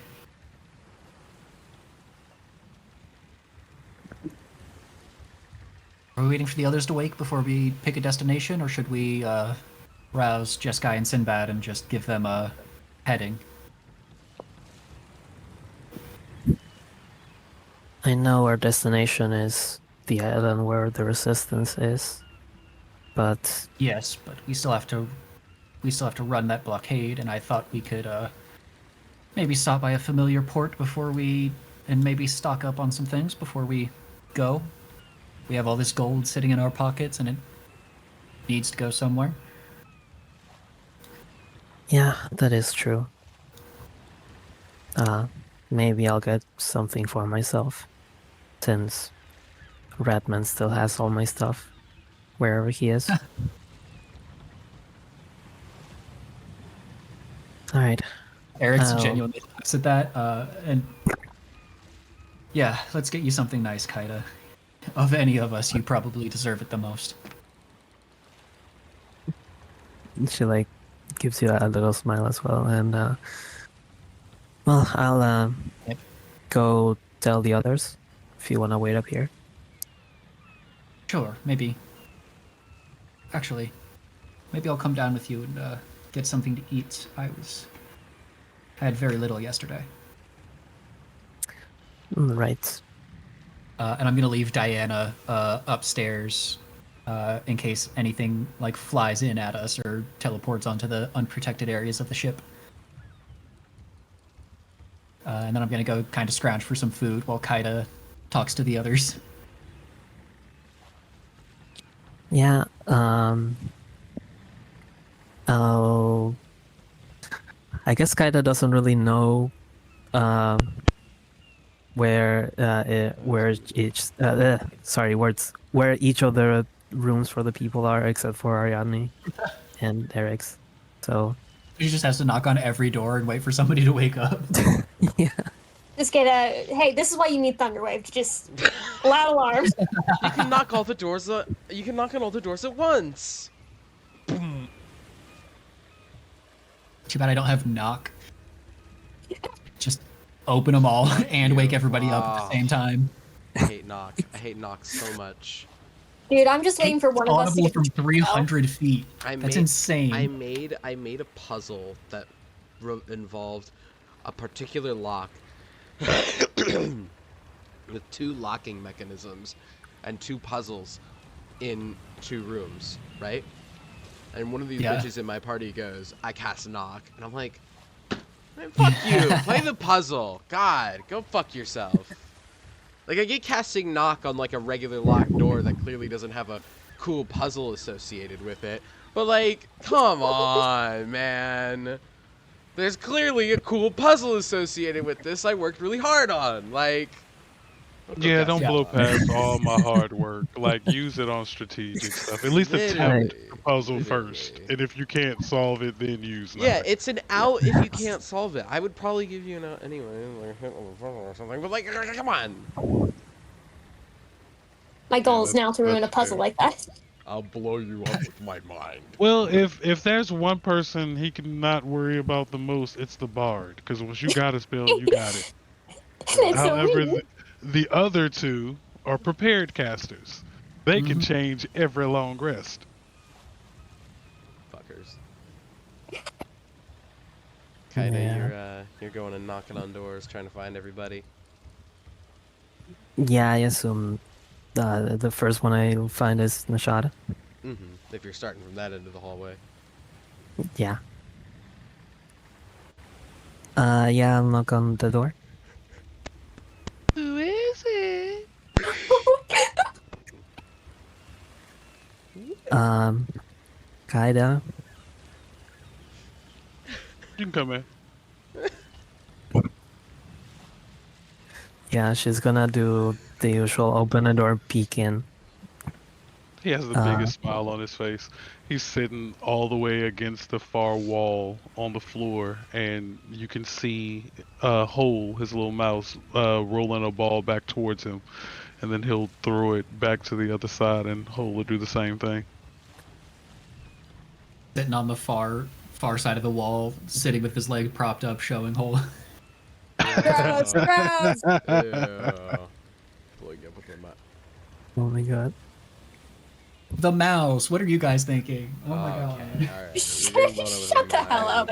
Are we waiting for the others to wake before we pick a destination, or should we rouse Jeskai and Sinbad and just give them a heading? I know our destination is the island where the resistance is, but Yes, but we still have to run that blockade, and I thought we could maybe stop by a familiar port before and maybe stock up on some things before we go. We have all this gold sitting in our pockets, and it needs to go somewhere. yeah, that is true. Maybe I'll get something for myself, since Redman still has all my stuff, wherever he is. Alright, Eric's Oh. genuinely laughs at that, and yeah, let's get you something nice, Kaida. Of any of us, you probably deserve it the most. she like gives you a little smile as well, and well, I'll Yep. go tell the others if you wanna wait up here. Sure, maybe. Actually, maybe I'll come down with you and get something to eat. I had very little yesterday. Right. And I'm gonna leave Diana upstairs in case anything like flies in at us or teleports onto the unprotected areas of the ship. And then I'm gonna go kind of scrounge for some food while Kaida talks to the others. Yeah. Oh. I guess Kaida doesn't really know where each of the rooms for the people are except for Ariadne and Eric's. So She just has to knock on every door and wait for somebody to wake up. yeah. Just get a. Hey, this is why you need Thunderwave. To just loud alarms. You can knock all the doors. You can knock on all the doors at once. Boom. Too bad I don't have knock. Just open them all and wake everybody up at the same time. I hate knock. I hate knock so much. Dude, I'm just waiting for one of us to Audible get from 300 feet. That's insane. I made a puzzle that involved a particular lock with 2 locking mechanisms and 2 puzzles in 2 rooms, right? And one of these bitches in my party goes, I cast knock, and I'm like, man, fuck you. Play the puzzle. God, go fuck yourself. Like, I get casting knock on, like, a regular locked door that clearly doesn't have a cool puzzle associated with it. But, like, come on, man. There's clearly a cool puzzle associated with this I worked really hard on. Like, Yeah, don't blow knock. past all my hard work. Like, use it on strategic stuff. At least attempt the puzzle first. Literally. And if you can't solve it, then use knock. Yeah, it's an out if you can't solve it. I would probably give you an out anyway, like hit on the puzzle or something. But, like, come on. My goal is now to ruin a that's puzzle fair. like that. I'll blow you up with my mind. Well, if there's one person he can not worry about the most, it's the bard. Because once you got a spell, you got it. It's so However, weird. the other 2 are prepared casters. They can change every long rest. Fuckers. Kinda, Yeah. you're going and knocking on doors, trying to find everybody. Yeah, I assume the first one I find is Nashada. If you're starting from that end of the hallway. Yeah. Yeah, I'll knock on the door. Who is it? Kaida. You can come in. Yeah, she's gonna do the usual open the door, peek in. He has the biggest smile on his face. He's sitting all the way against the far wall on the floor, and you can see Hole, his little mouse, rolling a ball back towards him. And then he'll throw it back to the other side, and Hole will do the same thing. Sitting on the far side of the wall, sitting with his leg propped up, showing hole. Gross, gross. Yeah. Blowing up with my Oh my god. The mouse. What are you guys thinking? Oh my god. Okay, alright. You're getting blown up with Shut the my hell up.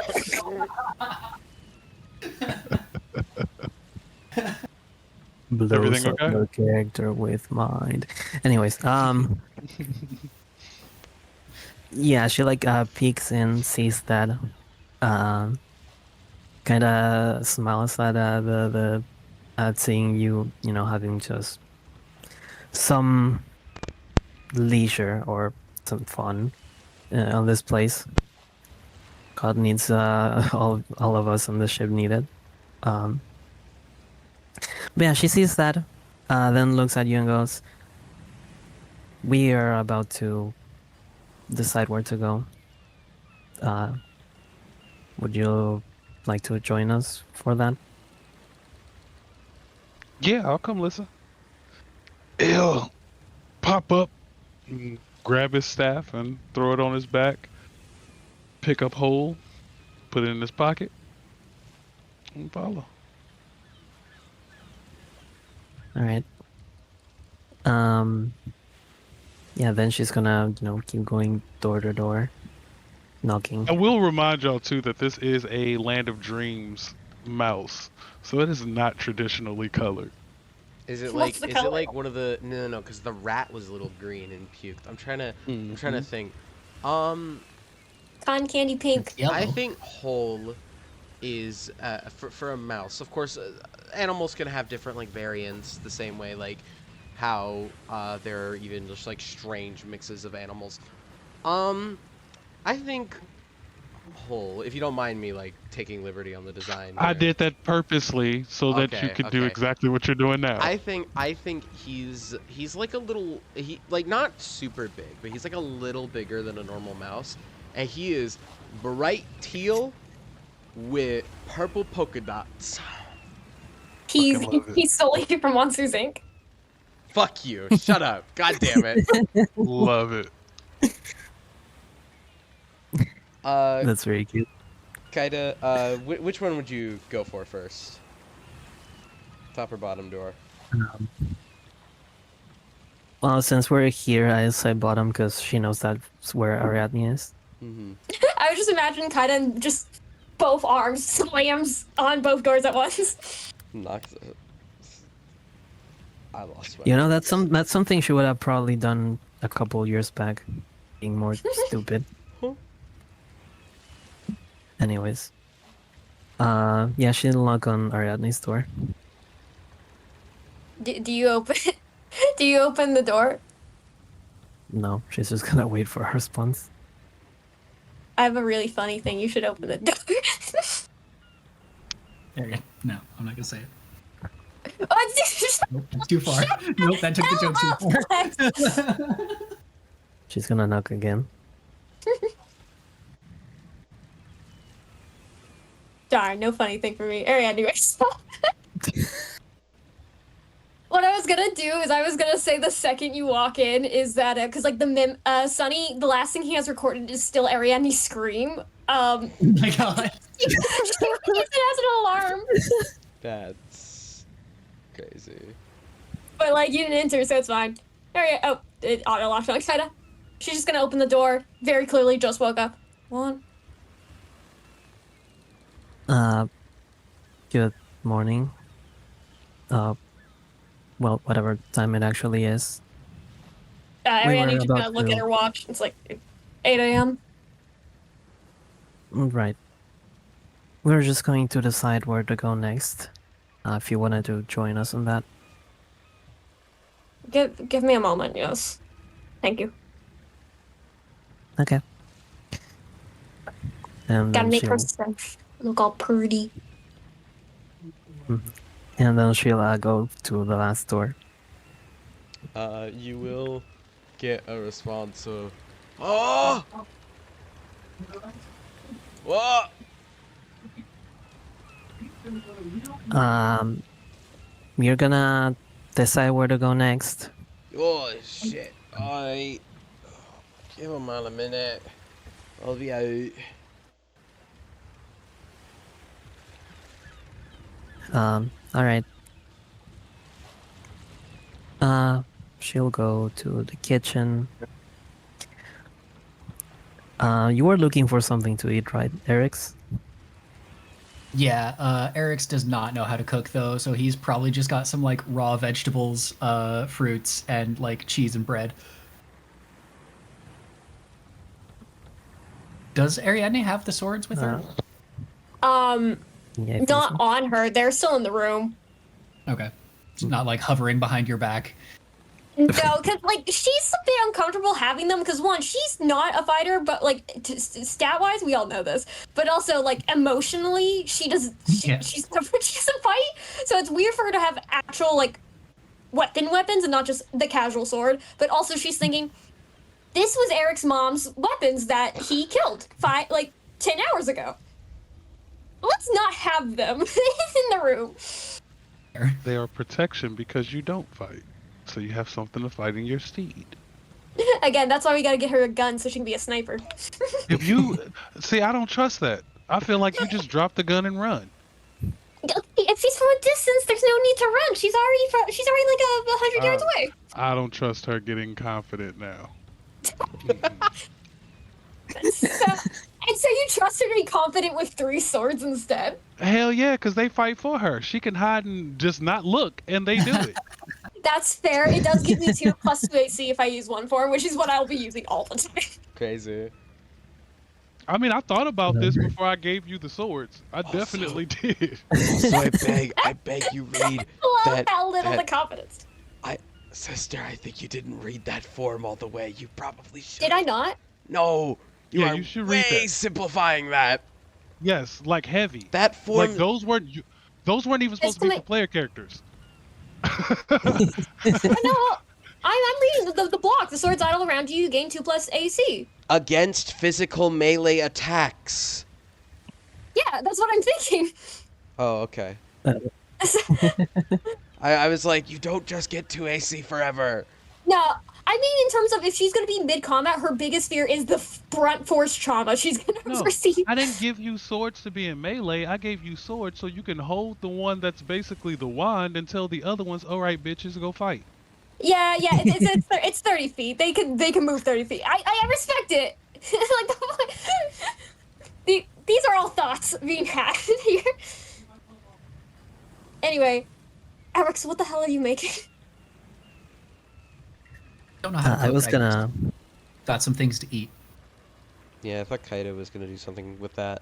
Blows Everything up okay? your character with mind. Anyways, yeah, she like peeks in, sees that, kind of smiles at at seeing you, having just some leisure or some fun on this place. God needs all of us on the ship needed. But yeah, she sees that, then looks at you and goes, "We are about to decide where to go. Would you like to join us for that?" Yeah, I'll come listen. He'll pop up, and grab his staff, and throw it on his back. Pick up Hole, put it in his pocket, and follow. All right. Yeah, then she's gonna, keep going door to door. knocking. I will remind y'all too that this is a Land of Dreams mouse, so it is not traditionally colored. Is it What's like the color? one of the no because the rat was a little green and puked. I'm trying to Mhm. think. Um, Cotton candy pink. It's yellow. I think whole is for a mouse. Of course, animals can have different like variants. The same way like how there are even just like strange mixes of animals. I think whole. If you don't mind me like taking liberty on the design. I here. did that purposely so that you Okay, could do okay. exactly what you're doing now. I think he's like a little like not super big, but he's like a little bigger than a normal mouse, and he is bright teal with purple polka dots. He's Fucking love it. he stole it from Monsters Inc. Fuck you! Shut up! God damn it! Love it. That's very cute. Kaida, which one would you go for first? Top or bottom door? Well, since we're here, I say bottom because she knows that's where Ariadne is. Mm-hmm. I would just imagine Kaiden just both arms slams on both doors at once. Knocks. I lost my. You know, that's something she would have probably done a couple years back, being more stupid. Anyways, yeah, she'll knock on Ariadne's door. Do you open? Do you open the door? No, she's just gonna wait for her response. I have a really funny thing. You should open the door. There you go. No, I'm not gonna say it. Oh, Nope, that's too far. Nope, that took the joke too far. She's gonna knock again. Darn, no funny thing for me. Anyways. What I was gonna do is I was gonna say the second you walk in is that because like Sunny, the last thing he has recorded is still Ariadne's scream. Oh my god. He uses it as an alarm. That's crazy. But like you didn't enter, so it's fine. It auto locked on kinda. She's just gonna open the door. Very clearly, just woke up. One. Good morning. Well, whatever time it actually is. We Ariadne were just gonna about look to- at her watch. It's like 8 a.m. Right. We're just going to decide where to go next. If you wanted to join us on that. Give me a moment. Yes. Thank you. Okay. And Gotta then make her she'll, look all pretty. and then she'll go to the last door. You will get a response of, "Oh, what?" We're gonna decide where to go next. Oh shit! I give him a minute. I'll be out. All right. She'll go to the kitchen. You were looking for something to eat, right, Eric's? Yeah, Eric's does not know how to cook though, so he's probably just got some like raw vegetables, fruits, and like cheese and bread. Does Ariadne have the swords with her? Yeah, I think Not so. on her. They're still in the room. Okay. It's not like hovering behind your back. No, because like she's a bit uncomfortable having them because one, she's not a fighter, but like stat wise, we all know this. But also like emotionally, she doesn't. Yeah. She doesn't fight, so it's weird for her to have actual like weapons and not just the casual sword. But also, she's thinking this was Eric's mom's weapons that he killed 10 hours ago. Let's not have them in the room. They are protection because you don't fight. So you have something to fight in your steed. Again, that's why we gotta get her a gun so she can be a sniper. If you see, I don't trust that. I feel like you just drop the gun and run. If she's from a distance, there's no need to run. She's already like 100 yards away. I don't trust her getting confident now. So, And so you trust her to be confident with 3 swords instead? Hell yeah, because they fight for her. She can hide and just not look, and they do it. That's fair. It does give me 2 plus 2 AC if I use one form, which is what I'll be using all the time. Crazy. I mean, I thought about this Whatever. before I gave you the swords. I Also- definitely did. So I beg you read Love that, how little that- the confidence. sister, I think you didn't read that form all the way. You probably should. Did I not? No, you Yeah, are you should way read that. simplifying that. Yes, like heavy. That form. Like those weren't even supposed to be to for player characters. No, I'm reading the block. The swords idle around you. You gain 2 plus AC. Against physical melee attacks. Yeah, that's what I'm thinking. Oh, okay. I was like, you don't just get 2 AC forever. No, I mean in terms of if she's gonna be mid combat, her biggest fear is the brunt force trauma she's gonna No, receive. I didn't give you swords to be in melee. I gave you swords so you can hold the one that's basically the wand and tell the other ones, "All right, bitches, go fight." Yeah, it's 30 feet. They can move 30 feet. I respect it. These are all thoughts being had here. Anyway, Alex, what the hell are you making? Don't know how to I cook was right gonna. now. Got some things to eat. Yeah, I thought Kaido was gonna do something with that.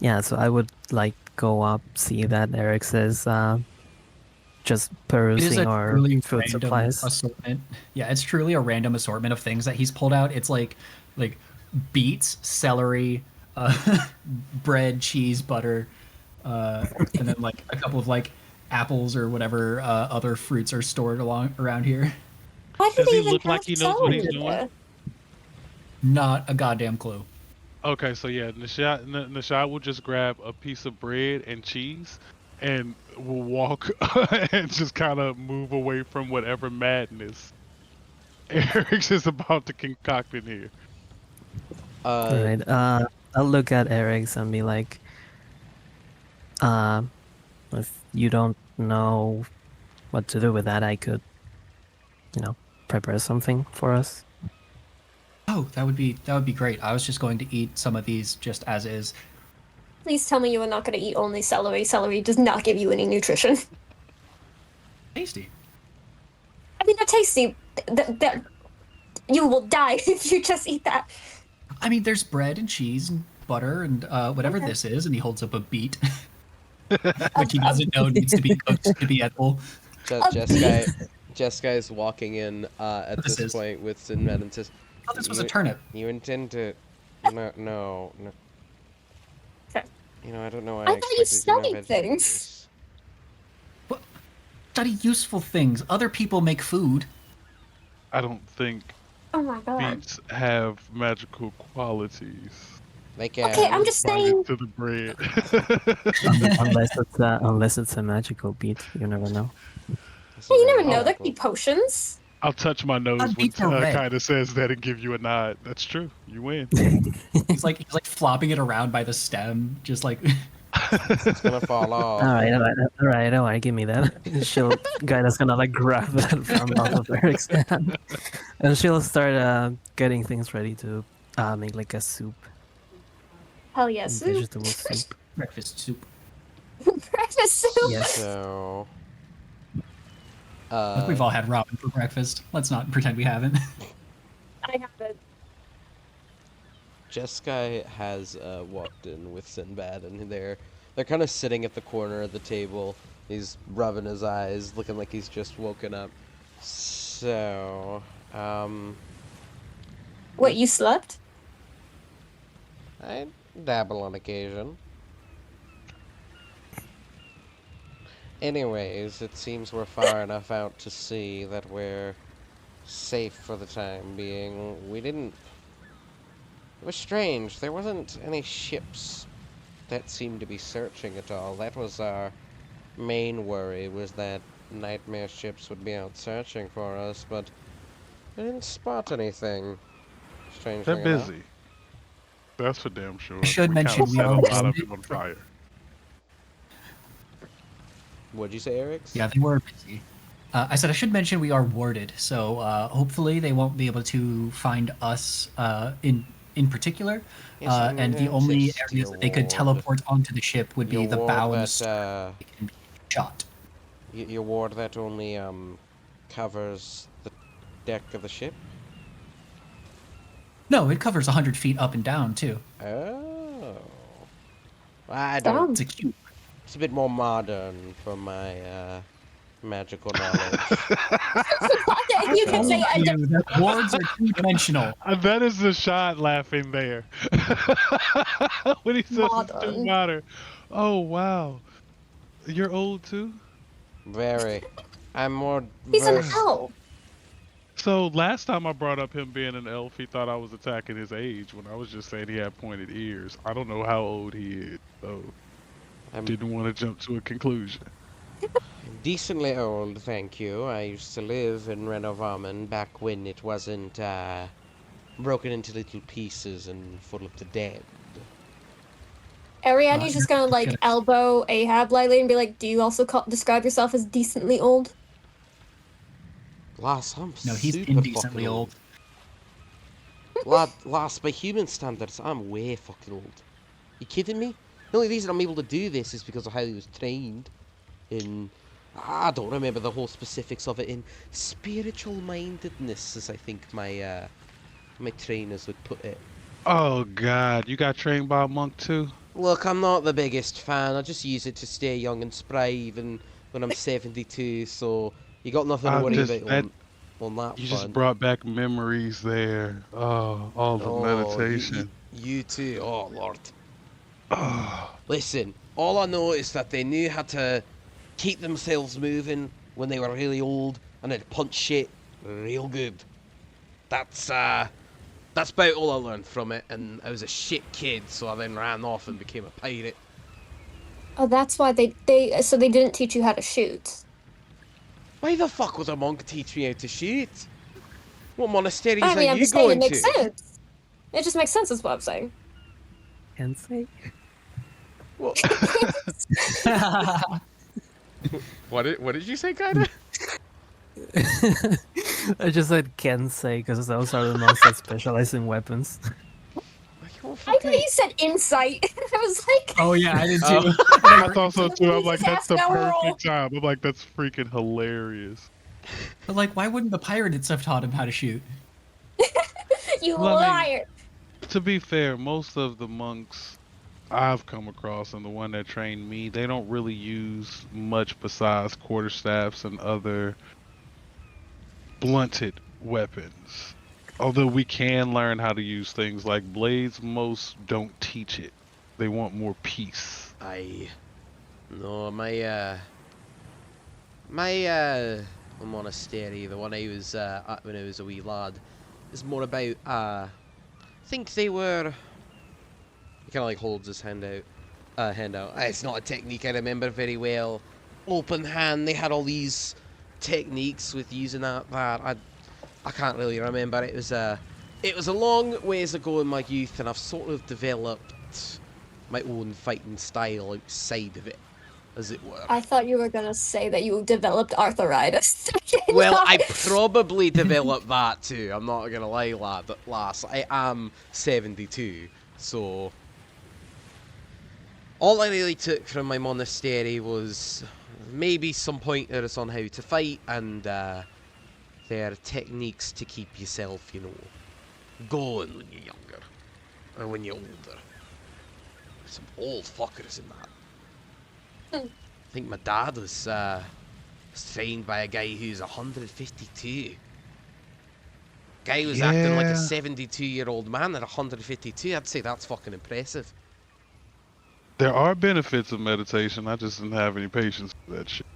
Yeah, so I would like go up, see that Eric's is just It is perusing a our truly food random supplies. assortment. Yeah, it's truly a random assortment of things that he's pulled out. It's like beets, celery, bread, cheese, butter, and then like a couple of like apples or whatever other fruits are stored around here. Why do Does they he even look like have he knows what he's celery doing? there? Not a goddamn clue. Okay, so yeah, Nishad will just grab a piece of bread and cheese, and will walk and just kind of move away from whatever madness Eric's is about to concoct in here. Alright, I'll look at Eric's and be like, if you don't know what to do with that, I could, prepare something for us. Oh, that would be great. I was just going to eat some of these just as is. Please tell me you are not going to eat only celery. Celery does not give you any nutrition. Tasty. I mean, they're tasty. You will die if you just eat that. I mean, there's bread and cheese and butter and whatever Okay. this is, and he holds up a beet, which he doesn't know needs to be cooked to be edible. Jeskai is walking in at This this is- point with Sinmed and says, Oh, this was a You- turnip. "You intend to? No. Okay. I don't know why I I thought you expected to know studied things. vegetables." Study useful things. Other people make food. I don't think Oh my god. beets have magical qualities. They can. Okay, I'm just Bind saying. it to the bread. Unless it's a magical beat, you never know. Hey, you never know. There could be potions. I'll touch my nose when beets are red. kind of says that and give you a nod. That's true. You win. He's like flopping it around by the stem, just like It's gonna fall off. All right, give me that. Gaida's gonna like grab that from off of Eric's hand, and she'll start getting things ready to make like a soup, Hell yeah, soup. vegetable soup. breakfast soup. Breakfast soup. Yes. So. Look, we've all had ramen for breakfast. Let's not pretend we haven't. I have it. Jeskai has walked in with Sinbad, and they're kind of sitting at the corner of the table. He's rubbing his eyes, looking like he's just woken up. So, What, you slept? I dabble on occasion. Anyways, it seems we're far enough out to sea that we're safe for the time being. It was strange. There wasn't any ships that seemed to be searching at all. That was our main worry, was that nightmare ships would be out searching for us, but I didn't spot anything. Strangely They're enough. busy. That's for damn sure. I should We kinda mention we set are a lot of busy. them on fire. What'd you say, Eric? Yeah, they were busy. I said I should mention we are warded, so hopefully they won't be able to find us in in particular, Yes, and the only areas that they could teleport onto the ship would be the bow and the stern. They can be shot. Your ward that only covers the deck of the ship. No, it covers 100 feet up and down too. Oh, I don't. It's a cube. It's a bit more modern for my magical knowledge. You can say Wards are two-dimensional. That is the shot laughing there. When he says it's too Modern. modern. Oh wow. You're old too? Very. I'm more he's an versed. elf. So last time I brought up him being an elf, he thought I was attacking his age when I was just saying he had pointed ears. I don't know how old he is, so I'm didn't want to jump to a conclusion. decently old, thank you. I used to live in Renovarman back when it wasn't broken into little pieces and full of the dead. Ariadne's just gonna like gonna- elbow Ahab lightly and be like, "Do you also describe yourself as decently old?" Lass, I'm No, he's super indecently fucking old. Lass, by human standards, I'm way fucking old. You kidding me? The only reason I'm able to do this is because of how he was trained in... I don't remember the whole specifics of it. In spiritual mindedness, as I think my my trainers would put it. Oh god, you got trained by a monk too? Look, I'm not the biggest fan. I just use it to stay young and spry even when I'm 72, so you got nothing to I'm worry just- about that- on that You front. just brought back memories there. Oh, all the meditation. You too. Oh, Lord. Oh, Listen, all I know is that they knew how to keep themselves moving when they were really old, and they'd punch shit real good. That's about all I learned from it, and I was a shit kid, so I then ran off and became a pirate. Oh, that's why they so they didn't teach you how to shoot. Why the fuck would a monk teach me how to shoot? What monasteries I mean, are I'm you just saying going it makes to? sense. It just makes sense, is what I'm saying. Kensei? What? What did you say, kinda? I just said Kensei because those are the monks that specialize in weapons. I thought you said insight. I was like, Oh yeah, I did too. I thought so too. I'm like, Jesus, that's the half an hour perfect time. I'm like, that's freaking hilarious. But like, why wouldn't the pirate itself taught him how to shoot? you Well, I mean- liar. To be fair, most of the monks I've come across and the one that trained me, they don't really use much besides quarterstaffs and other blunted weapons. Although we can learn how to use things like blades, most don't teach it. They want more peace. No, my monastery, the one I was at when I was a wee lad, is more about I think they were. He kind of like holds his hand out. It's not a technique I remember very well. Open hand. They had all these techniques with using that. I can't really remember. It was a long ways ago in my youth, and I've sort of developed my own fighting style outside of it, as it were. I thought you were gonna say that you developed arthritis. Well, I probably developed that too. I'm not gonna lie, lass. I am 72, so all I really took from my monastery was maybe some pointers on how to fight and their techniques to keep yourself, going when you're younger or when you're older. Some old fuckers in that. I think my dad was trained by a guy who's 152. Guy was acting like a Yeah. 72-year-old man at 152. I'd say that's fucking impressive. There are benefits of meditation. I just didn't have any patience for that shit.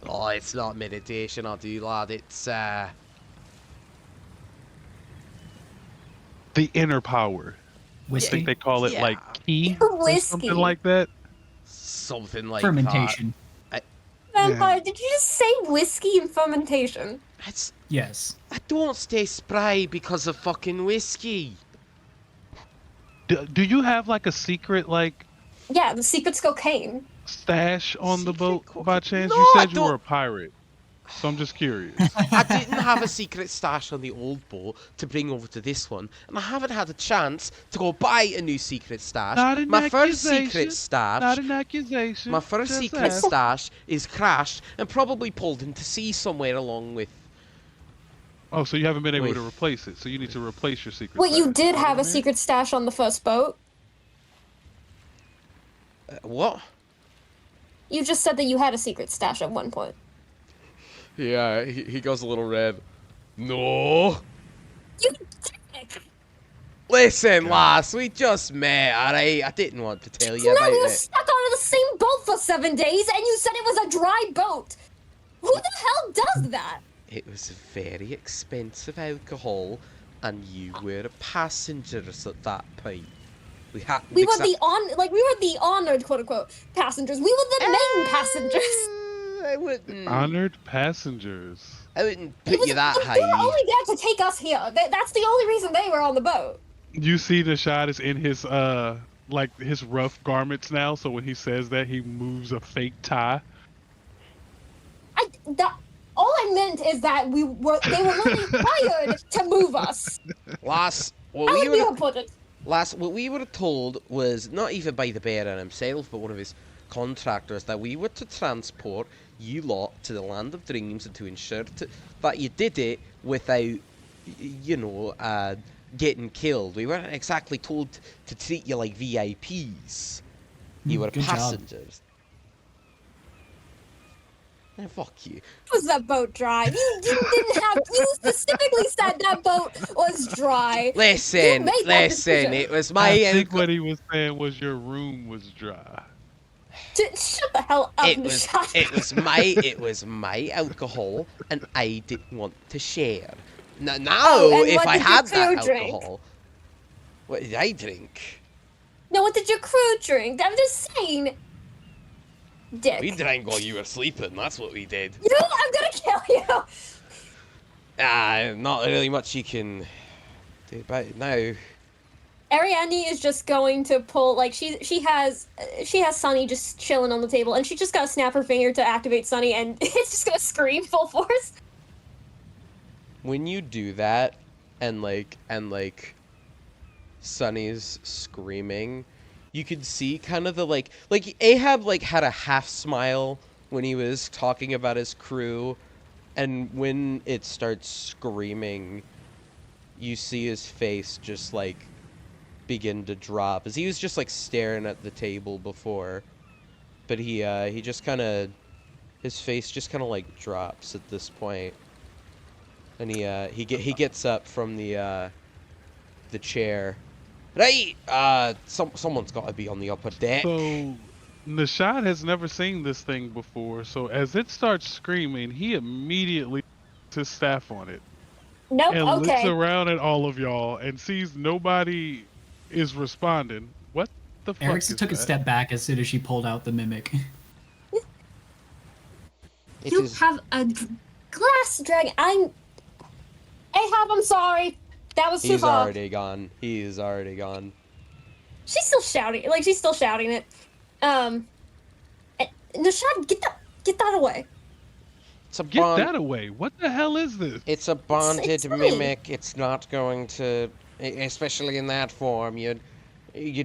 Oh, it's not meditation, I do, lad. It's The inner power. I Whiskey, think they call it like ki or Whiskey. something like that. something like fermentation. Vampire, did you just say whiskey and fermentation? that. It's Yes. I don't stay spry because of fucking whiskey. Do you have like a secret like Yeah, the secret's cocaine. stash on the Secret boat cocaine? by chance? No, You I said you were don't- a pirate. So I'm just curious. I didn't have a secret stash on the old boat to bring over to this one, and I haven't had a chance to go buy a new secret stash. Not an My first accusation. secret stash, Not an accusation. my first just secret ask. stash is crashed and probably pulled into sea somewhere along with. Oh, so you haven't been able Wait. to replace it. So you need to replace your secret. Well, you stash. did know what have I a mean? secret stash on the first boat. What? You just said that you had a secret stash at one point. Yeah, he goes a little red. No. You dick! Listen, lass, we just met, alright? I didn't want to tell you No, about you were it. stuck on the same boat for 7 days, and you said it was a dry boat. Who the hell does that? It was very expensive alcohol, and you were passengers at that point. We had We were the honored quote unquote passengers. We were the main passengers. I wouldn't. Honored passengers. I wouldn't It put was- you that they were high. only there to take us here. That's the only reason they were on the boat. You see the shot is in his like his rough garments now, so when he says that he moves a fake tie. All I meant is that they were only hired to move us. Lass, How would you have put it? Last, what we were told was not even by the Baron himself, but one of his contractors, that we were to transport you lot to the Land of Dreams and to ensure that you did it without, getting killed. We weren't exactly told to treat you like VIPs. You were Good job. passengers. Fuck you. Was that boat dry? You didn't have. You specifically said that boat was dry. Listen, made that listen, decision. it was I my think what he was saying was your room was dry. Shut the hell up, It was Nishad. it was my alcohol, and I didn't want to share. Now, Oh, and if what I did your had that crew drink? alcohol, what did I drink? No, what did your crew drink? I'm just saying. Dick. We drank while you were sleeping. That's what we did. You, I'm gonna kill you. Not really much you can do about it now. Ariadne is just going to pull like she has Sunny just chilling on the table, and she just gotta snap her finger to activate Sunny, and it's just gonna scream full force. When you do that, and Sunny's screaming, you could see kind of the like Ahab had a half smile when he was talking about his crew, and when it starts screaming, you see his face just begin to drop, as he was just staring at the table before, but he just kind of, his face just kind of drops at this point, and he gets up from the chair. Right, someone's got to be on the upper deck. So Nishad has never seen this thing before, so as it starts screaming, he immediately puts his staff on it Nope. and looks Okay. around at all of y'all and sees nobody is responding. What the fuck Eric is took a that? step back as soon as she pulled out the mimic. It You is- have a glass dragon. Ahab, I'm sorry. That was too He's far. already gone. He is already gone. She's still shouting. She's still shouting it. Nishad, get that away. It's a Get bond. that away. What the hell is this? It's a bonded it's fine. mimic. It's not going to, especially in that form. You'd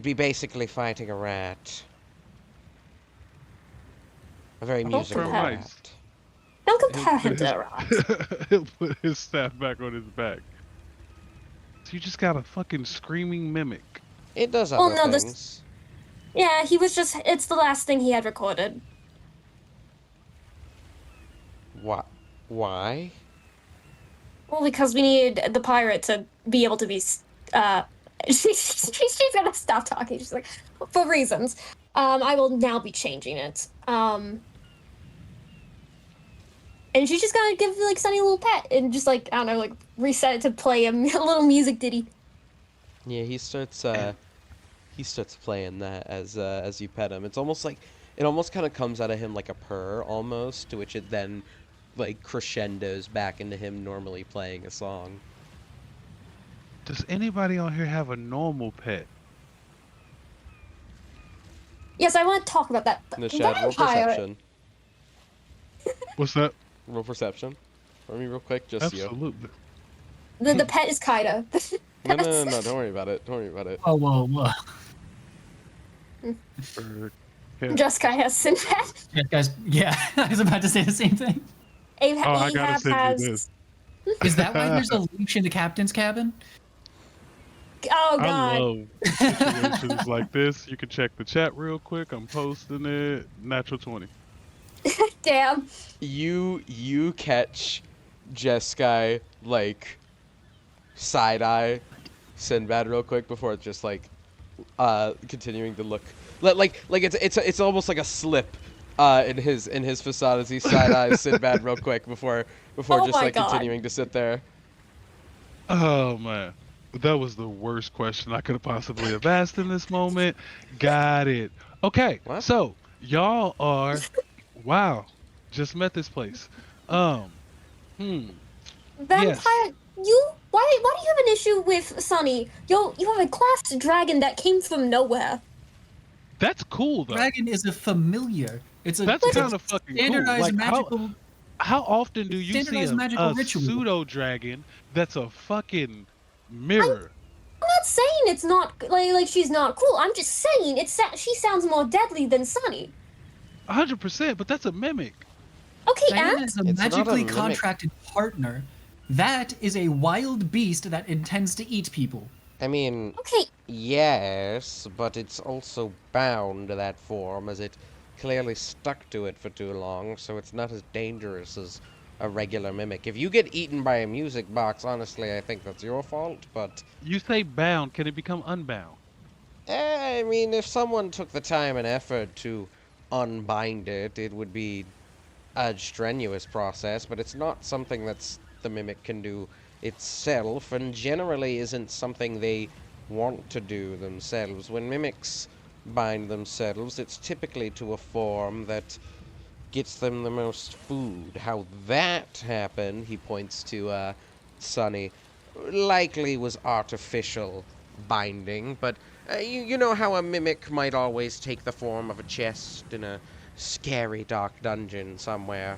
be basically fighting a rat. A very musical compare. rat. Don't compare him to a rat. He'll put his staff back on his back. So you just got a fucking screaming mimic. It does Oh, other no, this- things. Yeah, he was just. It's the last thing he had recorded. What? Why? Well, because we needed the pirate to be able to be. She's gonna stop talking. She's like, for reasons. I will now be changing it. And she's just gonna give Sunny a little pet and just I don't know, reset it to play a little music ditty. Yeah, he starts playing that as you pet him. It's almost it almost kind of comes out of him like a purr almost, to which it then crescendos back into him normally playing a song. Does anybody on here have a normal pet? Yes, I want to talk about that. In the shadow Vampire. perception. What's that? Roll perception for me real quick, just you. Absolutely. The pet is Kaida. No, don't worry about it. Don't worry about it. Oh, whoa. Yeah. Jessica has Sinbad. Yeah, guys, yeah, I was about to say the same thing. Oh, I gotta Ahab send you has. this. Is that why there's a leash in the captain's cabin? Oh I god. love situations like this. You can check the chat real quick. I'm posting it. Natural 20. Damn. You catch Jeskai like side eye Sinbad real quick before it's just like continuing to look like it's almost like a slip in his facade as he side eyes Sinbad real quick before Oh just my like God. continuing to sit there. Oh man, that was the worst question I could have possibly have asked in this moment. Got it. Okay, What? so y'all are, wow, just met this place. Hmm. Vampire. Yes. Why do you have an issue with Sunny? You have a class dragon that came from nowhere. That's cool though. Dragon is a familiar. It's a That's it's a kind of fucking cool. standardized Like magical. how often do you see standardized a magical ritual. pseudo dragon that's a fucking mirror? I'm not saying it's not like she's not cool. I'm just saying she sounds more deadly than Sunny. 100%, but that's a mimic. Okay, Diana and is a It's not a magically mimic. contracted partner. That is a wild beast that intends to eat people. I mean, okay, yes, but it's also bound to that form as it clearly stuck to it for too long, so it's not as dangerous as a regular mimic. If you get eaten by a music box, honestly, I think that's your fault, but You say bound, can it become unbound? I mean, if someone took the time and effort to unbind it, it would be a strenuous process, but it's not something that's the mimic can do itself, and generally isn't something they want to do themselves. When mimics bind themselves, it's typically to a form that gets them the most food. How that happened, he points to Sunny, likely was artificial binding, but you know how a mimic might always take the form of a chest in a scary dark dungeon somewhere.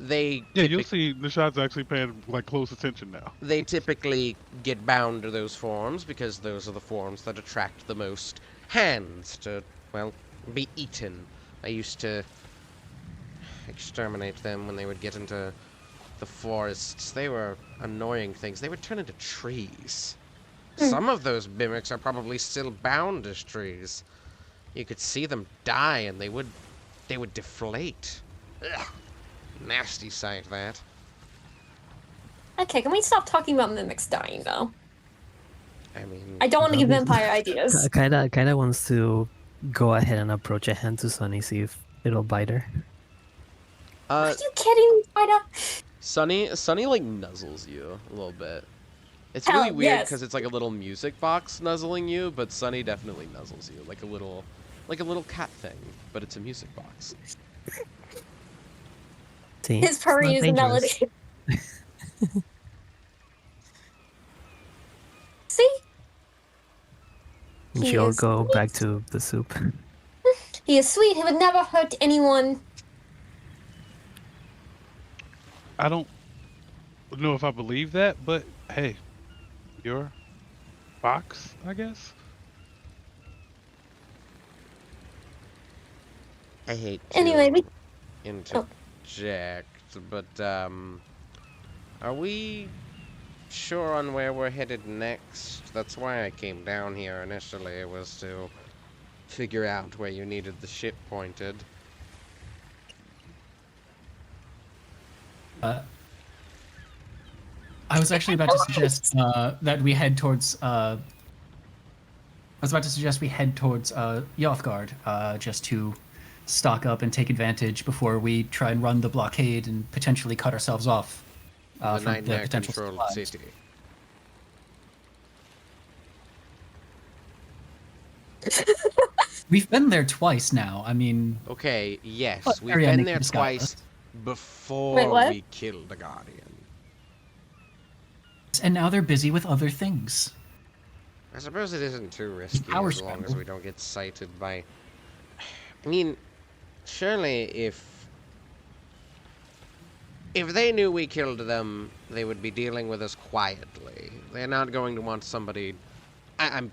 They Yeah, you'll see Nishad's actually paying like close attention now. they typically get bound to those forms because those are the forms that attract the most hands to, well, be eaten. I used to exterminate them when they would get into the forests. They were annoying things. They would turn into trees. Some of those mimics are probably still bound as trees. You could see them die and they would deflate. Ugh. Nasty sight, that. okay. Can we stop talking about mimics dying though? I mean, I don't want to give vampire ideas. Kinda wants to go ahead and approach a hand to Sunny, see if it'll bite her. Are you kidding me, Ida? Sunny like nuzzles you a little bit. It's Hell, really weird yes. because it's like a little music box nuzzling you, but Sunny definitely nuzzles you like a little cat thing, but it's a music box. See, His it's purring not is a dangerous. melody. See? And He she'll is go sweet. back to the soup. He is sweet. He would never hurt anyone. I don't know if I believe that, but hey, your box, I guess. I hate to Anyway, we interject, but are we sure on where we're headed next? That's why I came down here initially, was to figure out where you needed the ship pointed. I was actually about to suggest that we head towards. I was about to suggest we head towards Yothgard, just to stock up and take advantage before we try and run the blockade and potentially cut ourselves off The from night the near potential controlled supplies. city. We've been there twice now. I mean, Okay, yes, What we've area been Nick there discussed? twice before Wait, what? we killed the Guardian. and now they're busy with other things. I suppose it isn't too risky Power as long as scramble. we don't get sighted by... I mean, surely if if they knew we killed them, they would be dealing with us quietly. They're not going to want somebody... I'm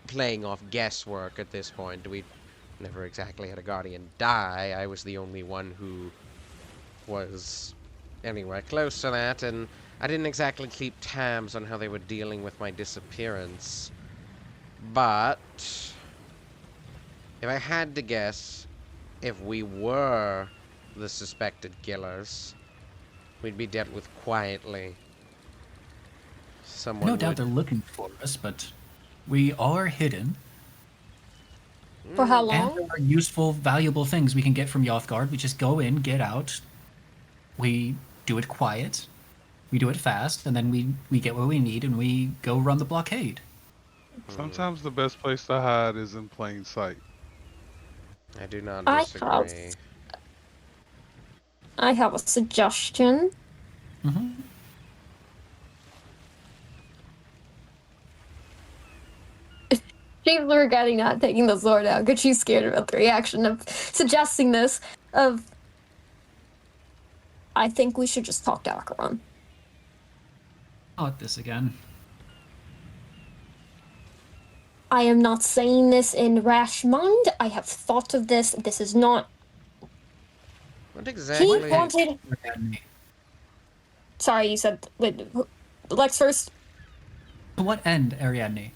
playing off guesswork at this point. We never exactly had a guardian die. I was the only one who was anywhere close to that, and I didn't exactly keep tabs on how they were dealing with my disappearance. But if I had to guess, if we were the suspected killers, we'd be dealt with quietly. Someone No doubt would... they're looking for us, but we are hidden. For how And long? there are useful, valuable things we can get from Yothgard. We just go in, get out. We do it quiet. We do it fast, and then we get what we need, and we go run the blockade. Sometimes the best place to hide is in plain sight. I do not I disagree. I have a suggestion. Mm-hmm. She's regretting not taking the sword out because she's scared about the reaction of suggesting this. I think we should just talk to Acheron. Not this again. I am not saying this in rash mind. I have thought of this. This is not. What He exactly... wanted. Sorry, you said. Wait, Lex first. To what end, Ariadne?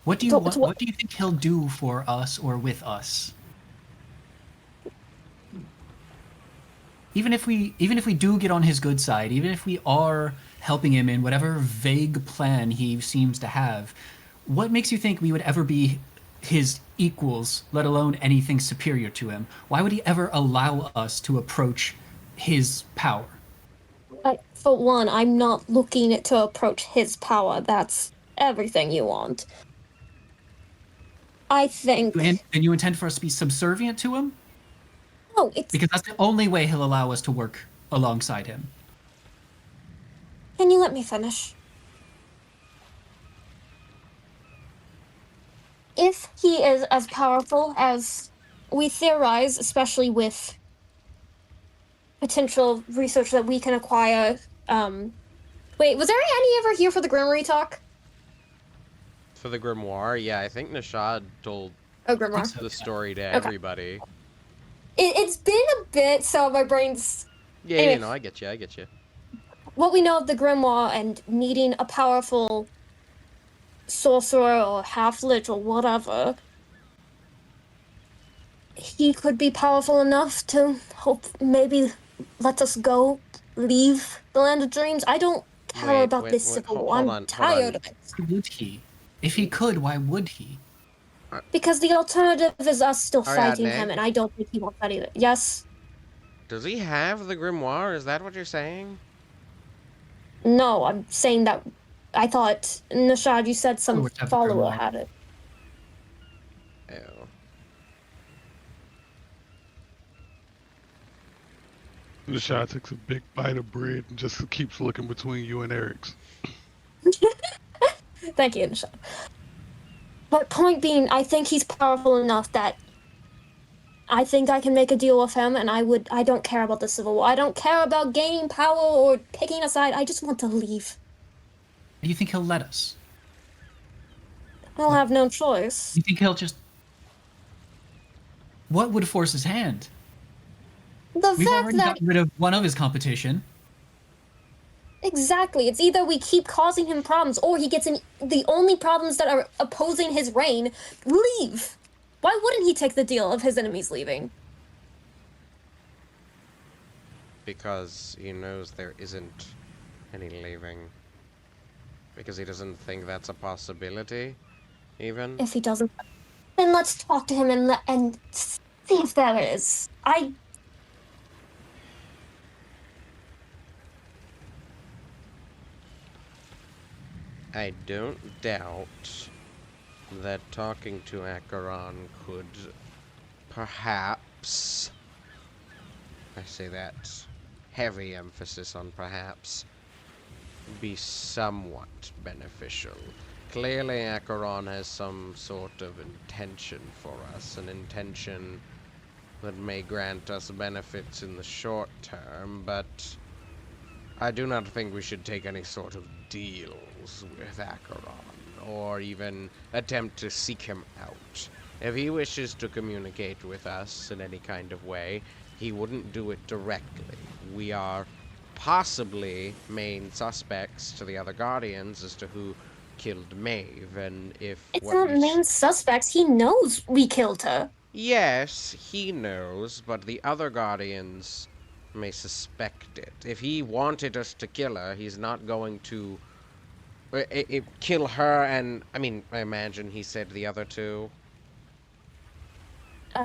What do you To- want? to What do you think he'll do for us or with us? Even if we do get on his good side, even if we are helping him in whatever vague plan he seems to have, what makes you think we would ever be his equals, let alone anything superior to him? Why would he ever allow us to approach his power? For one, I'm not looking to approach his power. That's everything you want. I think. And you intend for us to be subservient to him? No, it's. Because that's the only way he'll allow us to work alongside him. Can you let me finish? If he is as powerful as we theorize, especially with potential research that we can acquire, wait, was Ariadne ever here for the Grimoire talk? For the grimoire, yeah, I think Nishad told Oh, Grimoire. the story to everybody. It's been a bit, so my brain's. Yeah, Anyway. you know, I get you. What we know of the Grimoire and needing a powerful sorcerer or half-lich or whatever, he could be powerful enough to hope maybe let us go, leave the Land of Dreams. I don't care about this civil war. I'm tired of it. Why would he? If he could, why would he? Because the alternative is us still fighting Ariadne? him, and I don't think he wants that either. Yes? Does he have the grimoire? Is that what you're saying? No, I'm saying that I thought, Nishad, you said some Followers have the follower Grimoire. had it. Oh. The shot takes a big bite of bread and just keeps looking between you and Eric's. Thank you, Nishad. But point being, I think he's powerful enough that I think I can make a deal with him, and I don't care about the Civil War. I don't care about gaining power or picking a side. I just want to leave. Do you think he'll let us? I'll have no choice. You think he'll just... What would force his hand? The We've fact already that gotten rid of one of his competition. exactly, it's either we keep causing him problems, or he gets in the only problems that are opposing his reign. Leave. Why wouldn't he take the deal of his enemies leaving? Because he knows there isn't any leaving. Because he doesn't think that's a possibility, even. If he doesn't, then let's talk to him and see if there is. I don't doubt that talking to Acheron could perhaps, I say that heavy emphasis on perhaps, be somewhat beneficial. Clearly Acheron has some sort of intention for us, an intention that may grant us benefits in the short term, but I do not think we should take any sort of deals with Acheron, or even attempt to seek him out. If he wishes to communicate with us in any kind of way, he wouldn't do it directly. We are possibly main suspects to the other Guardians as to who killed Maeve, and if It's what not we s- main suspects. He knows we killed her. Yes, he knows, but the other Guardians may suspect it. If he wanted us to kill her, he's not going to kill her, and I imagine he said the other two.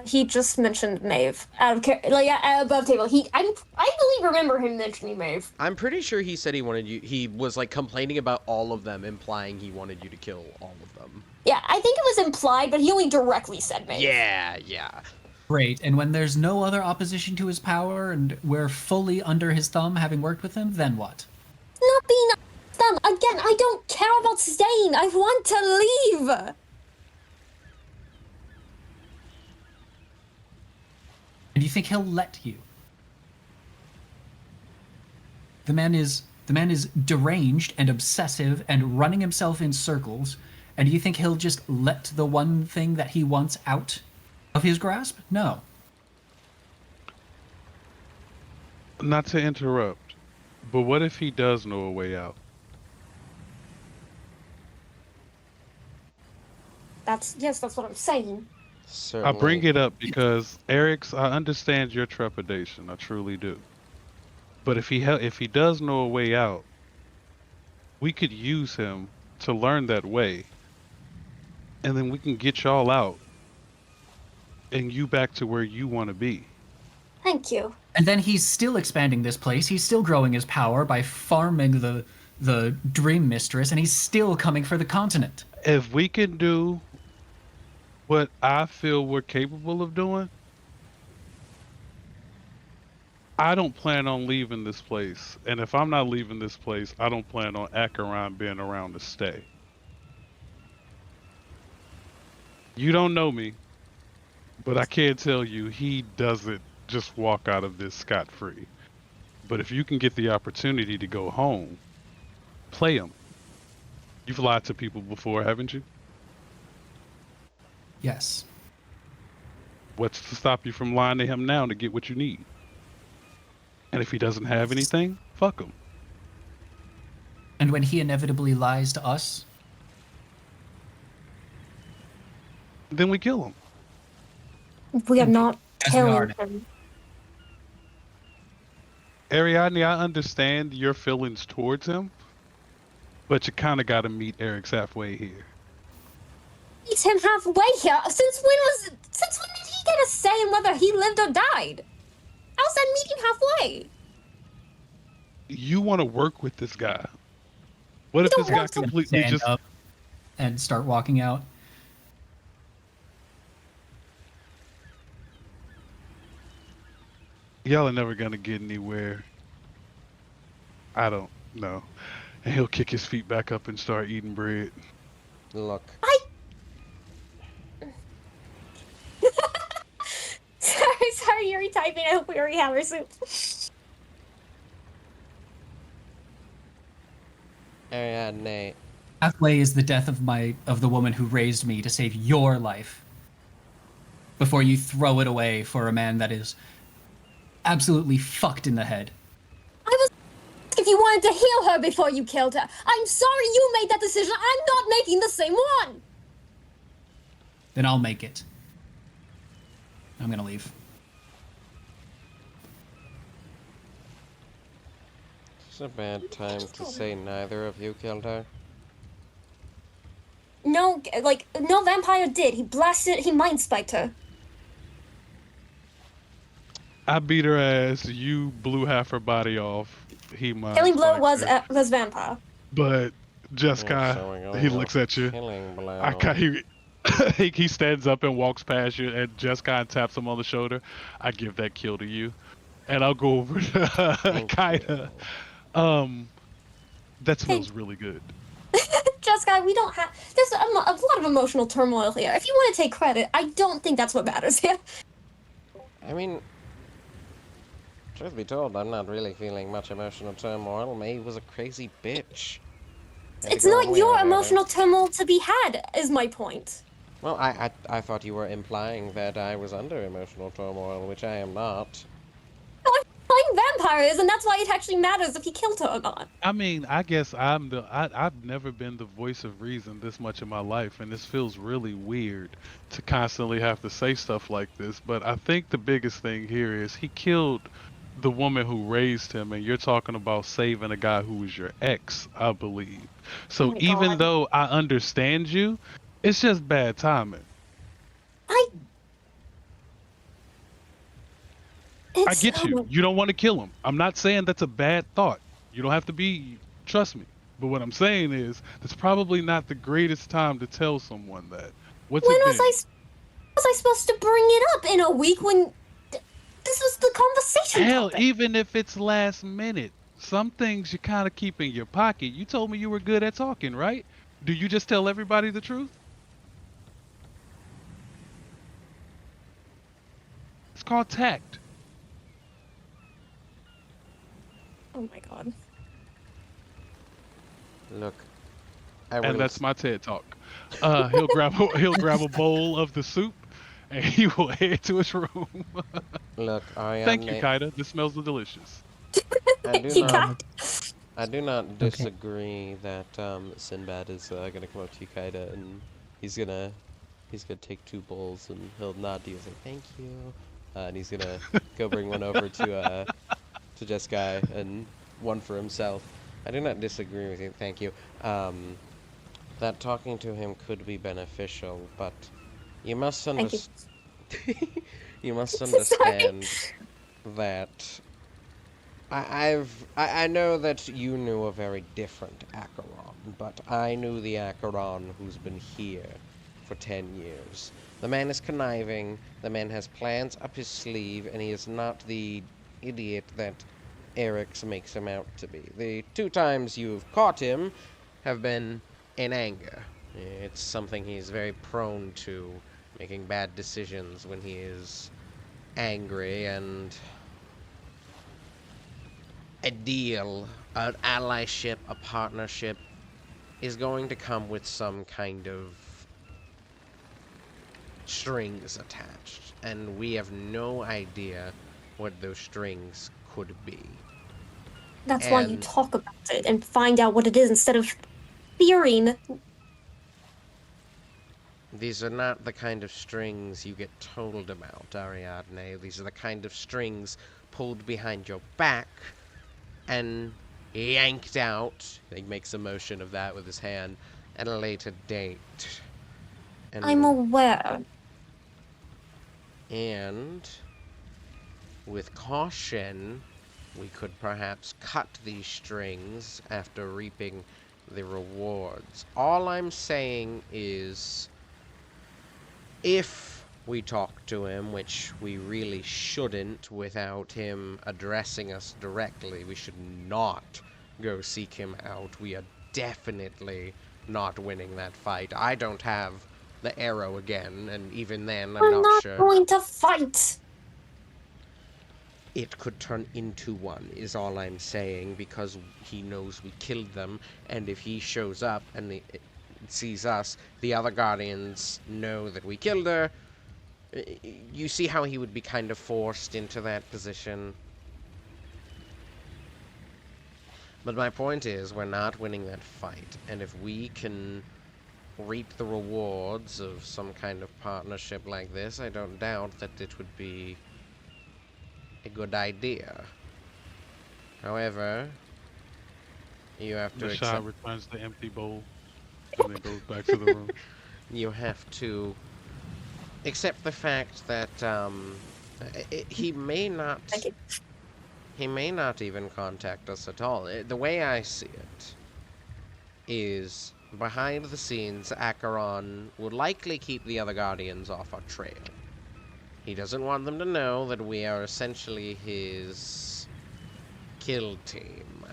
He just mentioned Maeve above table. I believe remember him mentioning Maeve. I'm pretty sure he said he wanted you. He was like complaining about all of them, implying he wanted you to kill all of them. Yeah, I think it was implied, but he only directly said Maeve. Yeah. Great. And when there's no other opposition to his power and we're fully under his thumb having worked with him, then what? Not being them again. I don't care about staying. I want to leave. And you think he'll let you? The man is deranged and obsessive and running himself in circles, and you think he'll just let the one thing that he wants out of his grasp? No. Not to interrupt, but what if he does know a way out? That's what I'm saying. Certainly. I bring it up because Eric's. I understand your trepidation. I truly do. But if he does know a way out, we could use him to learn that way, and then we can get y'all out, and you back to where you want to be. Thank you. And then he's still expanding this place. He's still growing his power by farming the Dream Mistress, and he's still coming for the continent. If we can do what I feel we're capable of doing, I don't plan on leaving this place. And if I'm not leaving this place, I don't plan on Acheron being around to stay. You don't know me, but I can tell you he doesn't just walk out of this scot-free. But if you can get the opportunity to go home, play him. You've lied to people before, haven't you? Yes. What's to stop you from lying to him now to get what you need? And if he doesn't have anything, fuck him. And when he inevitably lies to us, Then we kill him. We are not As we are killing now. him. Ariadne, I understand your feelings towards him, but you kind of got to meet Eric's halfway here. Meet him halfway here. Since when did he get a say in whether he lived or died? How's that meeting halfway? You want to work with this guy. What if don't this guy want to completely stand just... up and start walking out. Y'all are never going to get anywhere. I don't know. And he'll kick his feet back up and start eating bread. Look, Sorry, you're retyping. I hope we already have our soup. Ariadne, Halfway is the death of the woman who raised me to save your life. Before you throw it away for a man that is absolutely fucked in the head. I was if you wanted to heal her before you killed her. I'm sorry you made that decision. I'm not making the same one. Then I'll make it. I'm gonna leave. it's a bad time to say neither of you killed her. No vampire did. He mind spiked her. I beat her ass. You blew half her body off. He might. Killing Blow was vampire. But Yeah, Jessica, so we're going he out looks at you. Killing blow. He stands up and walks past you, and Jessica taps him on the shoulder. I give that kill to you, and I'll go over to Thank Kaida. you. That smells really good. Jessica, we don't have. There's a lot of emotional turmoil here. If you want to take credit, I don't think that's what matters here. I mean, truth be told, I'm not really feeling much emotional turmoil. May was a crazy bitch. Had to It's go not one way or your the other. emotional turmoil to be had, is my point. Well, I thought you were implying that I was under emotional turmoil, which I am not. No, I'm playing vampires, and that's why it actually matters if he killed her or not. I mean, I guess I've never been the voice of reason this much in my life, and this feels really weird to constantly have to say stuff like this. But I think the biggest thing here is he killed the woman who raised him, and you're talking about saving a guy who was your ex, I believe. Oh So my even god. though I understand you, it's just bad timing. I. I It's. get Oh you. my. You don't want to kill him. I'm not saying that's a bad thought. You don't have to be, trust me. But what I'm saying is, that's probably not the greatest time to tell someone that. What's When it was I. been? Was I supposed to bring it up in a week when. This was the conversation Hell, topic? even if it's last minute, some things you kind of keep in your pocket. You told me you were good at talking, right? Do you just tell everybody the truth? It's called tact. Oh my god. Look, I And will. that's my TED talk. He'll grab a bowl of the soup, and he will head to his room. Look, Thank you, Ariadne. Kaida. This smells delicious. I do You not. got. I do not Okay. disagree that Sinbad is gonna come up to you, Kaida, and he's gonna take 2 bowls and he'll nod to you and say thank you, and he's gonna go bring one over to Jeskai and one for himself. I do not disagree with you. Thank you. That talking to him could be beneficial, but you must Thank you. you must Sorry. understand that I know that you knew a very different Acheron, but I knew the Acheron who's been here for 10 years. The man is conniving, the man has plans up his sleeve, and he is not the idiot that Eric's makes him out to be. The 2 times you've caught him have been in anger. It's something he's very prone to, making bad decisions when he is angry, and a deal, an allyship, a partnership is going to come with some kind of strings attached, and we have no idea what those strings could be. That's why you And talk about it and find out what it is instead of fearing. these are not the kind of strings you get told about, Ariadne. These are the kind of strings pulled behind your back and yanked out. He makes a motion of that with his hand at a later date. And I'm aware. And with caution, we could perhaps cut these strings after reaping the rewards. All I'm saying is, if we talk to him, which we really shouldn't without him addressing us directly, we should not go seek him out. We are definitely not winning that fight. I don't have the arrow again, and even then, I'm We're not not sure. going to fight. It could turn into one, is all I'm saying, because he knows we killed them, and if he shows up and it sees us, the other Guardians know that we killed her. You see how he would be kind of forced into that position? But my point is, we're not winning that fight, and if we can reap the rewards of some kind of partnership like this, I don't doubt that it would be a good idea. However, you have to The accept. shot returns the empty bowl and then goes back to the room. You have to accept the fact that he may not. Thank you. He may not even contact us at all. The way I see it is, behind the scenes, Acheron would likely keep the other Guardians off our trail. He doesn't want them to know that we are essentially his kill team,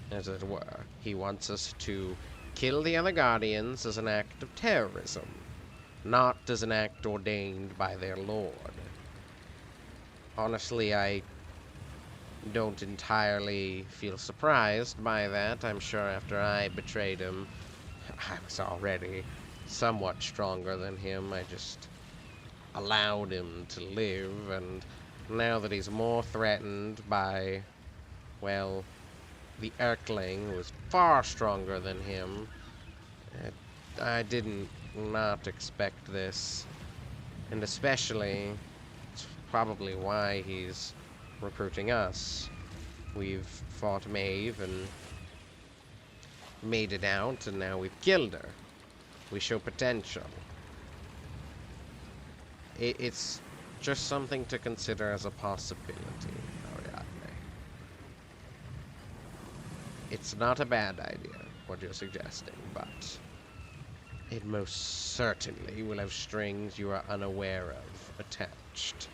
as it were. He wants us to kill the other Guardians as an act of terrorism, not as an act ordained by their lord. honestly, I don't entirely feel surprised by that. I'm sure after I betrayed him, I was already somewhat stronger than him. I just allowed him to live, and now that he's more threatened by, well, the Erkling, who is far stronger than him, I didn't not expect this. And especially, it's probably why he's recruiting us. We've fought Maeve and made it out, and now we've killed her. We show potential. It's just something to consider as a possibility, Ariadne. It's not a bad idea, what you're suggesting, but it most certainly will have strings you are unaware of attached.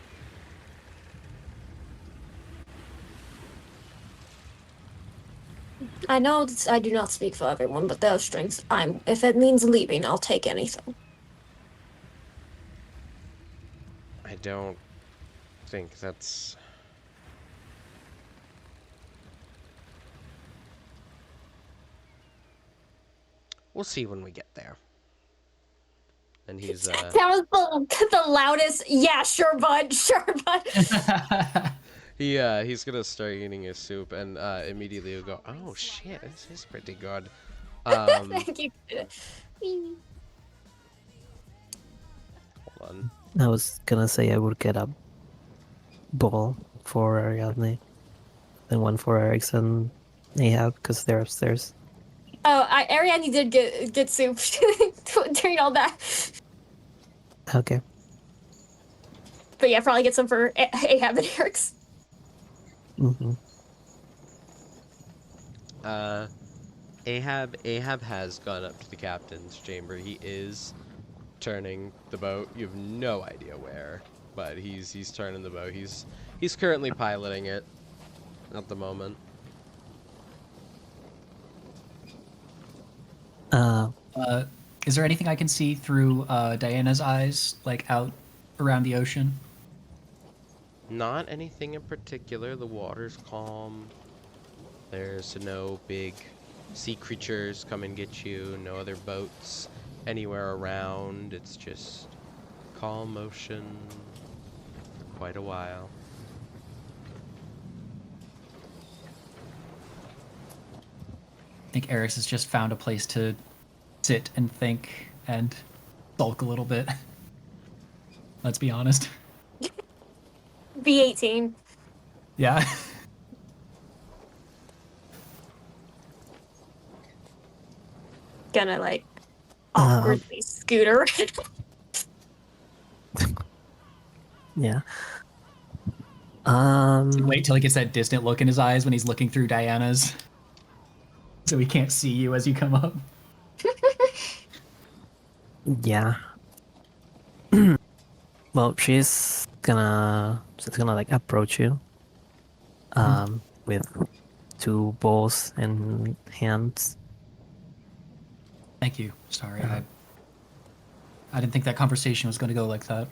I know I do not speak for everyone, but those strings, if it means leaving, I'll take anything. I don't think that's... We'll see when we get there. And he's, That was the loudest. Yeah, sure, bud. Sure, bud. he's gonna start eating his soup, and immediately he'll go, oh shit, this is pretty good. Thank you. Hold on. I was gonna say I would get a bowl for Ariadne, and one for Eric's and Ahab because they're upstairs. Oh, Ariadne did get soup during all that. Okay. But yeah, probably get some for Ahab and Eric's. Mm-hmm. Ahab has gone up to the captain's chamber. He is turning the boat. You have no idea where, but he's turning the boat. He's currently piloting it at the moment. Is there anything I can see through Diana's eyes, like out around the ocean? Not anything in particular. The water's calm. There's no big sea creatures come and get you. No other boats anywhere around. It's just calm ocean for quite a while. I think Eris has just found a place to sit and think and sulk a little bit. Let's be honest. B18. Yeah. Gonna like awkwardly scooter. Yeah. Wait till he gets that distant look in his eyes when he's looking through Diana's. So he can't see you as you come up. Yeah. Well, she's gonna like approach you. With two bowls in hands. Thank you. Sorry, I didn't think that conversation was going to go like that.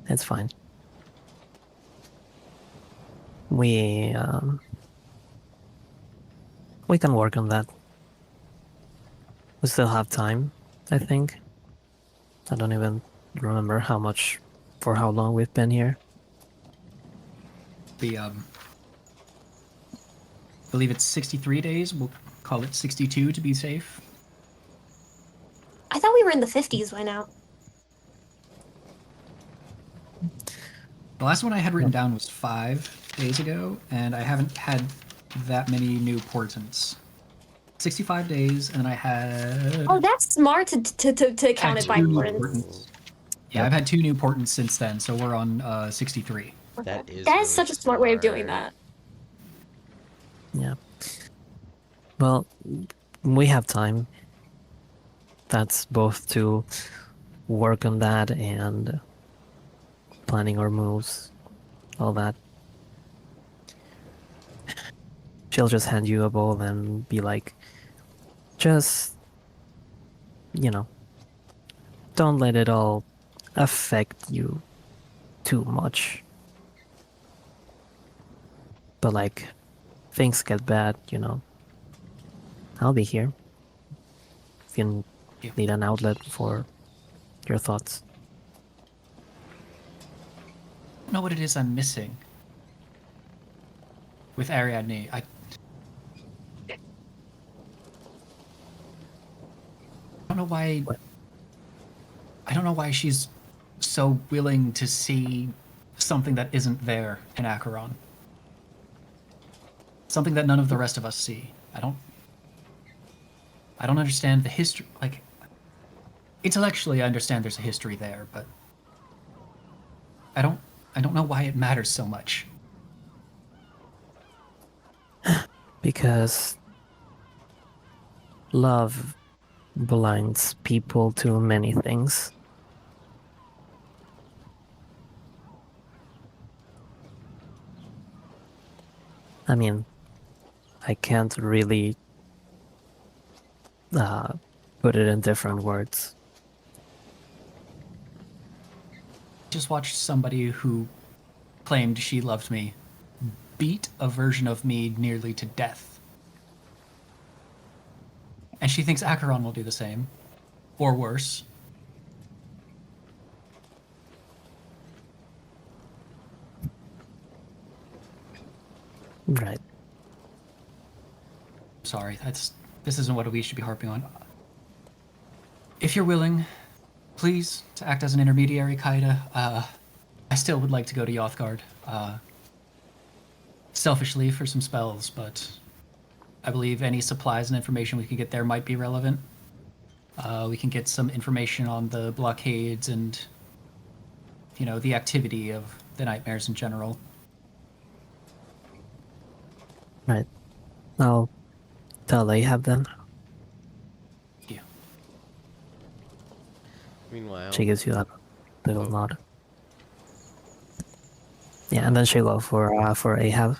It's fine. We can work on that. We still have time, I think. I don't even remember for how long we've been here. I believe it's 63 days. We'll call it 62 to be safe. I thought we were in the 50s by now. The last one I had written down was 5 days ago, and I haven't had that many new portents. 65 days, and I had... Oh, that's smart to count it by portents. Yeah, I've had 2 new portents since then, so we're on 63. That is That really is such a smart way of doing that. Yeah. Well, we have time. That's both to work on that and planning our moves, all that. She'll just hand you a bowl and be like, just, don't let it all affect you too much. But like, things get bad, you know. I'll be here. If you Yeah. need an outlet for your thoughts. I don't know what it is I'm missing with Ariadne. I don't know why. What? I don't know why she's so willing to see something that isn't there in Acheron. Something that none of the rest of us see. I don't understand the history. Like, intellectually, I understand there's a history there, but I don't know why it matters so much. Because love blinds people to many things. I mean, I can't really put it in different words. Just watched somebody who claimed she loved me beat a version of me nearly to death. And she thinks Acheron will do the same. Or worse. Right. Sorry, this isn't what we should be harping on. If you're willing, please, to act as an intermediary, Kaida, I still would like to go to Yothgard. Selfishly for some spells, but I believe any supplies and information we could get there might be relevant. We can get some information on the blockades and, you know, the activity of the nightmares in general. Right. I'll tell Ahab then. Yeah. Meanwhile, She gives you that little Oh. nod. Yeah, and then she'll go for Ahab.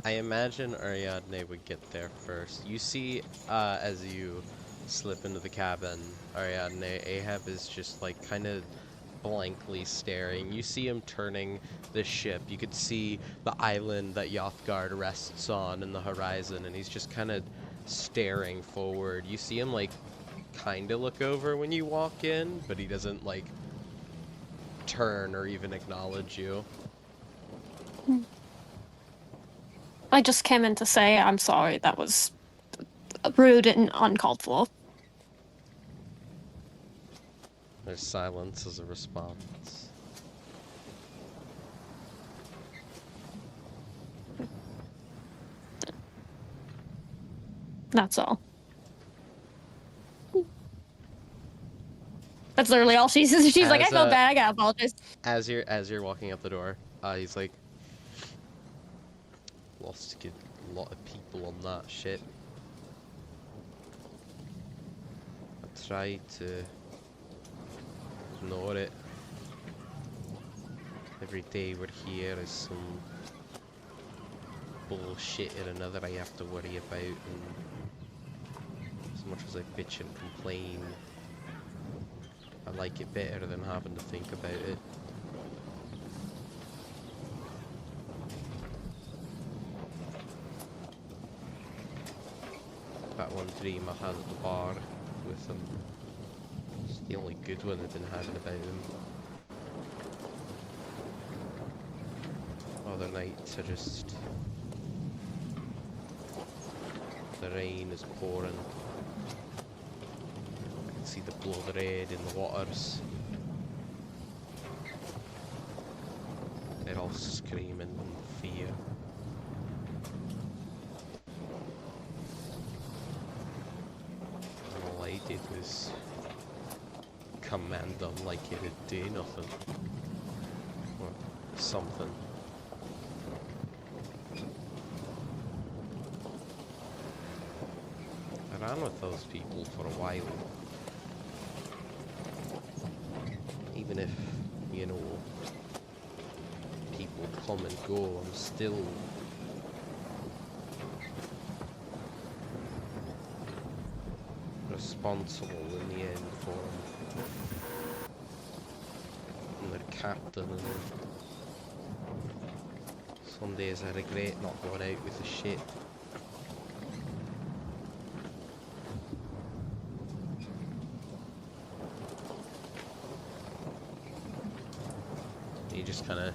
I imagine Ariadne would get there first. You see, as you slip into the cabin, Ariadne, Ahab is just like kind of blankly staring. You see him turning the ship. You could see the island that Yothgard rests on in the horizon, and he's just kind of staring forward. You see him like kind of look over when you walk in, but he doesn't like turn or even acknowledge you. I just came in to say I'm sorry. That was rude and uncalled for. There's silence as a response. That's all. That's literally all she says. She's like, I As, feel bad. I gotta apologize. As you're walking out the door, he's like, lost a lot of people on that ship. I tried to ignore it. Every day we're here is some bullshit or another I have to worry about, and as much as I bitch and complain, I like it better than having to think about it. That one dream I had at the bar with him. It's the only good one I've been having about him. Other nights are just... the rain is pouring. I can see the blood red in the waters. They're all screaming in fear. And all I did was command them like it'd do nothing. Or something. I ran with those people for a while. Even if, you know, people come and go, I'm still responsible in the end for them. And they're captain, and some days I regret not going out with the ship. He just kind of,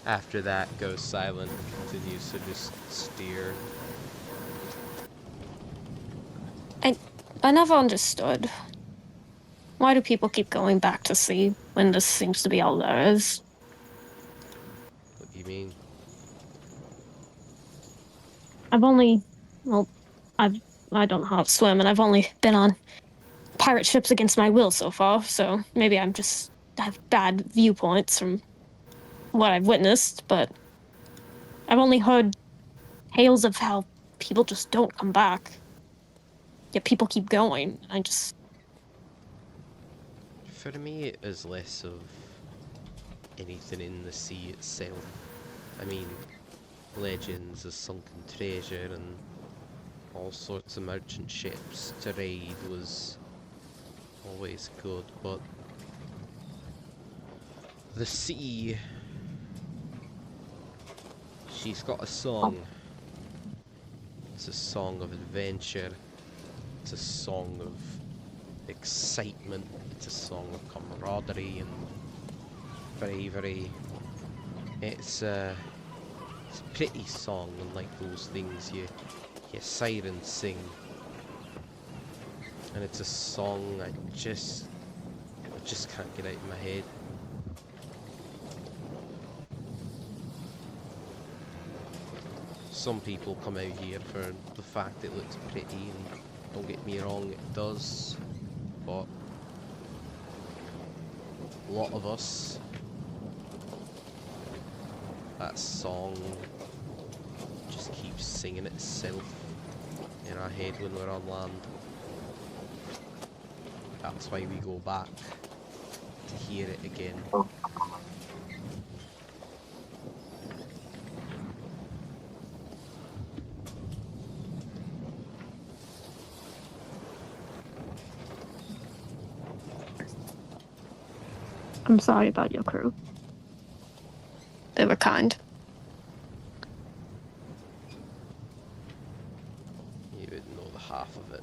after that, goes silent and continues to just steer. I never understood. Why do people keep going back to sea when this seems to be all there is? What do you mean? I've only, well, I don't know how to swim, and I've only been on pirate ships against my will so far. So maybe I'm just have bad viewpoints from what I've witnessed, but I've only heard tales of how people just don't come back. Yet people keep going. I just For me, it is less of anything in the sea itself. I mean, legends of sunken treasure and all sorts of merchant ships to raid was always good, but the sea, she's got a song. It's a song of adventure. It's a song of excitement. It's a song of camaraderie and bravery. It's a pretty song, unlike those things you sirens sing. And it's a song I just can't get out of my head. Some people come out here for the fact it looks pretty, and don't get me wrong, it does, but a lot of us, that song just keeps singing itself in our head when we're on land. That's why we go back to hear it again. I'm sorry about your crew. They were kind. You wouldn't know the half of it.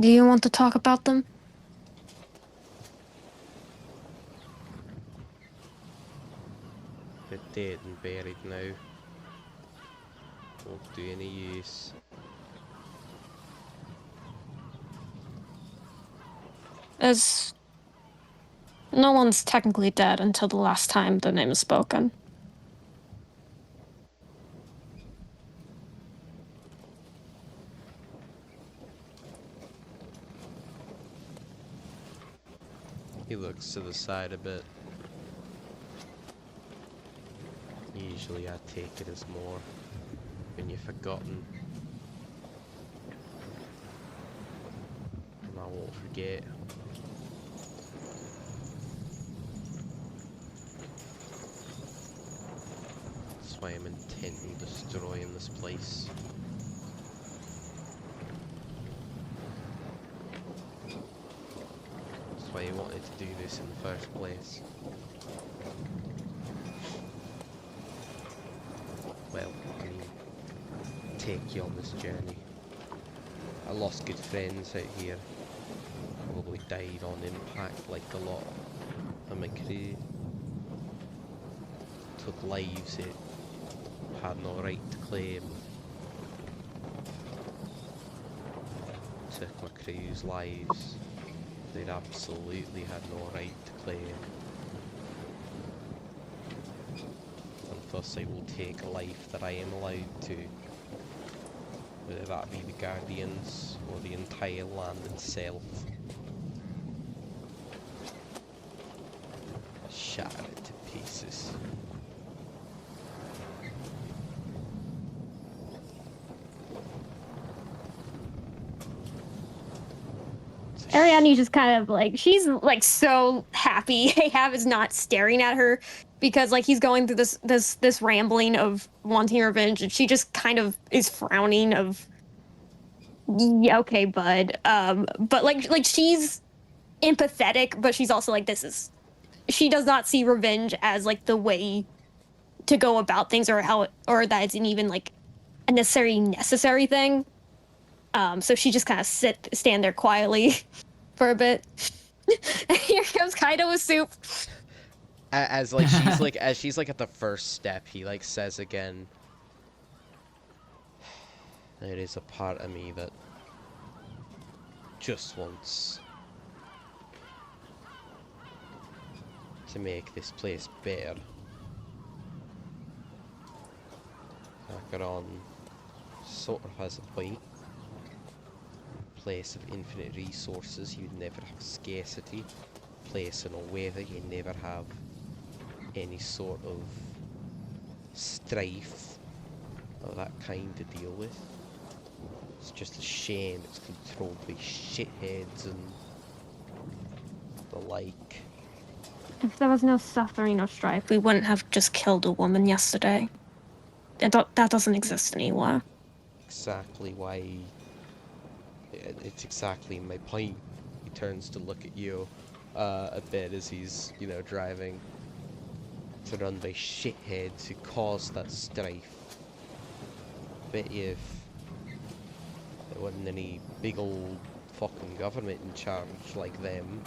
Do you want to talk about them? They're dead and buried now. Won't do any use. As no one's technically dead until the last time their name is spoken. He looks to the side a bit. Usually I take it as more when you've forgotten. And I won't forget. That's why I'm intent on destroying this place. That's why I wanted to do this in the first place. Well, I mean, take you on this journey. I lost good friends out here. Probably died on impact like a lot of my crew. Took lives it had no right to claim. Took my crew's lives they'd absolutely had no right to claim. And thus I will take a life that I am allowed to. Whether that be the Guardians or the entire land itself. Shatter it to pieces. Ariadne just kind of like, she's like so happy Ahab is not staring at her because like he's going through this rambling of wanting revenge, and she just kind of is frowning of yeah, okay, bud. But like she's empathetic, but she's also like, she does not see revenge as like the way to go about things, or that it's even like a necessary thing. So she just kind of stand there quietly for a bit. Here comes Kaido with soup. As like she's like as she's like at the first step, he like says again, there is a part of me that just wants to make this place better. Acheron sort of has a point. Place of infinite resources, you never have scarcity. Place in a weather, you never have any sort of strife of that kind to deal with. It's just a shame it's controlled by shitheads and the like. If there was no suffering or strife, we wouldn't have just killed a woman yesterday. That doesn't exist anymore. Exactly why. It's exactly my point. He turns to look at you a bit as he's, you know, driving. To run by shitheads who caused that strife. Bet you if there wasn't any big old fucking government in charge like them,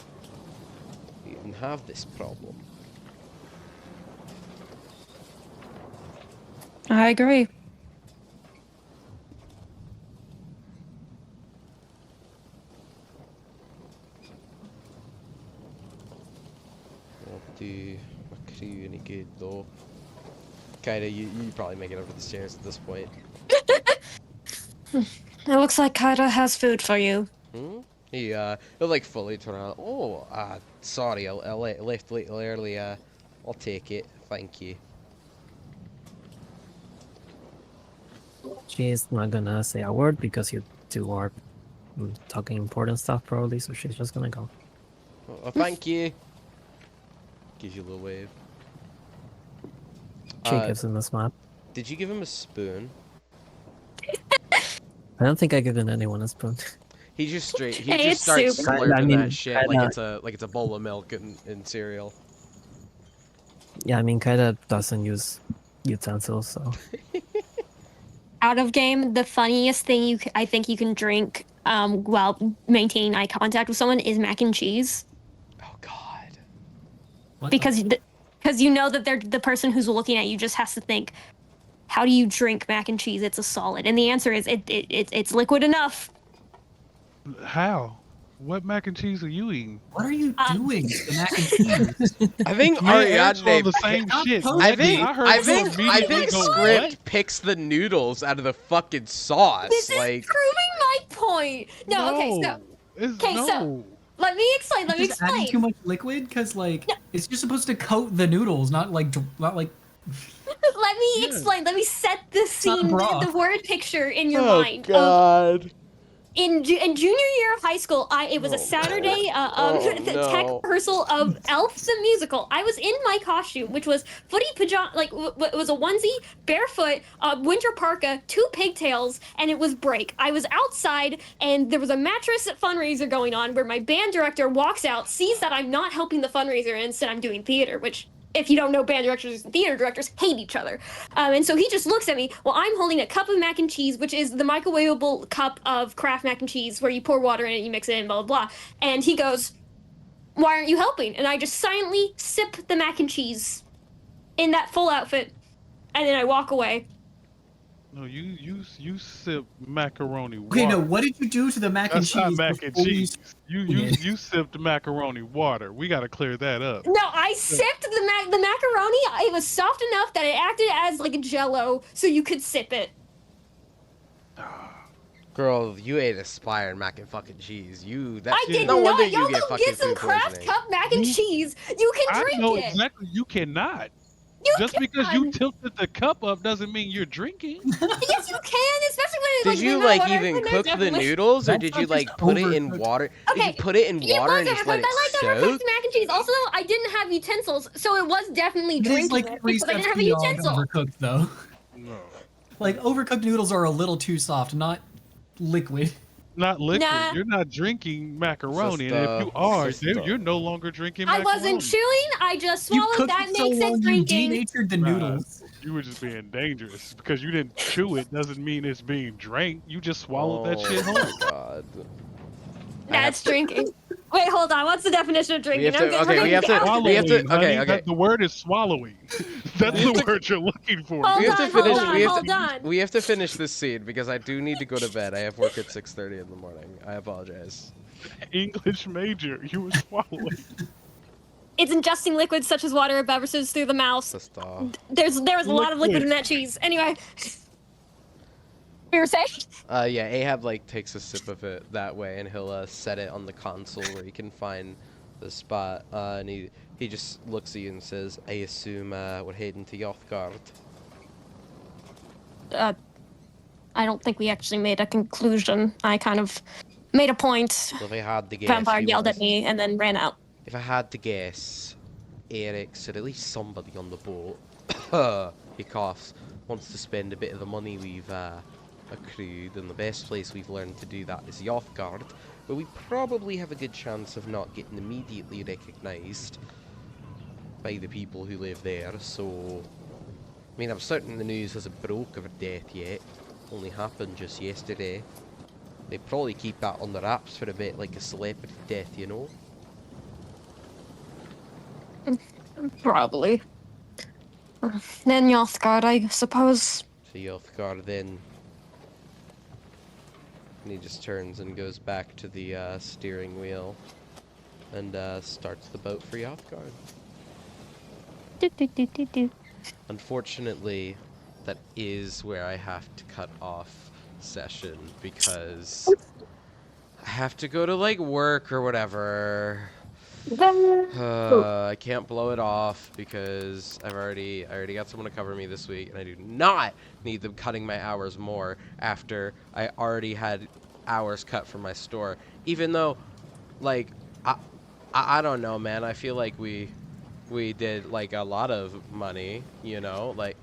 you didn't have this problem. I agree. Won't do my crew any good though. Kinda, you probably make it over the stairs at this point. It looks like Kaido has food for you. Hmm? He'll like fully turn around. Oh, sorry, I left a little early. I'll take it. Thank you. She's not gonna say a word because you two are talking important stuff probably, so she's just gonna go. Oh, thank you. Gives you a little wave. She gives him a smile. Did you give him a spoon? I don't think I given anyone a spoon. He just Hey, just it's starts soup. slurping I mean, that shit like kinda- it's a bowl of milk and cereal. Yeah, I mean, Kaida doesn't use utensils, so Out of game, the funniest thing I think you can drink while maintaining eye contact with someone is mac and cheese, Oh God. What the- because you know that they're the person who's looking at you just has to think, how do you drink mac and cheese? It's a solid, and the answer is it's liquid enough. How? What mac and cheese are you eating? What are you doing? The mac and cheese. I think Me and Ash are on Ariadne. the same shit. I think heard I you think immediately go, Script "What?" picks the noodles out of the fucking sauce. This is Like proving my point. No, okay, so okay, so- no. let me explain. Let me Just adding too explain. much liquid because like it's just supposed to coat the noodles, not like Let me Yeah. explain. Let me set the not scene, broth. the word picture in your oh mind. God. In junior year of high school, it was a Saturday the tech no. rehearsal of Elf the musical. I was in my costume, which was footy pajama, like it was a onesie, barefoot, winter parka, 2 pigtails, and it was break. I was outside, and there was a mattress fundraiser going on where my band director walks out, sees that I'm not helping the fundraiser, and instead I'm doing theater, which. If you don't know, band directors and theater directors hate each other. And so he just looks at me while I'm holding a cup of mac and cheese, which is the microwavable cup of Kraft mac and cheese where you pour water in it, you mix it in, blah, blah, blah. And he goes, why aren't you helping? And I just silently sip the mac and cheese in that full outfit. And then I walk away. No, you sip macaroni water. okay. No, what did you do to the mac That's and not cheese? mac and before you cheese. You sipped macaroni water. We gotta clear that up. No, I sipped the macaroni. It was soft enough that it acted as like a jello so you could sip it. Girl, you ate aspiring mac and fucking cheese. I did no wonder not. Y'all you get go fucking get some food Kraft poisoning. Cup mac and cheese. You can I drink know it. exactly. You cannot. You Just because you can. tilted the cup up doesn't mean you're drinking. Yes, you can, especially when Did like, you no like water, even no cook the definitely- noodles, or That's did not you like just put it in overcooked. water? Did Okay, you put it in It water was and just let overcooked. it I like overcooked soak? mac and cheese. Also, I didn't have utensils, so it was definitely It is drinking like it 3 because I steps didn't have a beyond utensil. overcooked though. No. Like overcooked noodles are a little too soft, not liquid. not liquid. Nah. You're not drinking macaroni, and if you Sister, are, sister. you're no longer drinking I macaroni. wasn't chewing. I just You swallowed. cooked That it so makes long it you drinking. denatured the Nah, noodles. You were just being dangerous because you didn't chew it. Doesn't mean it's being drank. You just swallowed that shit Oh my whole. god. I That's have- drinking. Wait, hold on. What's the definition of drinking? have to- We're okay, gonna we have get to- out- Swallowing, we have to- okay, honey. okay. The word is swallowing. That's We have the to- word you're looking for. Hold We have to on, finish. hold on, we have hold to. on. We have to finish this scene because I do need to go to bed. I have work at 6:30 in the morning. I apologize. English major. You were swallowing. It's ingesting liquids such as water or beverages through the mouth. Sister. There was a lot of liquid Liquid. in that cheese. Anyway. You were saying? Yeah, Ahab like takes a sip of it that way, and he'll set it on the console where he can find the spot. And he just looks at you and says, "I assume we're heading to Yothgard." I don't think we actually made a conclusion. I kind of made a point. So if I had to guess, Vampire you yelled want at me and then ran out. If I had to guess, Eric's or at least somebody on the boat, he coughs, wants to spend a bit of the money we've accrued, and the best place we've learned to do that is Yothgard, where we probably have a good chance of not getting immediately recognised by the people who live there, so... I mean, I'm certain the news hasn't broke of her death yet. Only happened just yesterday. They probably keep that on the wraps for a bit, like a celebrity death, you know? Probably. Then Yothgard, I suppose. So Yothgard then... And he just turns and goes back to the steering wheel and starts the boat for Yothgard. Unfortunately, that is where I have to cut off session because I have to go to like work or whatever. I can't blow it off because I already got someone to cover me this week, and I do not need them cutting my hours more after I already had hours cut from my store. Even though, like, I don't know, man. I feel like we did like a lot of money, you know, like.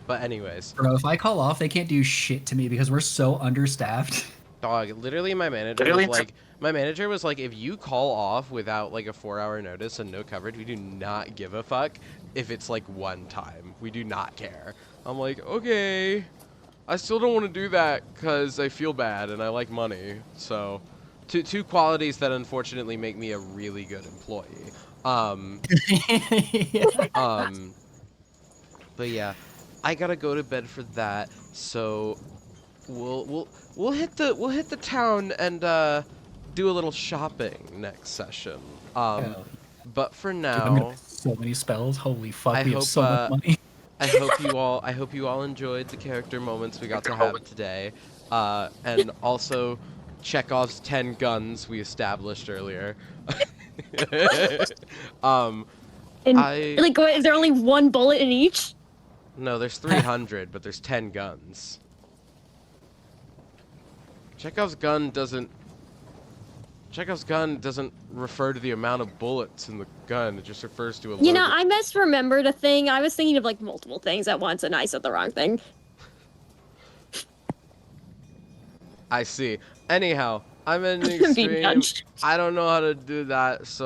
But anyways, Bro, if I call off, they can't do shit to me because we're so understaffed. dog. Literally, my manager was like, if you call off without like a 4-hour notice and no coverage, we do not give a fuck. If it's like one time, we do not care. I'm like, okay. I still don't want to do that because I feel bad and I like money. So, two qualities that unfortunately make me a really good employee. But yeah, I gotta go to bed for that. So, we'll hit the town and do a little shopping next session. Hell, But for dude, I'm gonna now, miss so many spells. Holy fuck, I we have hope, so much money. I hope you all enjoyed the character moments we got to have today, and also Chekhov's 10 guns we established earlier. And I like, what, is there only one bullet in each? no, there's 300, but there's 10 guns. Chekhov's gun doesn't refer to the amount of bullets in the gun. It just refers to a You know, load of- I misremembered a thing. I was thinking of like multiple things at once, and I said the wrong thing. I see. Anyhow, I'm in the Being extreme. judged. I don't know how to do that, so